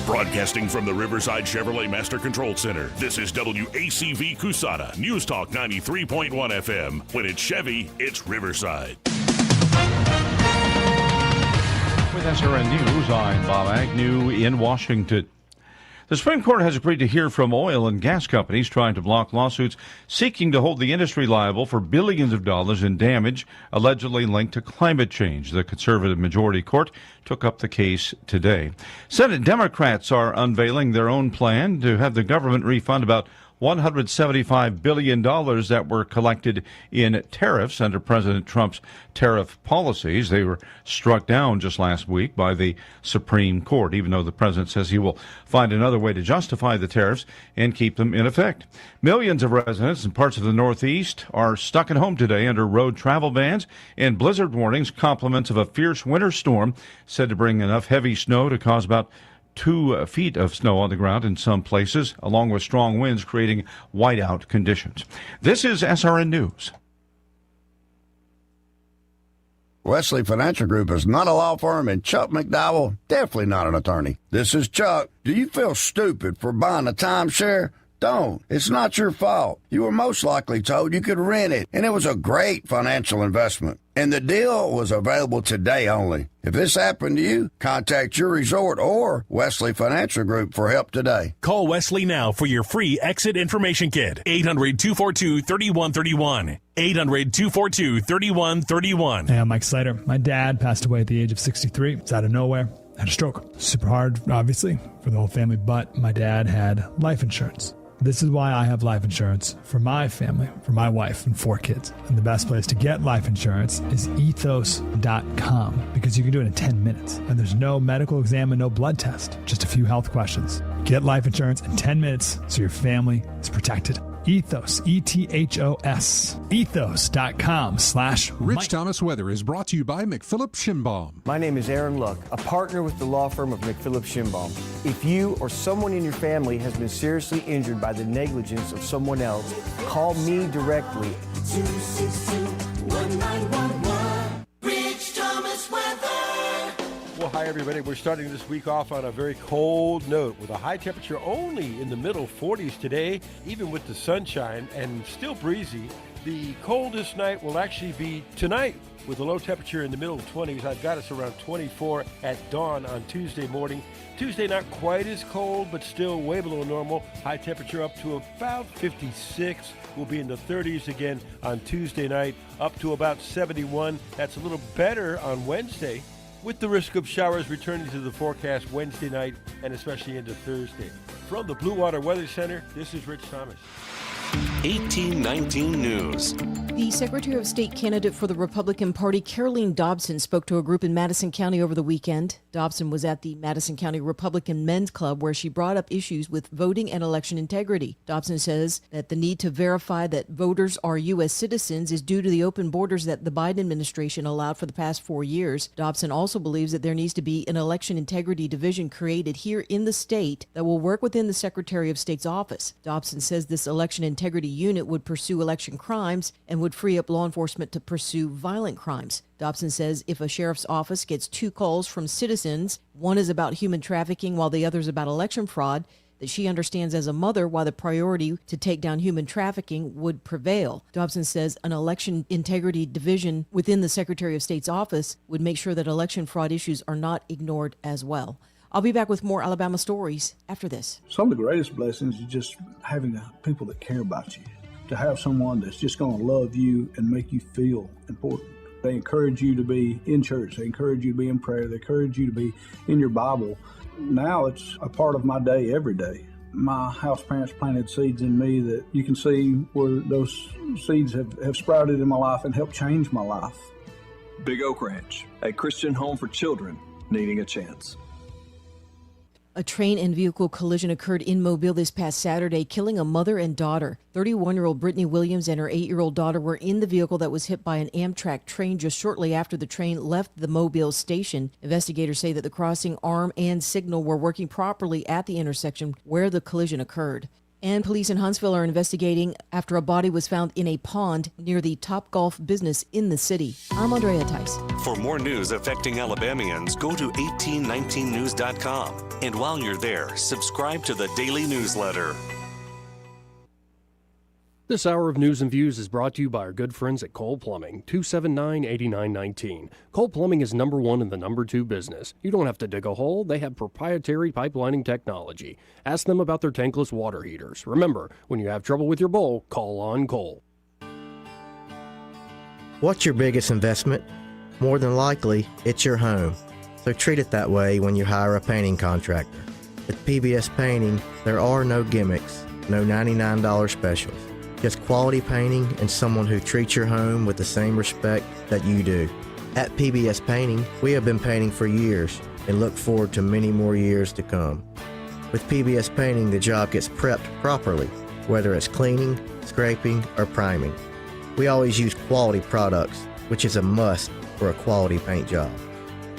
Broadcasting from the Riverside Chevrolet Master Control Center, this is WACV Cusana, News Talk 93.1 FM. When it's Chevy, it's Riverside. With SRN News, I'm Bob Agnew in Washington. The Supreme Court has agreed to hear from oil and gas companies trying to block lawsuits seeking to hold the industry liable for billions of dollars in damage allegedly linked to climate change. The conservative majority court took up the case today. Senate Democrats are unveiling their own plan to have the government refund about $175 billion that were collected in tariffs under President Trump's tariff policies. They were struck down just last week by the Supreme Court, even though the president says he will find another way to justify the tariffs and keep them in effect. Millions of residents in parts of the Northeast are stuck at home today under road travel bans and blizzard warnings, compliments of a fierce winter storm said to bring enough heavy snow to cause about 2 feet of snow on the ground in some places, along with strong winds creating whiteout conditions. This is SRN News. Wesley Financial Group is not a law firm, and Chuck McDowell, definitely not an attorney. This is Chuck. Do you feel stupid for buying a timeshare? Don't. It's not your fault. You were most likely told you could rent it, and it was a great financial investment. And the deal was available today only. If this happened to you, contact your resort or Wesley Financial Group for help today. Call Wesley now for your free exit information kit. 800-242-3131. 800-242-3131. Hey, I'm Mike Slater. My dad passed away at the age of 63. It's out of nowhere. Had a stroke. Super hard, obviously, for the whole family, but my dad had life insurance. This is why I have life insurance for my family, for my wife and 4 kids. And the best place to get life insurance is ethos.com, because you can do it in 10 minutes. And there's no medical exam and no blood test, just a few health questions. Get life insurance in 10 minutes so your family is protected. Ethos, E-T-H-O-S, ethos.com/Mike. Rich Thomas Weather is brought to you by McPhillips Shinbaum. My name is Aaron Luck, a partner with the law firm of McPhillips Shinbaum. If you or someone in your family has been seriously injured by the negligence of someone else, call me directly. 262-1911. Rich Thomas Weather. Well, hi, everybody. We're starting this week off on a very cold note with a high temperature only in the middle 40s today, even with the sunshine and still breezy. The coldest night will actually be tonight with a low temperature in the middle 20s. I've got us around 24 at dawn on Tuesday morning. Tuesday not quite as cold, but still way below normal. High temperature up to about 56. We'll be in the 30s again on Tuesday night, up to about 71. That's a little better on Wednesday, with the risk of showers returning to the forecast Wednesday night and especially into Thursday. From the Blue Water Weather Center, this is Rich Thomas. 1819 News. The Secretary of State candidate for the Republican Party, Caroline Dobson, spoke to a group in Madison County over the weekend. Dobson was at the Madison County Republican Men's Club, where she brought up issues with voting and election integrity. Dobson says that the need to verify that voters are U.S. citizens is due to the open borders that the Biden administration allowed for the past 4 years. Dobson also believes that there needs to be an election integrity division created here in the state that will work within the Secretary of State's office. Dobson says this election integrity unit would pursue election crimes and would free up law enforcement to pursue violent crimes. Dobson says if a sheriff's office gets 2 calls from citizens, one is about human trafficking while the other is about election fraud, that she understands as a mother why the priority to take down human trafficking would prevail. Dobson says an election integrity division within the Secretary of State's office would make sure that election fraud issues are not ignored as well. I'll be back with more Alabama stories after this. Some of the greatest blessings is just having people that care about you, to have someone that's just going to love you and make you feel important. They encourage you to be in church. They encourage you to be in prayer. They encourage you to be in your Bible. Now it's a part of my day every day. My house parents planted seeds in me that you can see where those seeds have sprouted in my life and helped change my life. Big Oak Ranch, a Christian home for children needing a chance. A train and vehicle collision occurred in Mobile this past Saturday, killing a mother and daughter. 31-year-old Brittany Williams and her 8-year-old daughter were in the vehicle that was hit by an Amtrak train just shortly after the train left the Mobile station. Investigators say that the crossing arm and signal were working properly at the intersection where the collision occurred. And police in Huntsville are investigating after a body was found in a pond near the Topgolf business in the city. I'm Andrea Tice. For more news affecting Alabamians, go to 1819news.com. And while you're there, subscribe to the daily newsletter. This hour of News and Views is brought to you by our good friends at Cole Plumbing, 279-8919. Cole Plumbing is number 1 in the number 2 business. You don't have to dig a hole. They have proprietary pipelining technology. Ask them about their tankless water heaters. Remember, when you have trouble with your bowl, call on Cole. What's your biggest investment? More than likely, it's your home. So treat it that way when you hire a painting contractor. With PBS Painting, there are no gimmicks. no $99 specials. Just quality painting and someone who treats your home with the same respect that you do. At PBS Painting, we have been painting for years and look forward to many more years to come. With PBS Painting, the job gets prepped properly, whether it's cleaning, scraping, or priming. We always use quality products, which is a must for a quality paint job.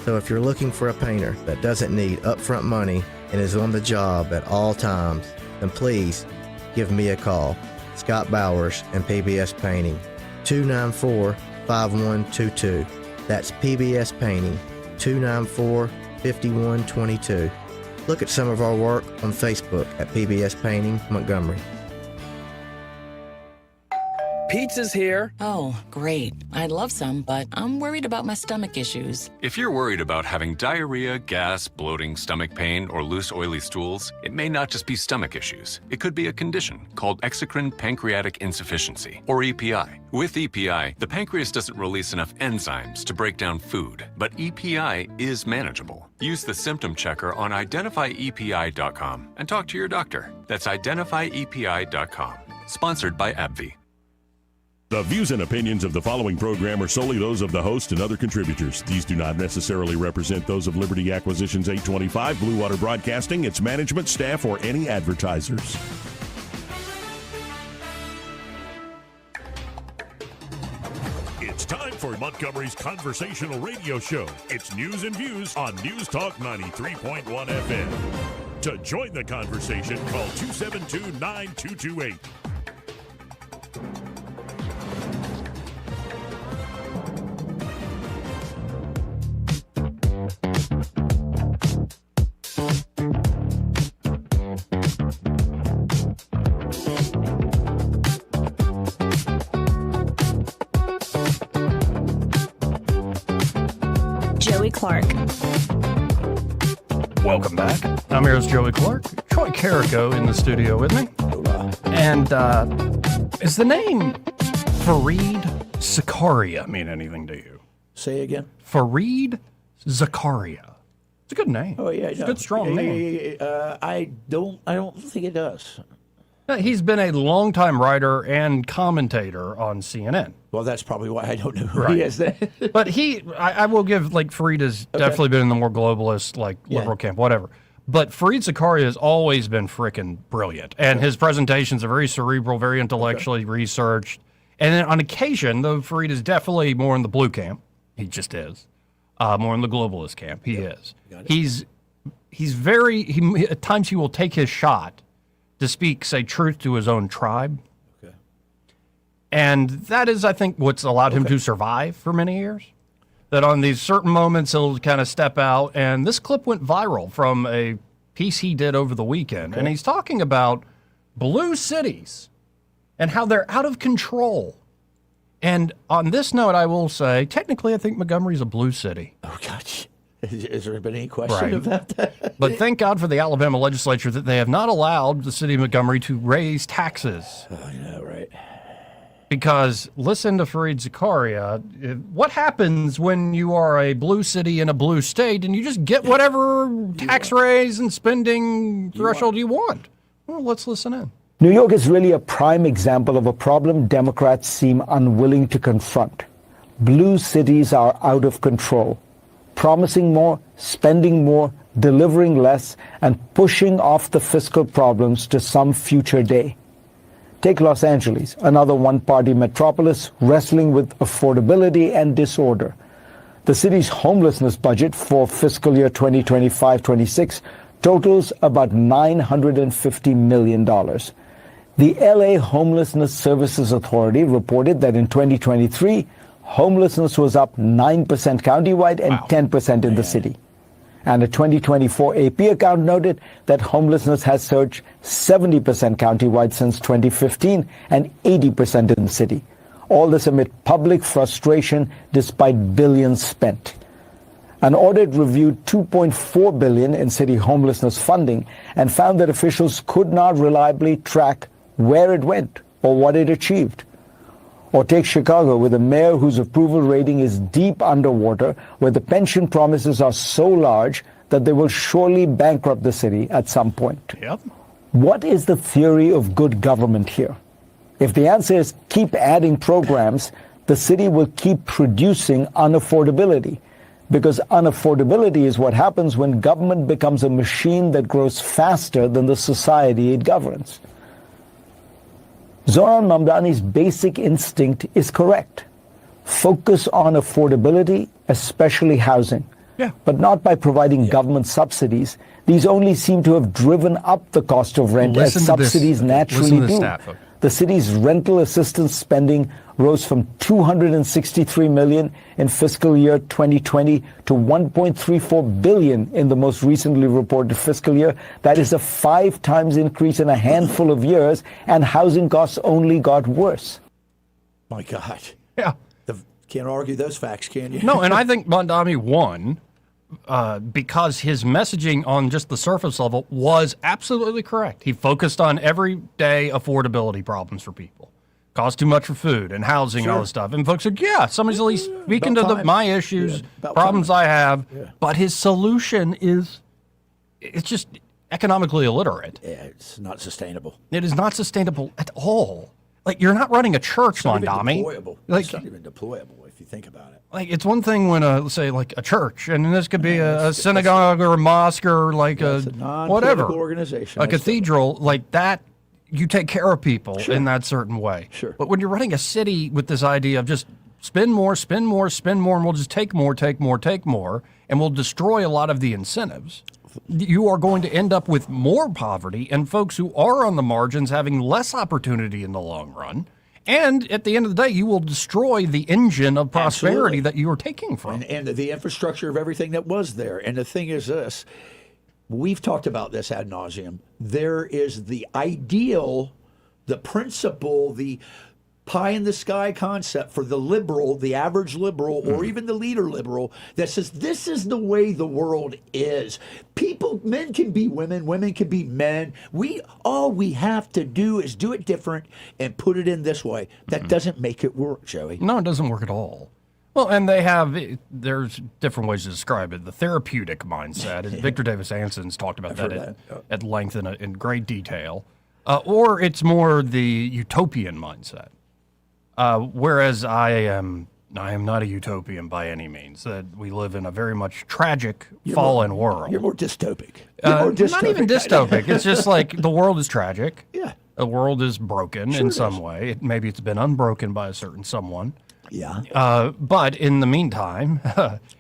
So if you're looking for a painter that doesn't need upfront money and is on the job at all times, then please give me a call. Scott Bowers and PBS Painting, 294-5122. That's PBS Painting, 294-5122. Look at some of our work on Facebook at PBS Painting Montgomery. Pizza's here. Oh, great. I'd love some, but I'm worried about my stomach issues. If you're worried about having diarrhea, gas, bloating, stomach pain, or loose, oily stools, it may not just be stomach issues. It could be a condition called exocrine pancreatic insufficiency, or EPI. With EPI, the pancreas doesn't release enough enzymes to break down food, but EPI is manageable. Use the symptom checker on identifyepi.com and talk to your doctor. That's identifyepi.com. Sponsored by AbbVie. The views and opinions of the following program are solely those of the host and other contributors. These do not necessarily represent those of Liberty Acquisitions 825, Blue Water Broadcasting, its management, staff, or any advertisers. It's time for Montgomery's conversational radio show. It's News and Views on News Talk 93.1 FM. To join the conversation, call 272-9228. Clark. Welcome back. I'm here as Joey Clark. Troy Carrico in the studio with me. And is the name Fareed Zakaria mean anything to you? Say again? Fareed Zakaria. It's a good name. Oh yeah, it's a good strong name. I don't think it does. He's been a longtime writer and commentator on CNN. Well, that's probably why I don't know who he is then. But I will give, like, Fareed has definitely been in the more globalist, like, liberal camp, whatever. But Fareed Zakaria has always been frickin' brilliant. And his presentations are very cerebral, very intellectually researched. And then on occasion, though Fareed is definitely more in the blue camp, he just is, more in the globalist camp, he is. He's at times he will take his shot to speak, say, truth to his own tribe. Okay. And that is, I think, what's allowed him to survive for many years. That on these certain moments, he'll kind of step out. And this clip went viral from a piece he did over the weekend. And he's talking about blue cities and how they're out of control. And on this note, I will say, technically, I think Montgomery's a blue city. Oh, gosh. Has there been any question about that? But thank God for the Alabama legislature that they have not allowed the city of Montgomery to raise taxes. Oh, yeah, right. Because listen to Fareed Zakaria. What happens when you are a blue city in a blue state and you just get whatever tax raise and spending threshold you want? Well, let's listen in. New York is really a prime example of a problem Democrats seem unwilling to confront. Blue cities are out of control, promising more, spending more, delivering less, and pushing off the fiscal problems to some future day. Take Los Angeles, another one-party metropolis wrestling with affordability and disorder. The city's homelessness budget for fiscal year 2025-26 totals about $950 million. The LA Homelessness Services Authority reported that in 2023, homelessness was up 9% countywide and 10% in the city. And a 2024 AP account noted that homelessness has surged 70% countywide since 2015 and 80% in the city. All this amid public frustration despite billions spent. An audit reviewed $2.4 billion in city homelessness funding and found that officials could not reliably track where it went or what it achieved. Or take Chicago, with a mayor whose approval rating is deep underwater, where the pension promises are so large that they will surely bankrupt the city at some point. Yep. What is the theory of good government here? If the answer is keep adding programs, the city will keep producing unaffordability, because unaffordability is what happens when government becomes a machine that grows faster than the society it governs. Zoran Mamdani's basic instinct is correct. Focus on affordability, especially housing. Yeah. But not by providing government subsidies. These only seem to have driven up the cost of rent, as subsidies naturally do. The city's rental assistance spending rose from $263 million in fiscal year 2020 to $1.34 billion in the most recently reported fiscal year. That is a 5 times increase in a handful of years, and housing costs only got worse. My God. Yeah. Can't argue those facts, can you? No, and I think Mamdani won because his messaging on just the surface level was absolutely correct. He focused on everyday affordability problems for people. Cost too much for food and housing and all this stuff. And folks said, yeah, somebody's at least speaking to my issues, problems I have. Yeah. But his solution is, it's just economically illiterate. Yeah, it's not sustainable. It is not sustainable at all. Like, you're not running a church, Mamdani. Like, it's not even deployable if you think about it. Like, it's one thing when, let's say, like a church, and this could be a synagogue or a mosque or like a whatever organization, a cathedral, like that. You take care of people in that certain way. Sure. But when you're running a city with this idea of just spend more, spend more, spend more, and we'll just take more, take more, take more, and we'll destroy a lot of the incentives, you are going to end up with more poverty and folks who are on the margins having less opportunity in the long run. And at the end of the day, you will destroy the engine of prosperity that you are taking from. And the infrastructure of everything that was there. And the thing is this, we've talked about this ad nauseum. There is the ideal, the principle, the pie in the sky concept for the liberal, the average liberal, or even the leader liberal that says this is the way the world is. People, men can be women, women can be men. All we have to do is do it different and put it in this way. That doesn't make it work, Joey. No, it doesn't work at all. Well, and there's different ways to describe it. The therapeutic mindset, as Victor Davis Anson's talked about that at length in great detail. Or it's more the utopian mindset. Whereas I am not a utopian by any means. That we live in a very much tragic, fallen world. You're more dystopic. Not even dystopic. It's just like the world is tragic. Yeah. The world is broken in some way. Maybe it's been unbroken by a certain someone. Yeah. But in the meantime,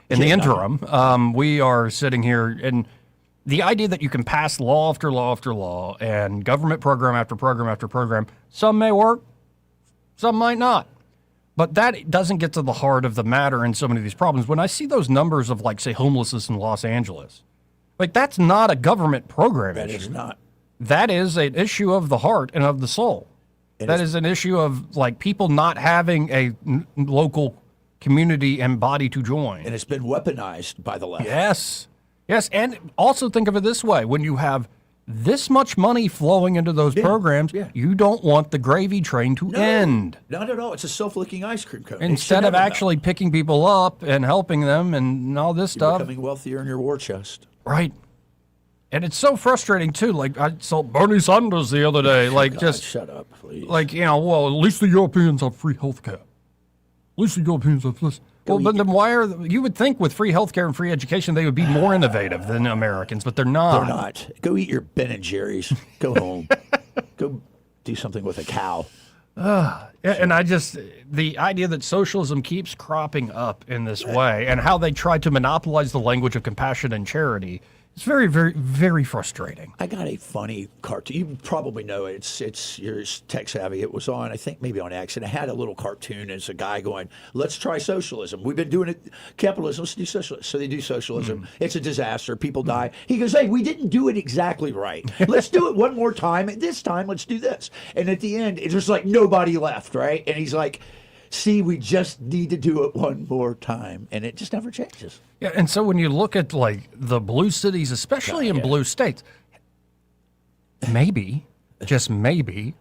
in the interim, we are sitting here, and the idea that you can pass law after law after law and government program after program after program, some may work, some might not. But that doesn't get to the heart of the matter in so many of these problems. When I see those numbers of, like, say, homelessness in Los Angeles, like, that's not a government program issue. That is not. That is an issue of the heart and of the soul. That is an issue of, like, people not having a local community and body to join. And it's been weaponized by the left. Yes. Yes, and also think of it this way. When you have this much money flowing into those programs, you don't want the gravy train to end. Not at all. It's a self-licking ice cream cone. Instead of actually picking people up and helping them and all this You're stuff. becoming wealthier in your war chest. Right. And it's so frustrating, too. Like, I saw Bernie Sanders the other day. Like, God, just shut up, please. Like, well, at least the Europeans have free health care. At least the Europeans have this. Well, but then why you would think with free health care and free education, they would be more innovative than Americans, but they're not. They're not. Go eat your Ben and Jerry's. Go home. Go do something with a cow. And the idea that socialism keeps cropping up in this way and how they try to monopolize the language of compassion and charity, it's very, very, very frustrating. I got a funny cartoon. You probably know it. You're tech savvy. It was on, I think, maybe on X, and it had a little cartoon. It's a guy going, "Let's try socialism. We've been doing it, capitalism. Let's do socialism." So they do socialism. It's a disaster. People die. He goes, "Hey, we didn't do it exactly right. Let's do it one more time. And this time, let's do this." And at the end, it's just like nobody left, right? And he's like, "See, we just need to do it one more time," and it just never changes. Yeah, and so when you look at, like, the blue cities, especially in blue states, maybe, just maybe,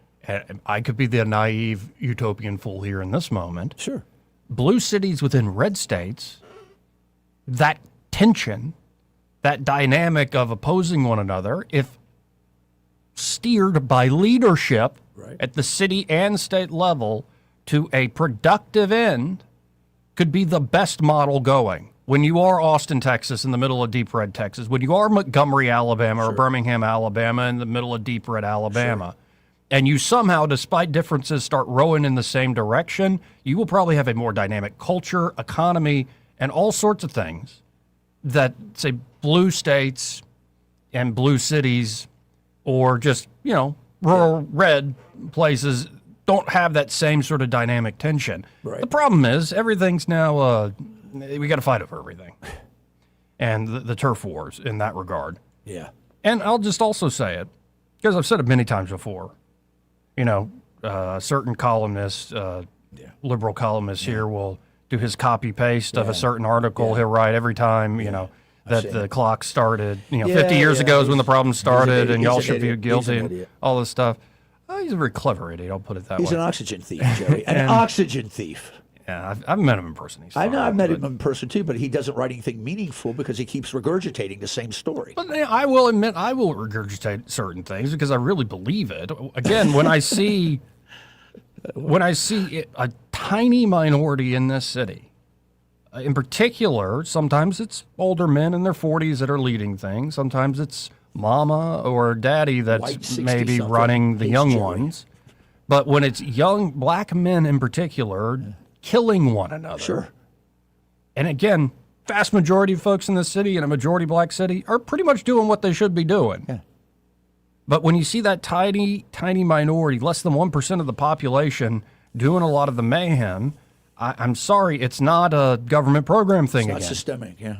I could be the naive utopian fool here in this moment. Sure. Blue cities within red states, that tension, that dynamic of opposing one another, if steered by leadership at the city and state level to a productive end could be the best model going. When you are Austin, Texas, in the middle of deep red Texas, when you are Montgomery, Alabama, or Birmingham, Alabama, in the middle of deep red Alabama, and you somehow, despite differences, start rowing in the same direction, you will probably have a more dynamic culture, economy, and all sorts of things that, say, blue states and blue cities or just, rural red places don't have that same sort of dynamic tension. Right. The problem is everything's now, we got to fight over everything. And the turf wars in that regard. Yeah. And I'll just also say it, because I've said it many times before. Certain columnists, liberal columnists here will do his copy paste of a certain article he'll write every time, that the clock started, 50 years ago is when the problem started and y'all should be guilty and all this stuff. Oh, he's a very clever idiot, I'll put it that way. He's an oxygen thief, Joey. An oxygen thief. Yeah, I've met him in person. I know I've met him in person too, but he doesn't write anything meaningful because he keeps regurgitating the same story. But I will admit, I will regurgitate certain things because I really believe it. Again, when I see a tiny minority in this city, in particular, sometimes it's older men in their 40s that are leading things. Sometimes it's mama or daddy that's maybe running the young ones. But when it's young black men in particular killing one another. Sure. And again, vast majority of folks in the city and a majority black city are pretty much doing what they should be doing. Yeah. But when you see that tiny, tiny minority, less than 1% of the population doing a lot of the mayhem, I'm sorry, it's not a government program thing It's not again. systemic, yeah.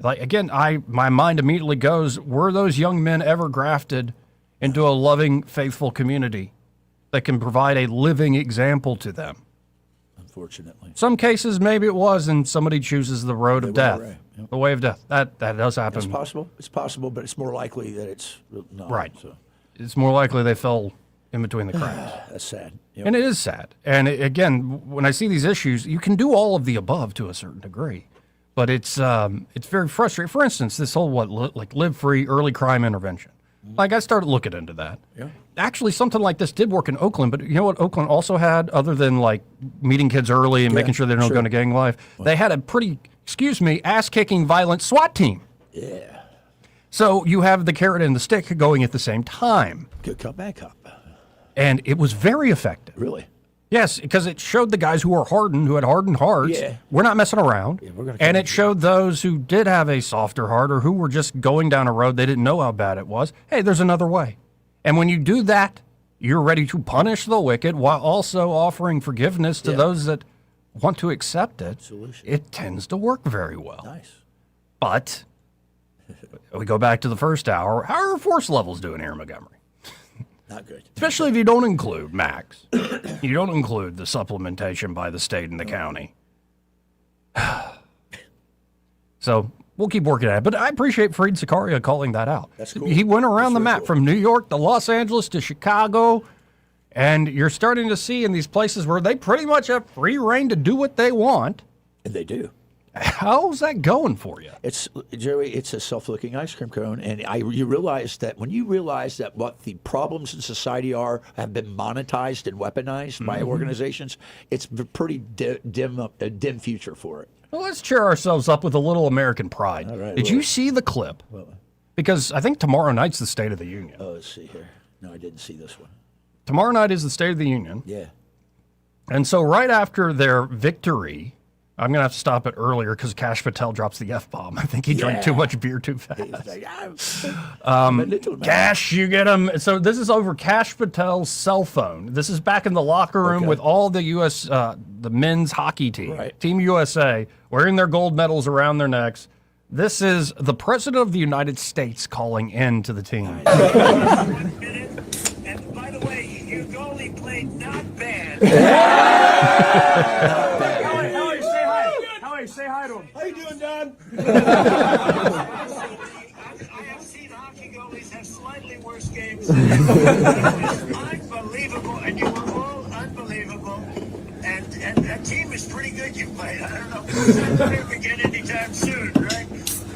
Like, again, my mind immediately goes, were those young men ever grafted into a loving, faithful community that can provide a living example to them? Unfortunately. Some cases, maybe it was, and somebody chooses the road of death, Yep. the way of death. That does happen. It's possible. It's possible, but it's more likely that it's not. Right. So. It's more likely they fell in between the cracks. That's sad. Yep. And it is sad. And again, when I see these issues, you can do all of the above to a certain degree, but it's very frustrating. For instance, this whole live free early crime intervention. Like, I started looking into that. Yeah. Actually, something like this did work in Oakland, but you know what Oakland also had, other than like meeting kids early and making sure they don't go into gang life? They had a pretty, ass-kicking violent SWAT team. Yeah. So you have the carrot and the stick going at the same time. Good cop, bad cop. And it was very effective. Really? Yes, because it showed the guys who were hardened, who had hardened hearts, we're not messing around. And it showed those who did have a softer heart or who were just going down a road they didn't know how bad it was, hey, there's another way. And when you do that, you're ready to punish the wicked while also offering forgiveness to those that want to accept it. Solution. It tends to work very well. Nice. But we go back to the first hour. How are our force levels doing here in Montgomery? Not good. Especially if you don't include max. You don't include the supplementation by the state and the county. So we'll keep working at it. But I appreciate Fareed Zakaria calling that out. That's cool. He went around the map from New York to Los Angeles to Chicago. And you're starting to see in these places where they pretty much have free reign to do what they want. And they do. How's that going for you? It's, Joey, it's a self-looking ice cream cone. And you realize that when you realize that what the problems in society have been monetized and weaponized by organizations, it's a pretty dim future for it. Well, let's cheer ourselves up with a little American pride. All right, Did you see the clip? Because I think tomorrow night's the State of the Union. Oh, let's see here. No, I didn't see this one. Tomorrow night is the State of the Union. Yeah. And so right after their victory, I'm going to have to stop it earlier because Kash Patel drops the F-bomb. I think he drank too much beer too fast. Kash, you get him. So this is over Kash Patel's cell phone. This is back in the locker room with all the U.S., the men's hockey team, Team USA, wearing their gold medals around their necks. This is the President of the United States calling in to the team. And by the way, your goalie played not bad. Howie, say hi. Howie, say hi to him. How you doing, Don? I have seen hockey goalies have slightly worse games. Unbelievable, and you were all unbelievable. And that team is pretty good you played. I don't know if it's not going to begin anytime soon, right?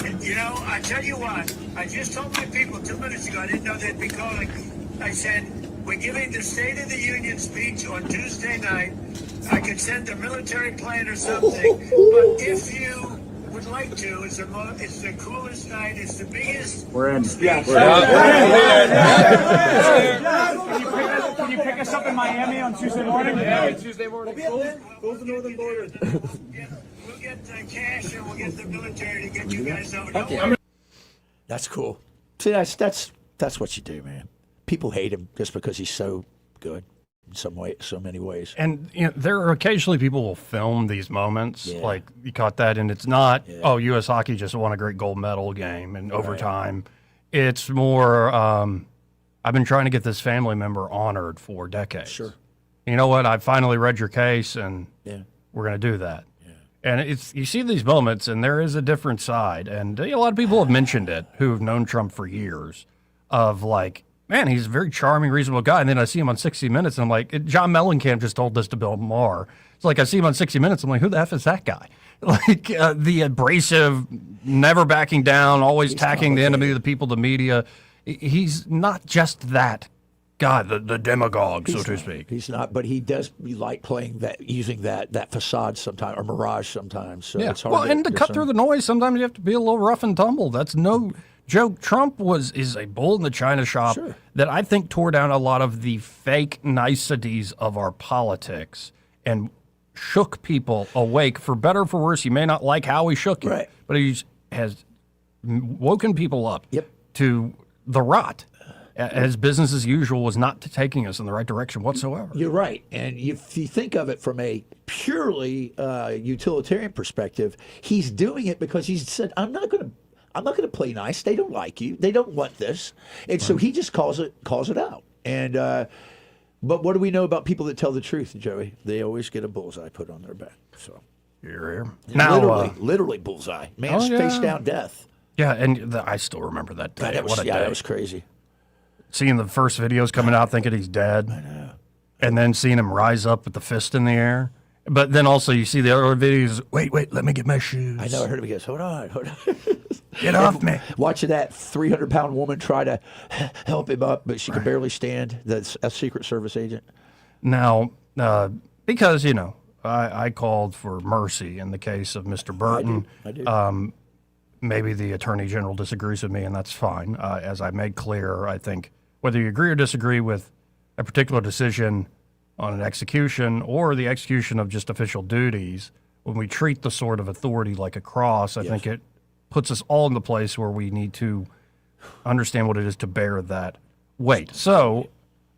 And, I tell you what, I just told my people 2 minutes ago I didn't know they'd be calling. I said, we're giving the State of the Union speech on Tuesday night. I could send a military plane or something, but if you would like to, it's the coolest night, it's the biggest. We're in. Speech. Can you pick us up in Miami on Tuesday morning? Yeah, Tuesday morning. Both the northern border. We'll get cash and we'll get the military to get you guys over. Okay. That's cool. See, that's what you do, man. People hate him just because he's so good in so many ways. And there are occasionally people will film these moments, like you caught that, and it's not, U.S. hockey just won a great gold medal game in overtime. It's more, I've been trying to get this family member honored for decades. Sure. You know what? I finally read your case, and we're going to do that. And you see these moments, and there is a different side. And a lot of people have mentioned it who have known Trump for years of like, man, he's a very charming, reasonable guy. And then I see him on 60 Minutes, and I'm like, John Mellencamp just told this to Bill Maher. It's like I see him on 60 Minutes, I'm like, who the F is that guy? Like the abrasive, never backing down, always attacking the enemy of the people, the media. He's not just that guy, the demagogue, so to speak. He's not, but he does like playing that, using that facade sometimes, or mirage sometimes. So it's hard. Well, and to cut through the noise, sometimes you have to be a little rough and tumble. That's no joke. Trump is a bull in the china shop that I think tore down a lot of the fake niceties of our politics and shook people awake. For better or for worse, you may not like how he shook you, but he has woken people up to the rot. As business as usual was not taking us in the right direction whatsoever. You're right. And if you think of it from a purely utilitarian perspective, he's doing it because he said, I'm not going to play nice. They don't like you. They don't want this. And so he just calls it out. And but what do we know about people that tell the truth, Joey? They always get a bullseye put on their back. So you're here. Now, literally bullseye. Man's face down death. Yeah, and I still remember that day. That was crazy. Seeing the first videos coming out thinking he's dead. I know. And then seeing him rise up with the fist in the air. But then also you see the other videos, wait, let me get my shoes. I know, I heard him, he goes, hold on. Get off me. Watching that 300-pound woman try to help him up, but she could barely stand. That's a Secret Service agent. Now, because, I called for mercy in the case of Mr. Burton. I do. Maybe the Attorney General disagrees with me, and that's fine. As I made clear, I think whether you agree or disagree with a particular decision on an execution or the execution of just official duties, when we treat the sword of authority like a cross, I think it puts us all in the place where we need to understand what it is to bear that weight. So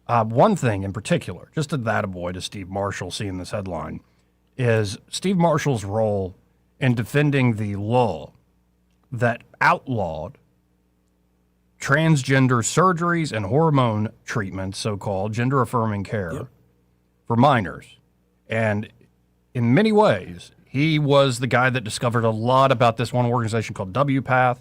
one thing in particular, just a attaboy to Steve Marshall seeing this headline, is Steve Marshall's role in defending the law that outlawed transgender surgeries and hormone treatments, so-called gender-affirming care for minors. And in many ways, he was the guy that discovered a lot about this one organization called WPATH.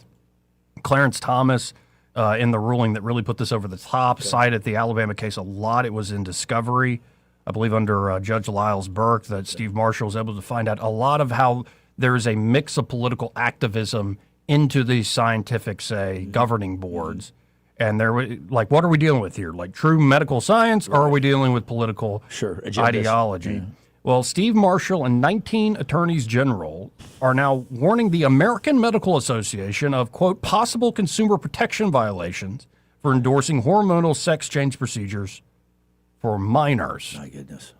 Clarence Thomas, in the ruling that really put this over the top, cited the Alabama case a lot. It was in discovery, I believe under Judge Lyles Burke, that Steve Marshall was able to find out a lot of how there is a mix of political activism into these scientific, say, governing boards. And they're like, what are we dealing with here? Like true medical science, or are we dealing with political ideology? Well, Steve Marshall and 19 attorneys general are now warning the American Medical Association of, quote, possible consumer protection violations for endorsing hormonal sex change procedures for minors. My goodness.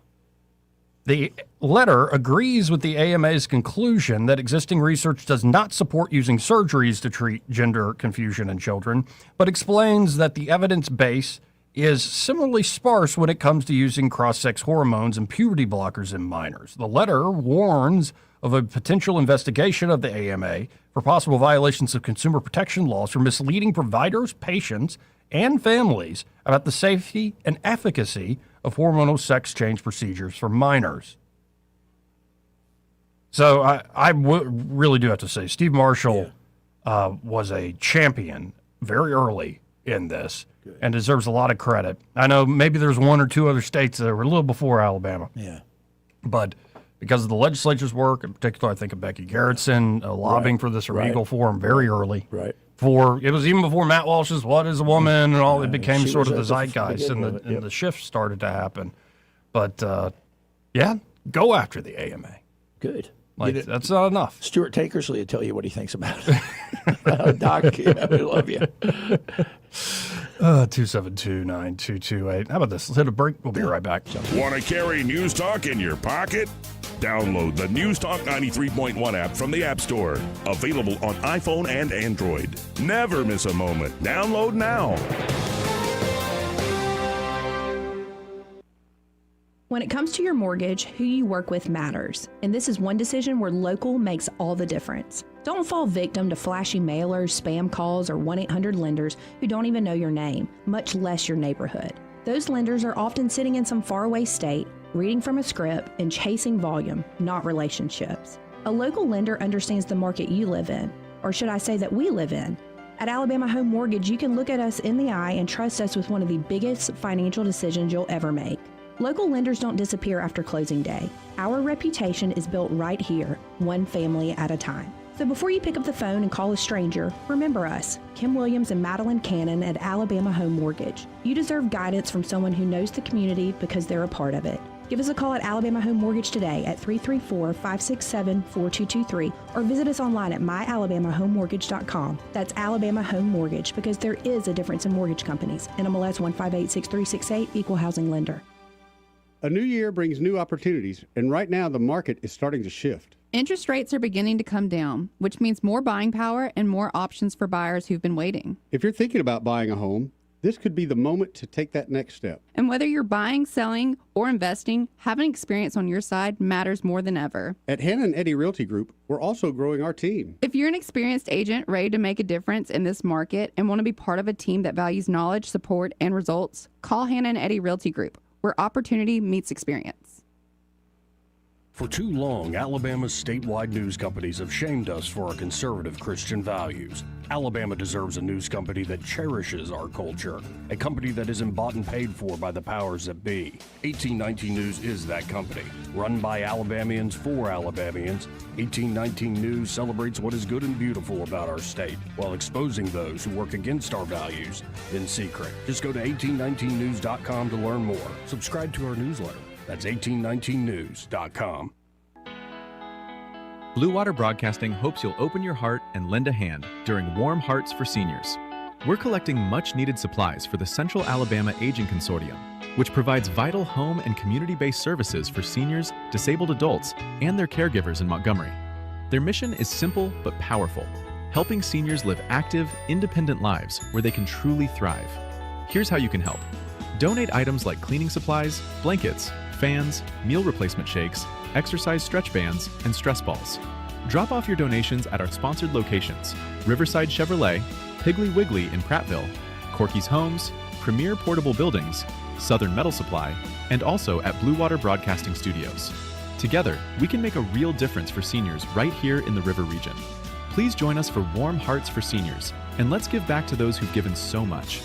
The letter agrees with the AMA's conclusion that existing research does not support using surgeries to treat gender confusion in children, but explains that the evidence base is similarly sparse when it comes to using cross-sex hormones and puberty blockers in minors. The letter warns of a potential investigation of the AMA for possible violations of consumer protection laws for misleading providers, patients, and families about the safety and efficacy of hormonal sex change procedures for minors. So I really do have to say, Steve Marshall was a champion very early in this and deserves a lot of credit. I know maybe there's one or two other states that were a little before Alabama. Yeah. But because of the legislature's work, in particular, I think of Becky Garrettson lobbying for this Eagle Forum very early. Right. It was even before Matt Walsh's "What Is a Woman" and all. It became sort of the zeitgeist, and the shift started to happen. But yeah, go after the AMA. Good. That's not enough. Stuart Tankersley will tell you what he thinks about it. Doc, we love you. 272-9228. How about this? Let's hit a break. We'll be right back. Want to carry News Talk in your pocket? Download the News Talk 93.1 app from the App Store. Available on iPhone and Android. Never miss a moment. Download now. When it comes to your mortgage, who you work with matters. And this is one decision where local makes all the difference. Don't fall victim to flashy mailers, spam calls, or 1-800-lenders who don't even know your name, much less your neighborhood. Those lenders are often sitting in some faraway state, reading from a script, and chasing volume, not relationships. A local lender understands the market you live in, or should I say that we live in. At Alabama Home Mortgage, you can look at us in the eye and trust us with one of the biggest financial decisions you'll ever make. Local lenders don't disappear after closing day. Our reputation is built right here, one family at a time. So before you pick up the phone and call a stranger, remember us, Kim Williams and Madeline Cannon at Alabama Home Mortgage. You deserve guidance from someone who knows the community because they're a part of it. Give us a call at Alabama Home Mortgage today at 334-567-4223 or visit us online at myalabamahomemortgage.com. That's Alabama Home Mortgage, because there is a difference in mortgage companies. NMLS 1586368, Equal Housing Lender. A new year brings new opportunities, and right now the market is starting to shift. Interest rates are beginning to come down, which means more buying power and more options for buyers who've been waiting. If you're thinking about buying a home, this could be the moment to take that next step. And whether you're buying, selling, or investing, having experience on your side matters more than ever. At Hannah and Eddie Realty Group, we're also growing our team. If you're an experienced agent ready to make a difference in this market and want to be part of a team that values knowledge, support, and results, call Hannah and Eddie Realty Group, where opportunity meets experience. For too long, Alabama's statewide news companies have shamed us for our conservative Christian values. Alabama deserves a news company that cherishes our culture, a company that isn't bought and paid for by the powers that be. 1819 News is that company. Run by Alabamians for Alabamians, 1819 News celebrates what is good and beautiful about our state, while exposing those who work against our values in secret. Just go to 1819news.com to learn more. Subscribe to our newsletter. That's 1819news.com. Blue Water Broadcasting hopes you'll open your heart and lend a hand during Warm Hearts for Seniors. We're collecting much-needed supplies for the Central Alabama Aging Consortium, which provides vital home and community-based services for seniors, disabled adults, and their caregivers in Montgomery. Their mission is simple but powerful, helping seniors live active, independent lives where they can truly thrive. Here's how you can help. Donate items like cleaning supplies, blankets, fans, meal replacement shakes, exercise stretch bands, and stress balls. Drop off your donations at our sponsored locations: Riverside Chevrolet, Piggly Wiggly in Prattville, Corky's Homes, Premier Portable Buildings, Southern Metal Supply, and also at Blue Water Broadcasting Studios. Together, we can make a real difference for seniors right here in the River region. Please join us for Warm Hearts for Seniors, and let's give back to those who've given so much.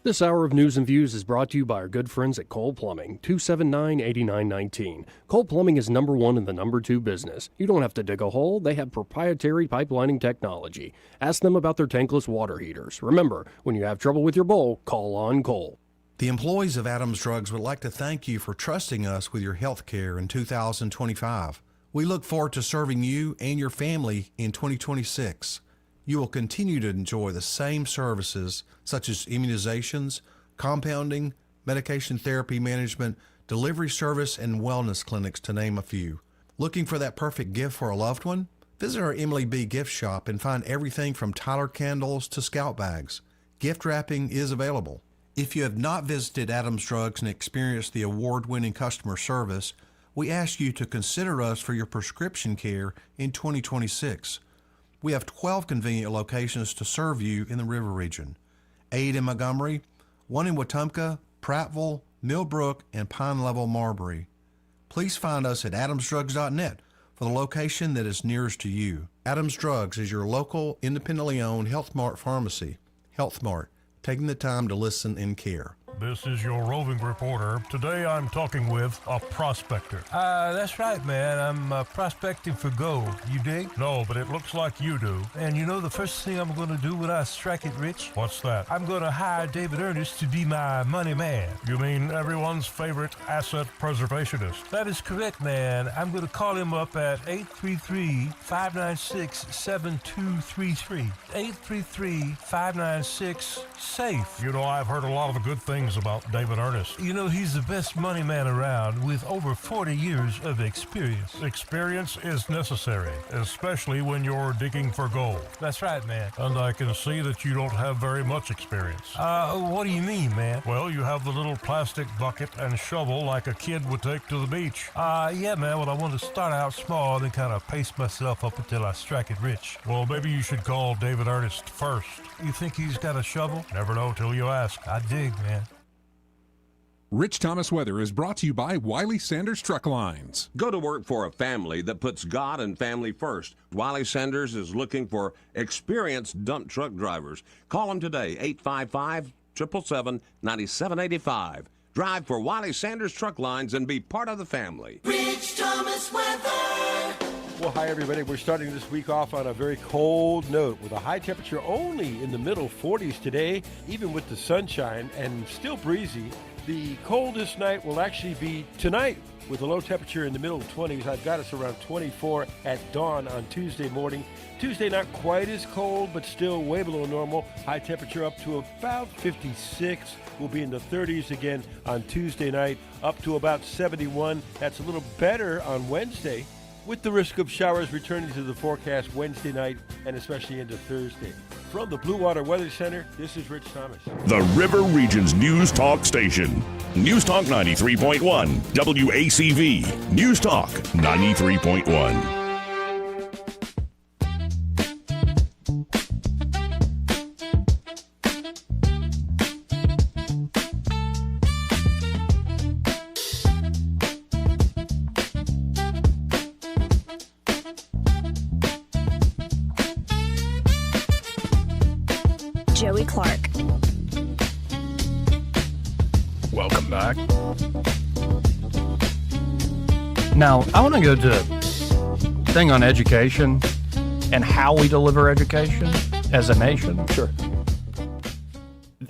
This hour of News and Views is brought to you by our good friends at Cole Plumbing, 279-8919. Cole Plumbing is number one in the number two business. You don't have to dig a hole. They have proprietary pipelining technology. Ask them about their tankless water heaters. Remember, when you have trouble with your bowl, call on Cole. The employees of Adams Drugs would like to thank you for trusting us with your health care in 2025. We look forward to serving you and your family in 2026. You will continue to enjoy the same services such as immunizations, compounding, medication therapy management, delivery service, and wellness clinics, to name a few. Looking for that perfect gift for a loved one? Visit our Emily B. gift shop and find everything from Tyler candles to scout bags. Gift wrapping is available. If you have not visited Adams Drugs and experienced the award-winning customer service, we ask you to consider us for your prescription care in 2026. We have 12 convenient locations to serve you in the River region: 8 in Montgomery, 1 in Wetumpka, Prattville, Millbrook, and Pine Level, Marbury. Please find us at adamsdrugs.net for the location that is nearest to you. Adams Drugs is your local, independently owned Health Mart pharmacy. Health Mart, taking the time to listen and care. This is your roving reporter. Today I'm talking with a prospector. That's right, man. I'm prospecting for gold. You dig? No, but it looks like you do. And you know the first thing I'm going to do when I strike it rich? What's that? I'm going to hire David Ernest to be my money man. You mean everyone's favorite asset preservationist? That is correct, man. I'm going to call him up at 833-596-7233. 833-596-SAFE. You know, I've heard a lot of good things about David Ernest. You know, he's the best money man around with over 40 years of experience. Experience is necessary, especially when you're digging for gold. That's right, man. And I can see that you don't have very much experience. What do you mean, man? Well, you have the little plastic bucket and shovel like a kid would take to the beach. Yeah, man. Well, I want to start out small and then kind of pace myself up until I strike it rich. Well, maybe you should call David Ernest first. You think he's got a shovel? Never know till you ask. I dig, man. Rich Thomas Weather is brought to you by Wiley Sanders Truck Lines. Go to work for a family that puts God and family first. Wiley Sanders is looking for experienced dump truck drivers. Call them today, 855-777-9785. Drive for Wiley Sanders Truck Lines and be part of the family. Rich Thomas Weather. Well, hi, everybody. We're starting this week off on a very cold note with a high temperature only in the middle 40s today, even with the sunshine and still breezy. The coldest night will actually be tonight with a low temperature in the middle 20s. I've got us around 24 at dawn on Tuesday morning. Tuesday not quite as cold, but still way below normal. High temperature up to about 56. We'll be in the 30s again on Tuesday night, up to about 71. That's a little better on Wednesday, with the risk of showers returning to the forecast Wednesday night and especially into Thursday. From the Blue Water Weather Center, this is Rich Thomas. The River Region's News Talk Station. News Talk 93.1, WACV. News Talk 93.1. Joey Clark. Welcome back. Now, I want to go to thing on education and how we deliver education as a nation. Sure.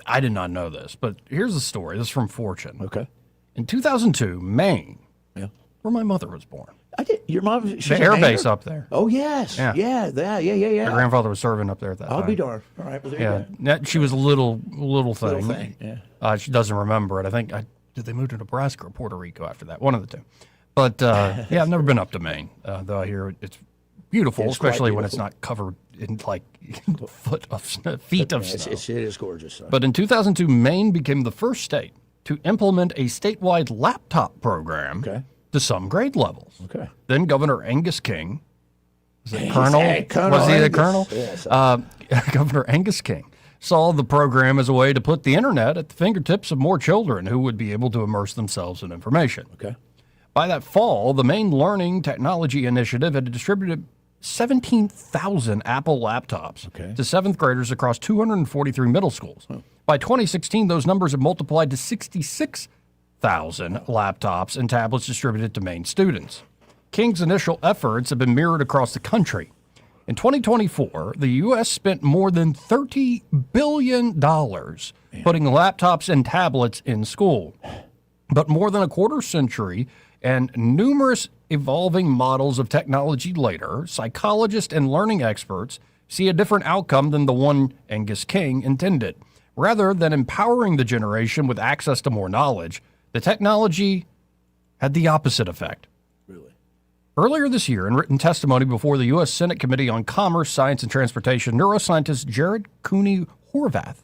I did not know this, but here's the story. This is from Fortune. Okay. In 2002, Maine, where my mother was born. I did. Your mom? The air base up there. Oh, yes. Yeah. My grandfather was serving up there at that time. I'll be darned. All right. Well, there you go. She was a little thing. Little thing, yeah. She doesn't remember it. I think, did they move to Nebraska or Puerto Rico after that? One of the two. But, I've never been up to Maine, though I hear it's beautiful, It's especially quite when it's beautiful. not covered in, feet of snow. It is gorgeous. But in 2002, Maine became the first state to implement a statewide laptop program to some grade levels. Okay. Then Governor Angus King, was it Yes, Colonel? Colonel Was he the Angus. Colonel? Yes. Governor Angus King saw the program as a way to put the internet at the fingertips of more children who would be able to immerse themselves in information. Okay. By that fall, the Maine Learning Technology Initiative had distributed 17,000 Apple laptops to seventh graders across 243 middle schools. By 2016, those numbers have multiplied to 66,000 laptops and tablets distributed to Maine students. King's initial efforts have been mirrored across the country. In 2024, the U.S. spent more than $30 billion putting laptops and tablets in school. But more than a quarter century and numerous evolving models of technology later, psychologists and learning experts see a different outcome than the one Angus King intended. Rather than empowering the generation with access to more knowledge, the technology had the opposite effect. Really? Earlier this year, in written testimony before the U.S. Senate Committee on Commerce, Science, and Transportation, neuroscientist Jared Cooney Horvath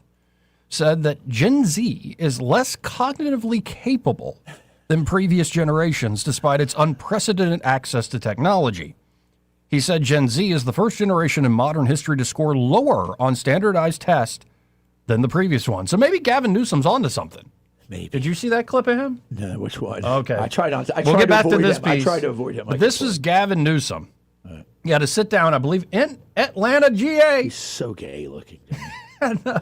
said that Gen Z is less cognitively capable than previous generations, despite its unprecedented access to technology. He said Gen Z is the first generation in modern history to score lower on standardized tests than the previous one. So maybe Gavin Newsom's onto something. Maybe. Did you see that clip of him? No, which one? Okay. I tried not to. We'll get back to this piece. I tried to avoid him. But this is Gavin Newsom. He had to sit down, I believe, in Atlanta, GA. He's so gay looking.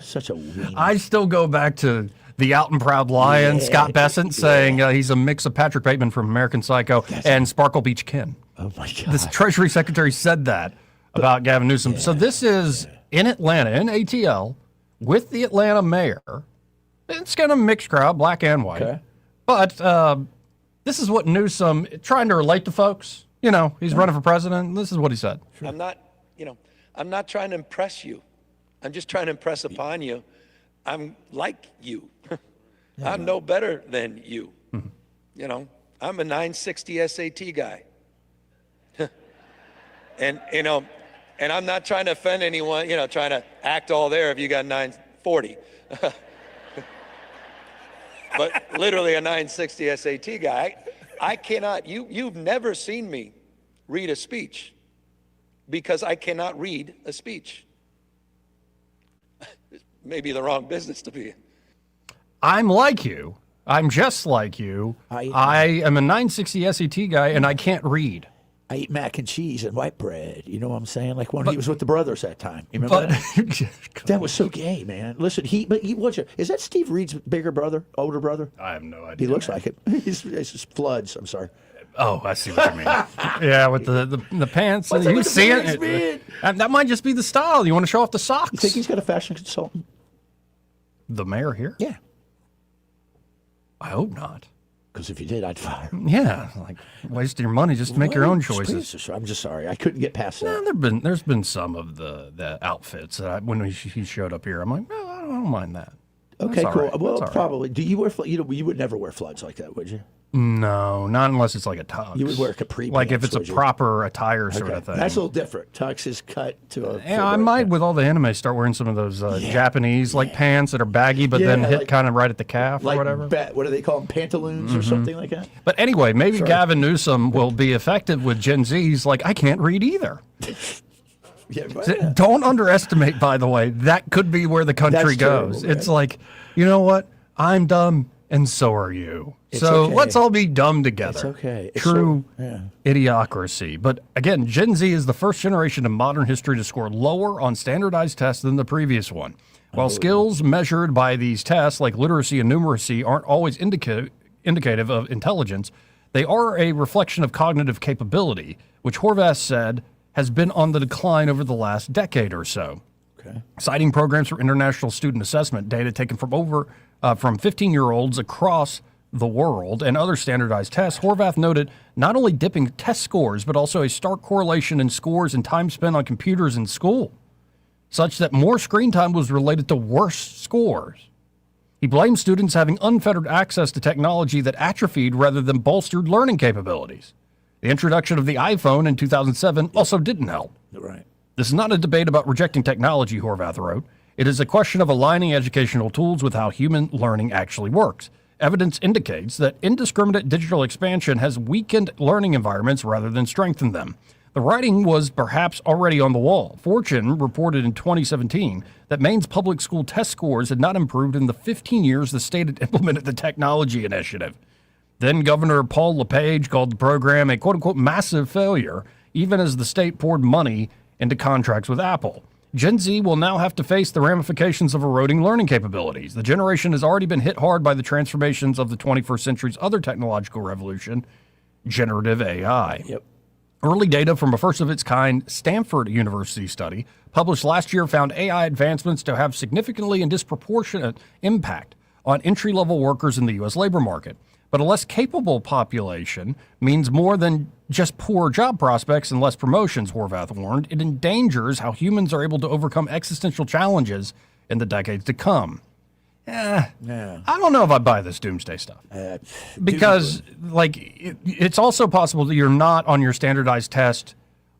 Such a weenie. I still go back to the out and proud lion, Scott Bessent, saying he's a mix of Patrick Bateman from American Psycho and Sparkle Beach Ken. Oh, my God. This Treasury Secretary said that about Gavin Newsom. So this is in Atlanta, in ATL, with the Atlanta mayor. It's kind of a mixed crowd, black and white. Okay. But this is what Newsom, trying to relate to folks. You know, he's running for president. This is what he said. I'm not trying to impress you. I'm just trying to impress upon you. I'm like you. I'm no better than you. You know, I'm a 960 SAT guy. And I'm not trying to offend anyone, trying to act all there if you got 940. But literally a 960 SAT guy. I cannot, you've never seen me read a speech because I cannot read a speech. Maybe the wrong business to be in. I'm like you. I'm just like you. I am a 960 SAT guy, and I can't read. I eat mac and cheese and white bread. You know what I'm saying? Like when he was with the brothers that time. You remember that? That was so gay, man. Listen, is that Steve Reed's bigger brother, older brother? I have no idea. He looks like it. He's just Floods. I'm sorry. Oh, I see what you mean. Yeah, with the pants. What's You up with see the it? pants, man? That might just be the style. You want to show off the socks? You think he's got a fashion consultant? The mayor here? Yeah. I hope not. Because if you did, I'd fire him. Yeah, like wasting your money just to make your own choices. I'm just sorry. I couldn't get past that. There's been some of the outfits that when he showed up here, I'm like, well, I don't mind that. Okay, That's cool. all right. Well, That's all probably. Do you wear? You would never wear Floods like that, would you? No, not unless it's like a tux. You would wear capri like if pants, it's a would you? proper attire sort of thing. That's a little different. Tux is cut to a. Yeah, I might with all the anime start wearing some of those Japanese like pants that are baggy, but then hit kind of right at the calf or whatever. What do they call them? Pantaloons or something like that. But anyway, maybe Gavin Newsom will be effective with Gen Z's. Like I can't read either. Don't underestimate, by the way. That could be where the country goes. Terrible, it's like, you know what? I'm dumb, and so are you. It's so okay. let's all be dumb together. It's okay. It's True yeah. idiocracy. But again, Gen Z is the first generation in modern history to score lower on standardized tests than the previous one. While skills measured by these tests, like literacy and numeracy, aren't always indicative of intelligence, they are a reflection of cognitive capability, which Horvath said has been on the decline over the last decade or so. Okay. Citing programs for international student assessment data taken from 15-year-olds across the world and other standardized tests, Horvath noted not only dipping test scores, but also a stark correlation in scores and time spent on computers in school, such that more screen time was related to worse scores. He blamed students having unfettered access to technology that atrophied rather than bolstered learning capabilities. The introduction of the iPhone in 2007 also didn't help. Right. This is not a debate about rejecting technology, Horvath wrote. It is a question of aligning educational tools with how human learning actually works. Evidence indicates that indiscriminate digital expansion has weakened learning environments rather than strengthened them. The writing was perhaps already on the wall. Fortune reported in 2017 that Maine's public school test scores had not improved in the 15 years the state had implemented the technology initiative. Then Governor Paul LePage called the program a quote-unquote massive failure, even as the state poured money into contracts with Apple. Gen Z will now have to face the ramifications of eroding learning capabilities. The generation has already been hit hard by the transformations of the 21st century's other technological revolution, generative AI. Yep. Early data from a first-of-its-kind Stanford University study published last year found AI advancements to have significantly and disproportionate impact on entry-level workers in the U.S. labor market. But a less capable population means more than just poor job prospects and less promotions, Horvath warned. It endangers how humans are able to overcome existential challenges in the decades to come. I don't know if I buy this doomsday stuff. Because, it's also possible that you're not on your standardized test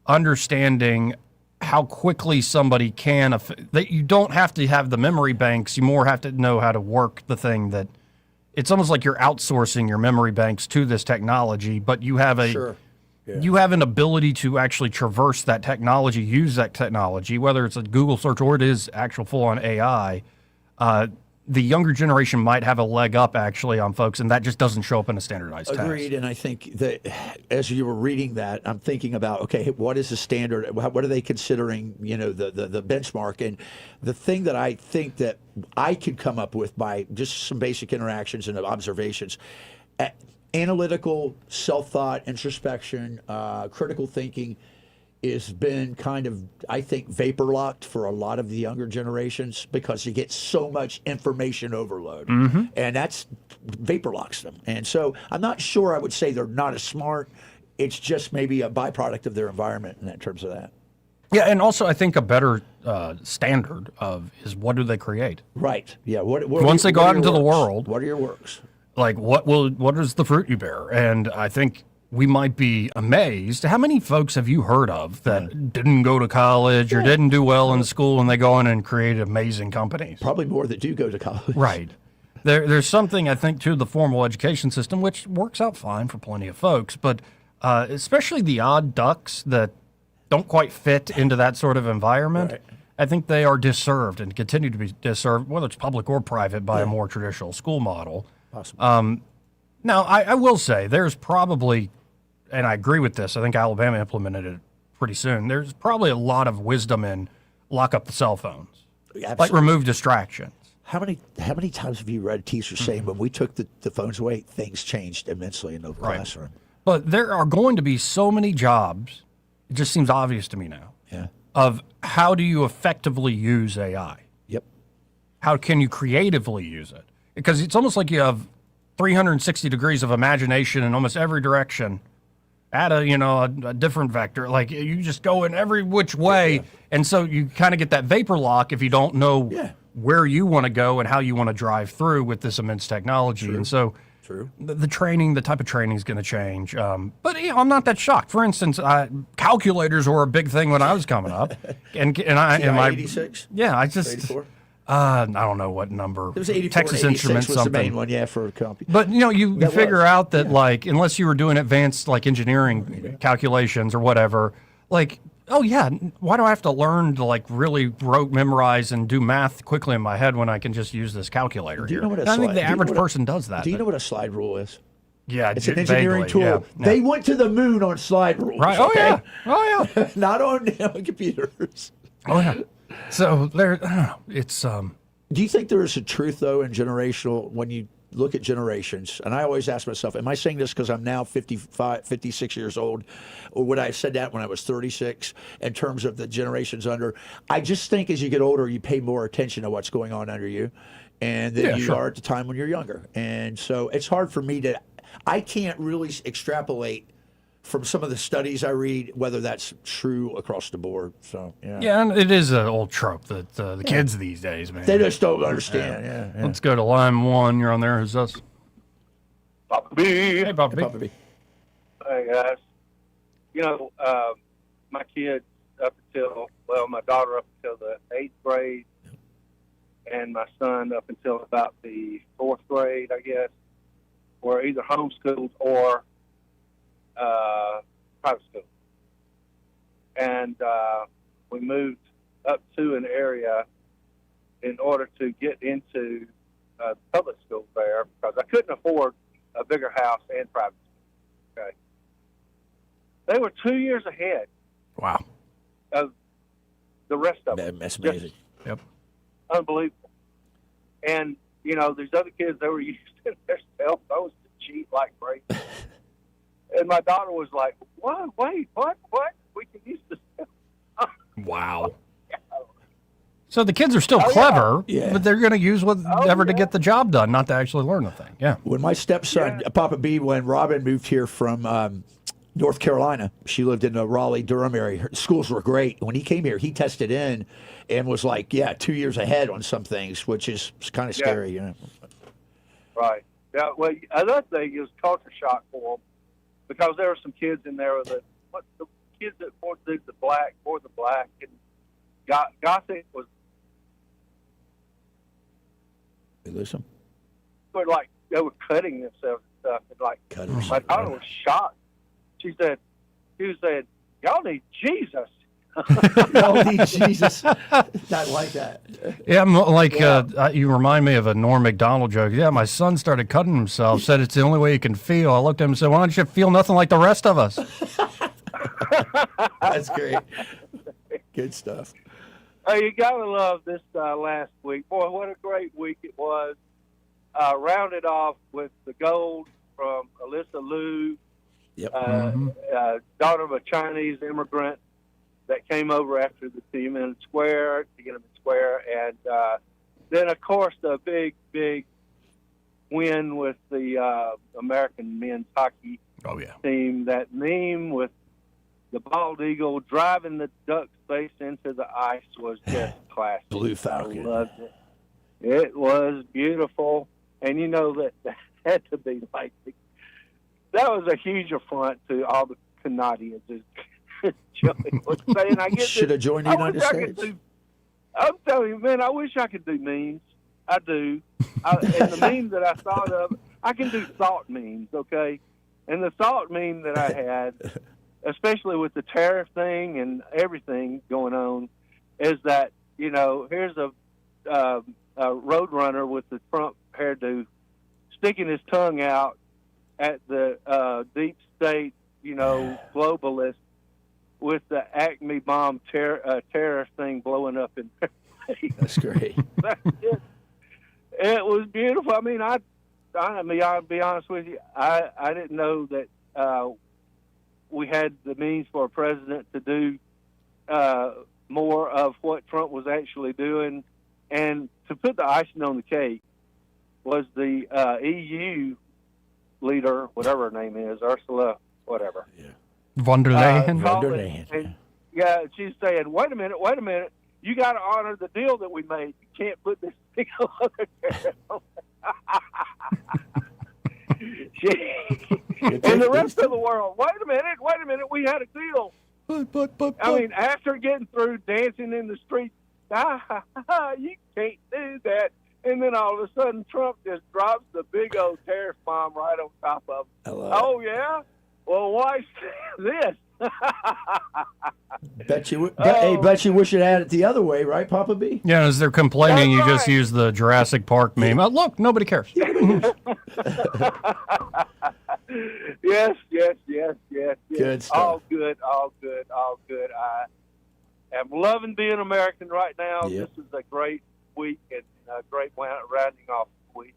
understanding how quickly somebody can, that you don't have to have the memory banks, you more have to know how to work the thing that, it's almost like you're outsourcing your memory banks to this technology, but you have you have an ability to actually traverse that technology, use that technology, whether it's a Google search or it is actual full-on AI. the younger generation might have a leg up actually on folks, and that just doesn't show up in a standardized test. Agreed, and I think that as you were reading that, I'm thinking about, okay, what is the standard? What are they considering, the benchmark? And the thing that I think that I could come up with by just some basic interactions and observations, analytical, self-thought, introspection, critical thinking, has been kind of, I think, vapor locked for a lot of the younger generations because you get so much information overload, and that's vapor locks them. And so I'm not sure I would say they're not as smart. It's just maybe a byproduct of their environment in terms of that. Yeah, and also I think a better standard is what do they create? Right. Yeah. Once they go out into the world, what are your works? Like what is the fruit you bear? And I think we might be amazed. How many folks have you heard of that didn't go to college or didn't do well in school and they go in and create amazing companies? Probably more that do go to college. Right. There's something, I think, to the formal education system, which works out fine for plenty of folks, but especially the odd ducks that don't quite fit into that sort of environment, right. I think they are disserved and continue to be disserved, whether it's public or private, by a more traditional school model. Possibly. Now, I will say there's probably, and I agree with this, I think Alabama implemented it pretty soon, there's probably a lot of wisdom in lock up the cell phones. Absolutely. Like remove distractions. How many times have you read teachers saying when we took the phones away, things changed immensely in the classroom? But there are going to be so many jobs, it just seems obvious to me now, of how do you effectively use AI? Yep. How can you creatively use it? Because it's almost like you have 360 degrees of imagination in almost every direction at a different vector. Like you just go in every which way. And so you kind of get that vapor lock if you don't know where you want to go and how you want to drive through with this immense technology. And so the training, the type of training is going to change. But I'm not that shocked. For instance, calculators were a big thing when I was coming up. And I 86? Yeah, I just 84? I don't know what number. It was 84. Texas Instruments, was something. the main one, for computer. But you figure out that like unless you were doing advanced like engineering calculations or whatever, like why do I have to learn to like really memorize and do math quickly in my head when I can just use this calculator here? I think the average person does that. Do you know what a slide rule is? Yeah, it's an engineering tool. Yeah. They went to the moon on slide rules. Right? Oh yeah. Not on computers. Oh yeah. So there, it's. Do you think there is a truth though in generational when you look at generations? And I always ask myself, am I saying this because I'm now 56 years old, or would I have said that when I was 36? In terms of the generations under, I just think as you get older, you pay more attention to what's going on under you, and than you are at the time when you're younger. And so it's hard for me to. I can't really extrapolate from some of the studies I read, whether that's true across the board. So yeah, and it is an old trope that the kids these days, man, they just don't understand. Let's go to line one. You're on there. Who's us? Papa B. Hey, Papa B. Papa B. Hey guys. My kids my daughter up until the 8th grade, and my son up until about the 4th grade, I guess, were either homeschooled or private school. And we moved up to an area in order to get into public school there because I couldn't afford a bigger house and private school. Okay. They were 2 years ahead. Wow. Of the rest of them. That's amazing. Yep. Unbelievable. And, these other kids, they were using their cell phones to cheat like crazy. And my daughter was like, "What? Wait, what? We can use this." Wow. So the kids are still clever, but they're going to use whatever to get the job done, not to actually learn the thing. Yeah. When my stepson, Papa B, when Robin moved here from North Carolina, she lived in the Raleigh-Durham area. Her schools were great. When he came here, he tested in and was like, 2 years ahead on some things, which is kind of scary, Right. Yeah. Well, another thing is culture shock for them. Because there were some kids in there the kids that wore the black, and Gothic was. You lose them? They were cutting themselves and stuff, and my daughter was shocked. She said, "Y'all need Jesus." Oh, Jesus. Not like that. Yeah, you remind me of a Norm Macdonald joke. Yeah, my son started cutting himself, said it's the only way he can feel. I looked at him and said, why don't you feel nothing like the rest of us? That's great. Good stuff. Hey, you got to love this last week. Boy, what a great week it was. Rounded off with the gold from Alyssa Liu, daughter of a Chinese immigrant that came over after the Tiananmen Square, and then, of course, the big win with the American men's hockey team. That meme with the bald eagle driving the duck's face into the ice was just classic. Blue Falcon. I loved it. It was beautiful, and you know that had to be like that was a huge affront to all the Canadians. Joey was saying, I get should have joined the United States. I'm telling you, man, I wish I could do memes. I do. And the memes that I thought of, I can do thought memes, okay? And the thought meme that I had, especially with the tariff thing and everything going on, is that, you know, here's a roadrunner with the Trump hairdo sticking his tongue out at the deep state, you know, globalist with the Acme bomb tariff thing blowing up in their face. That's great. It was beautiful. I mean, I'll be honest with you, I didn't know that we had the means for a president to do more of what Trump was actually doing. And to put the icing on the cake was the EU leader, whatever her name is, Ursula, whatever. Yeah. Von der Leyen. Yeah, she's saying, wait a minute. You got to honor the deal that we made. You can't put this big other tariff on. And the rest of the world, wait a minute, we had a deal. But. I mean, after getting through dancing in the streets, you can't do that. And then all of a sudden, Trump just drops the big old tariff bomb right on top of him. Oh, yeah? Well, why this? Bet you wish it had it the other way, right, Papa B? Yeah, as they're complaining, you just use the Jurassic Park meme. Oh, look, nobody cares. Yes. Good stuff. All good. I am loving being American right now. Yep. This is a great week and a great rounding off week.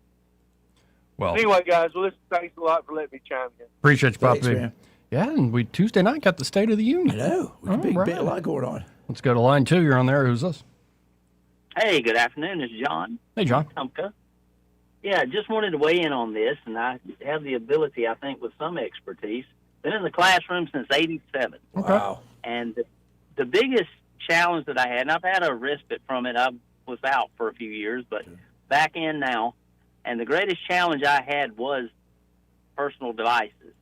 Well, anyway, guys, listen, thanks a lot for letting me chime in. Appreciate you, Papa. Man. Yeah, and we Tuesday night got the State of the Union. I know. Big a lot going on. Let's go to line 2. You're on there. Who's this? Hey, good afternoon. It's John. Hey, John. Tumka. Yeah, just wanted to weigh in on this, and I have the ability, I think, with some expertise. Been in the classroom since '87. Okay. Wow. And the biggest challenge that I had, and I've had a respite from it. I was out for a few years, but back in now. And the greatest challenge I had was personal devices.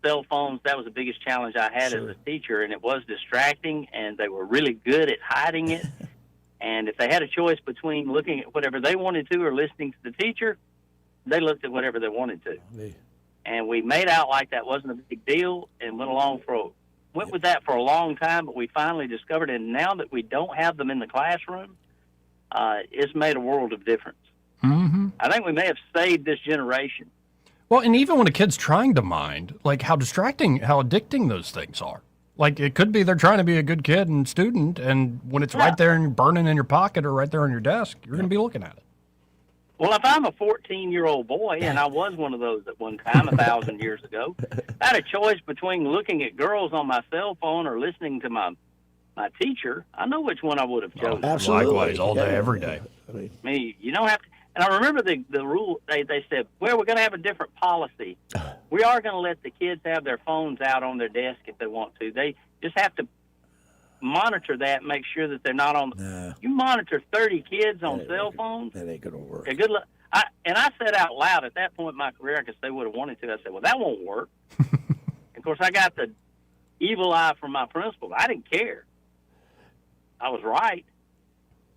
Cell phones, that was the biggest challenge I had as a teacher, and it was distracting, and they were really good at hiding it. And if they had a choice between looking at whatever they wanted to or listening to the teacher, they looked at whatever they wanted to. And we made out like that wasn't a big deal and went with that for a long time, but we finally discovered it. And now that we don't have them in the classroom, it's made a world of difference. Mm-hmm. I think we may have saved this generation. Well, and even when a kid's trying to mind, like how distracting, how addicting those things are. Like it could be they're trying to be a good kid and student, and when it's right there and burning in your pocket or right there on your desk, you're going to be looking at it. Well, if I'm a 14-year-old boy, and I was one of those at one time 1,000 years ago, I had a choice between looking at girls on my cell phone or listening to my teacher. I know which one I would have chosen. Absolutely. Likewise, all day, every day. I mean, you don't have to. And I remember the rule, they said, well, we're going to have a different policy. We are going to let the kids have their phones out on their desk if they want to. They just have to monitor that, make sure that they're not on. You monitor 30 kids on cell phones. That ain't going to work. Good luck. And I said out loud at that point in my career, because they would have wanted to, I said, well, that won't work. Of course, I got the evil eye from my principal. I didn't care. I was right.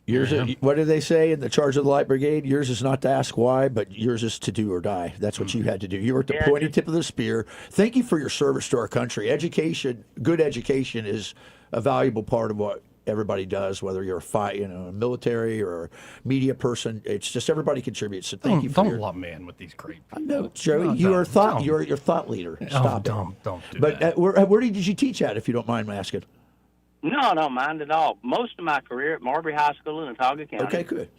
Yours, what do they say in the Charge of the Light Brigade? Yours is not to ask why, but yours is to do or die. That's what you had to do. You were at the pointy tip of the spear. Thank you for your service to our country. Education, good education, is a valuable part of what everybody does, whether you're a military or a media person. It's just everybody contributes. So thank you for don't lump me in with these great people. No, Joey, you're your thought leader. Stop it. Don't do but that. Where did you teach at, if you don't mind me asking? No, I don't mind at all. Most of my career at Marbury High School in Autauga County. Okay, good.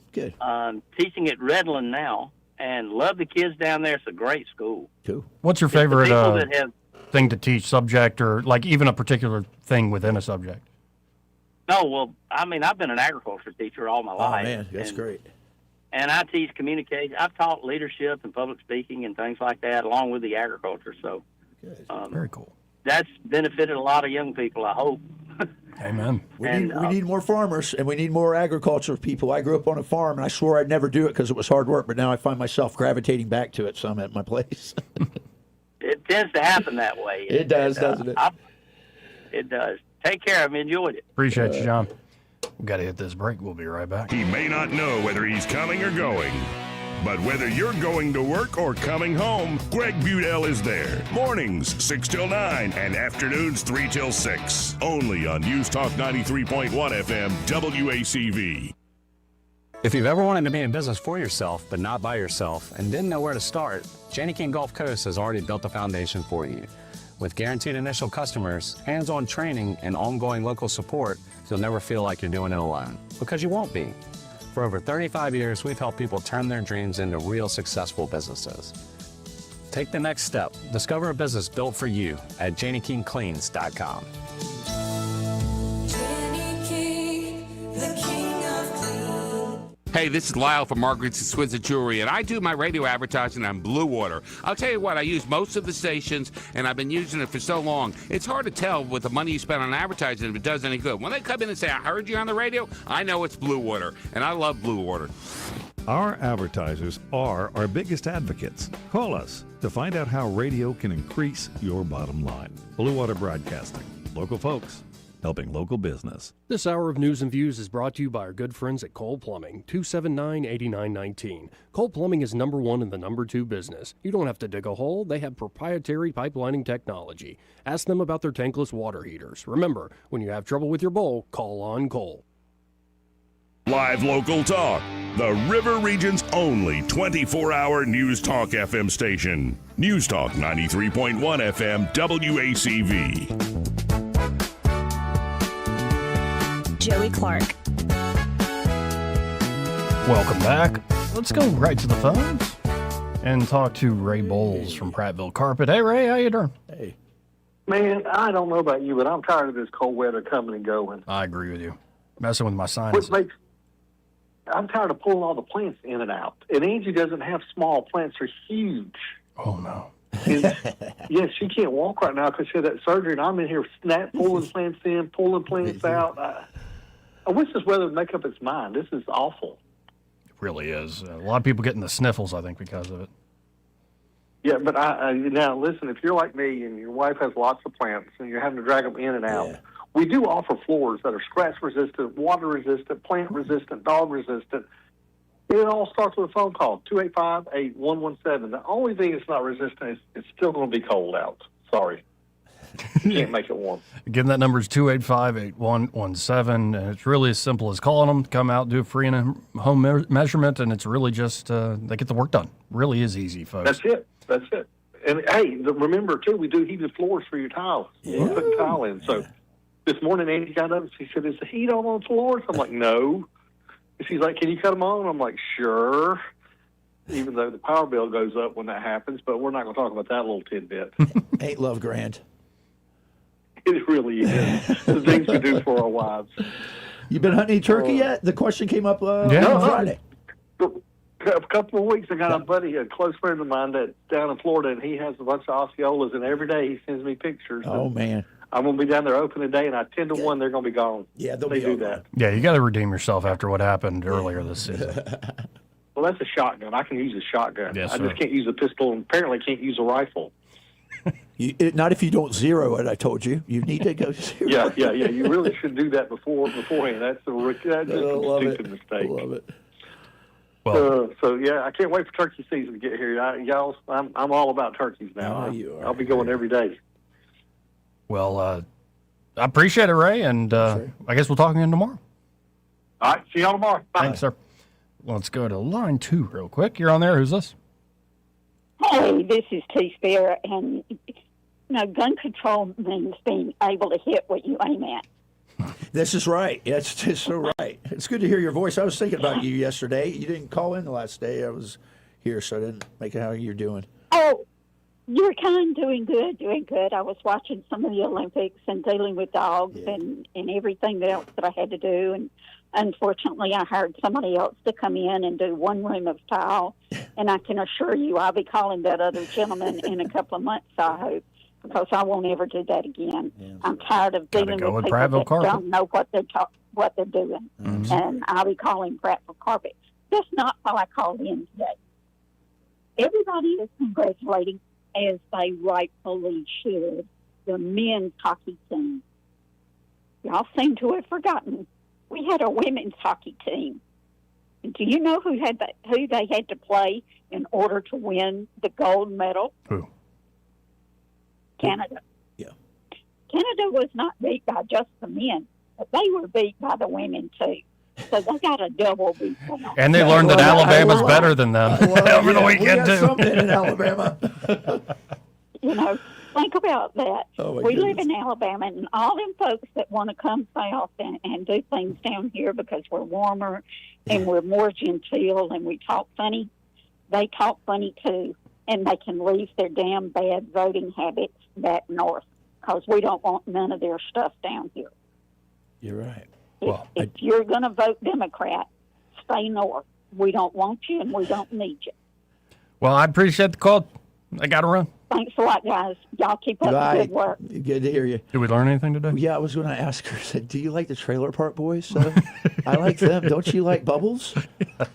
Teaching at Redland now, and love the kids down there. It's a great school. Cool. What's your It's the favorite people that have- thing to teach, subject, or like even a particular thing within a subject? No, well, I mean, I've been an agriculture teacher all my life. Oh, man, that's great. And I teach communication. I've taught leadership and public speaking and things like that, along with the agriculture. So, very cool. That's benefited a lot of young people, I hope. Amen. We need more farmers, and we need more agriculture people. I grew up on a farm, and I swore I'd never do it because it was hard work, but now I find myself gravitating back to it some at my place. It tends to happen that way. It does, doesn't it? It does. Take care. I've enjoyed it. Appreciate you, John. We've got to hit this break. We'll be right back. He may not know whether he's coming or going, but whether you're going to work or coming home, Greg Budell is there. Mornings, 6 till 9, and afternoons, 3 till 6. Only on News Talk 93.1 FM, WACV. If you've ever wanted to be in business for yourself, but not by yourself, and didn't know where to start, Janney King Gulf Coast has already built a foundation for you. With guaranteed initial customers, hands-on training, and ongoing local support, you'll never feel like you're doing it alone, because you won't be. For over 35 years, we've helped people turn their dreams into real successful businesses. Take the next step. Discover a business built for you at JanneyKingCleans.com. Hey, this is Lyle from Margaret's Exquisite Jewelry, and I do my radio advertising on Blue Water. I'll tell you what, I use most of the stations, and I've been using it for so long. It's hard to tell with the money you spend on advertising if it does any good. When they come in and say, I heard you on the radio, I know it's Blue Water, and I love Blue Water. Our advertisers are our biggest advocates. Call us to find out how radio can increase your bottom line. Blue Water Broadcasting. Local folks, helping local business. This hour of News and Views is brought to you by our good friends at Cole Plumbing, 279-8919. Cole Plumbing is number one in the number two business. You don't have to dig a hole. They have proprietary pipelining technology. Ask them about their tankless water heaters. Remember, when you have trouble with your bowl, call on Cole. Live local talk. The River Region's only 24-hour News Talk FM station. News Talk 93.1 FM, WACV. Joey Clark. Welcome back. Let's go right to the phones and talk to Ray Bowles from Prattville Carpet. Hey, Ray, how you doing? Hey. Man, I don't know about you, but I'm tired of this cold weather coming and going. I agree with you. Messing with my sinuses. I'm tired of pulling all the plants in and out. And Angie doesn't have small plants. They're huge. Oh, no. Yes, she can't walk right now because she had that surgery, and I'm in here pulling plants in, pulling plants out. I wish this weather would make up its mind. This is awful. It really is. A lot of people getting the sniffles, I think, because of it. Yeah, but now listen, if you're like me and your wife has lots of plants and you're having to drag them in and out, we do offer floors that are scratch resistant, water resistant, plant resistant, dog resistant. It all starts with a phone call, 285-8117. The only thing that's not resistant is it's still going to be cold out. Sorry. You can't make it warm. Again, that number is 285-8117, and it's really as simple as calling them, come out, do a free in-home measurement, and it's really just they get the work done. Really is easy, folks. That's it. And, hey, remember, too, we do heated floors for your tiles. Yeah. We're putting tile in. So this morning, Andy got up and she said, is the heat on the floors? I'm like, no. And she's like, can you cut them on? I'm like, sure. Even though the power bill goes up when that happens, but we're not going to talk about that little tidbit. Ain't love grand. It really is. The things we do for our wives. You been hunting turkey yet? The question came up on Friday. A couple of weeks, I got a buddy, a close friend of mine that's down in Florida, and he has a bunch of Osceolas, and every day he sends me pictures. Oh, man. I'm going to be down there opening day, and 10 to 1, they're going to be gone. Yeah, they do that. Yeah, you got to redeem yourself after what happened earlier this season. Well, that's a shotgun. I can use a shotgun. Yes, I just can't use a pistol, and apparently can't use a rifle. Not if you don't zero it. I told you. You need to go zero. Yeah. You really should do that beforehand. That's a stupid mistake. Love it. Well, I can't wait for turkey season to get here. I'm all about turkeys now. I'll be going every day. Well, I appreciate it, Ray, and I guess we'll talk again tomorrow. All right, see y'all tomorrow. Bye. Thanks, sir. Let's go to line 2 real quick. You're on there. Who's this? Hey, this is T Spirit, and gun control means being able to hit what you aim at. This is right. It's just so right. It's good to hear your voice. I was thinking about you yesterday. You didn't call in the last day I was here, so I didn't make it how you're doing. Oh, you're doing good. I was watching some of the Olympics and dealing with dogs and everything else that I had to do, and unfortunately, I hired somebody else to come in and do one room of tile, and I can assure you I'll be calling that other gentleman in a couple of months, I hope, because I won't ever do that again. I'm tired of dealing with people that don't know what they're doing, and I'll be calling Prattville Carpet. That's not why I called in today. Everybody is congratulating, as they rightfully should, the men's hockey team. Y'all seem to have forgotten. We had a women's hockey team. Do you know who they had to play in order to win the gold medal? Who? Canada. Yeah. Canada was not beat by just the men, but they were beat by the women too. So they got a double beat. And they learned that Alabama's better than them over the weekend, we got too. something in Alabama. Think about that. Oh, we live in Alabama, and all them folks that want to come south and do things down here because we're warmer and we're more genteel and we talk funny, they talk funny too, and they can leave their damn bad voting habits back north because we don't want none of their stuff down here. You're right. If you're going to vote Democrat, stay north. We don't want you and we don't need you. Well, I appreciate the call. I got to run. Thanks a lot, guys. Y'all keep up the good work. Good to hear you. Did we learn anything today? Yeah, I was going to ask her, I said, do you like the Trailer Park Boys? I like them. Don't you like Bubbles?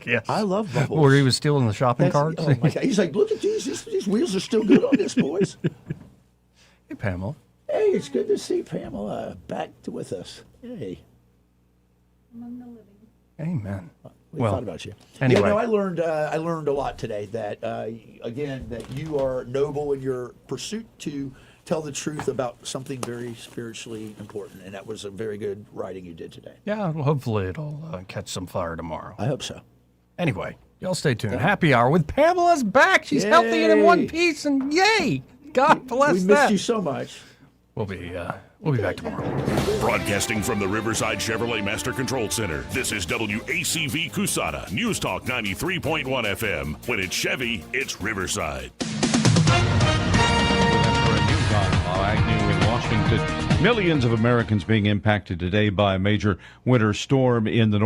Yes. I love Bubbles. Where he was stealing the shopping carts? Oh, my God. He's like, look at these. These wheels are still good on this, boys. Hey, Pamela. Hey, it's good to see Pamela back with us. Hey. Among the living. Amen. We well, thought about you. Anyway. Yeah, no, I learned a lot today that, again, that you are noble in your pursuit to tell the truth about something very spiritually important. And that was a very good writing you did today. Yeah, well, hopefully it'll catch some fire tomorrow. I hope so. Anyway, y'all stay tuned. Happy Hour with Pamela's back. She's healthy and in one piece, and yay! God bless we that. We missed you so much. We'll be back tomorrow. Broadcasting from the Riverside Chevrolet Master Control Center, this is WACV Cusada, News Talk 93.1 FM. When it's Chevy, it's Riverside. Agnew in Washington. Millions of Americans being impacted today by a major winter storm in the north.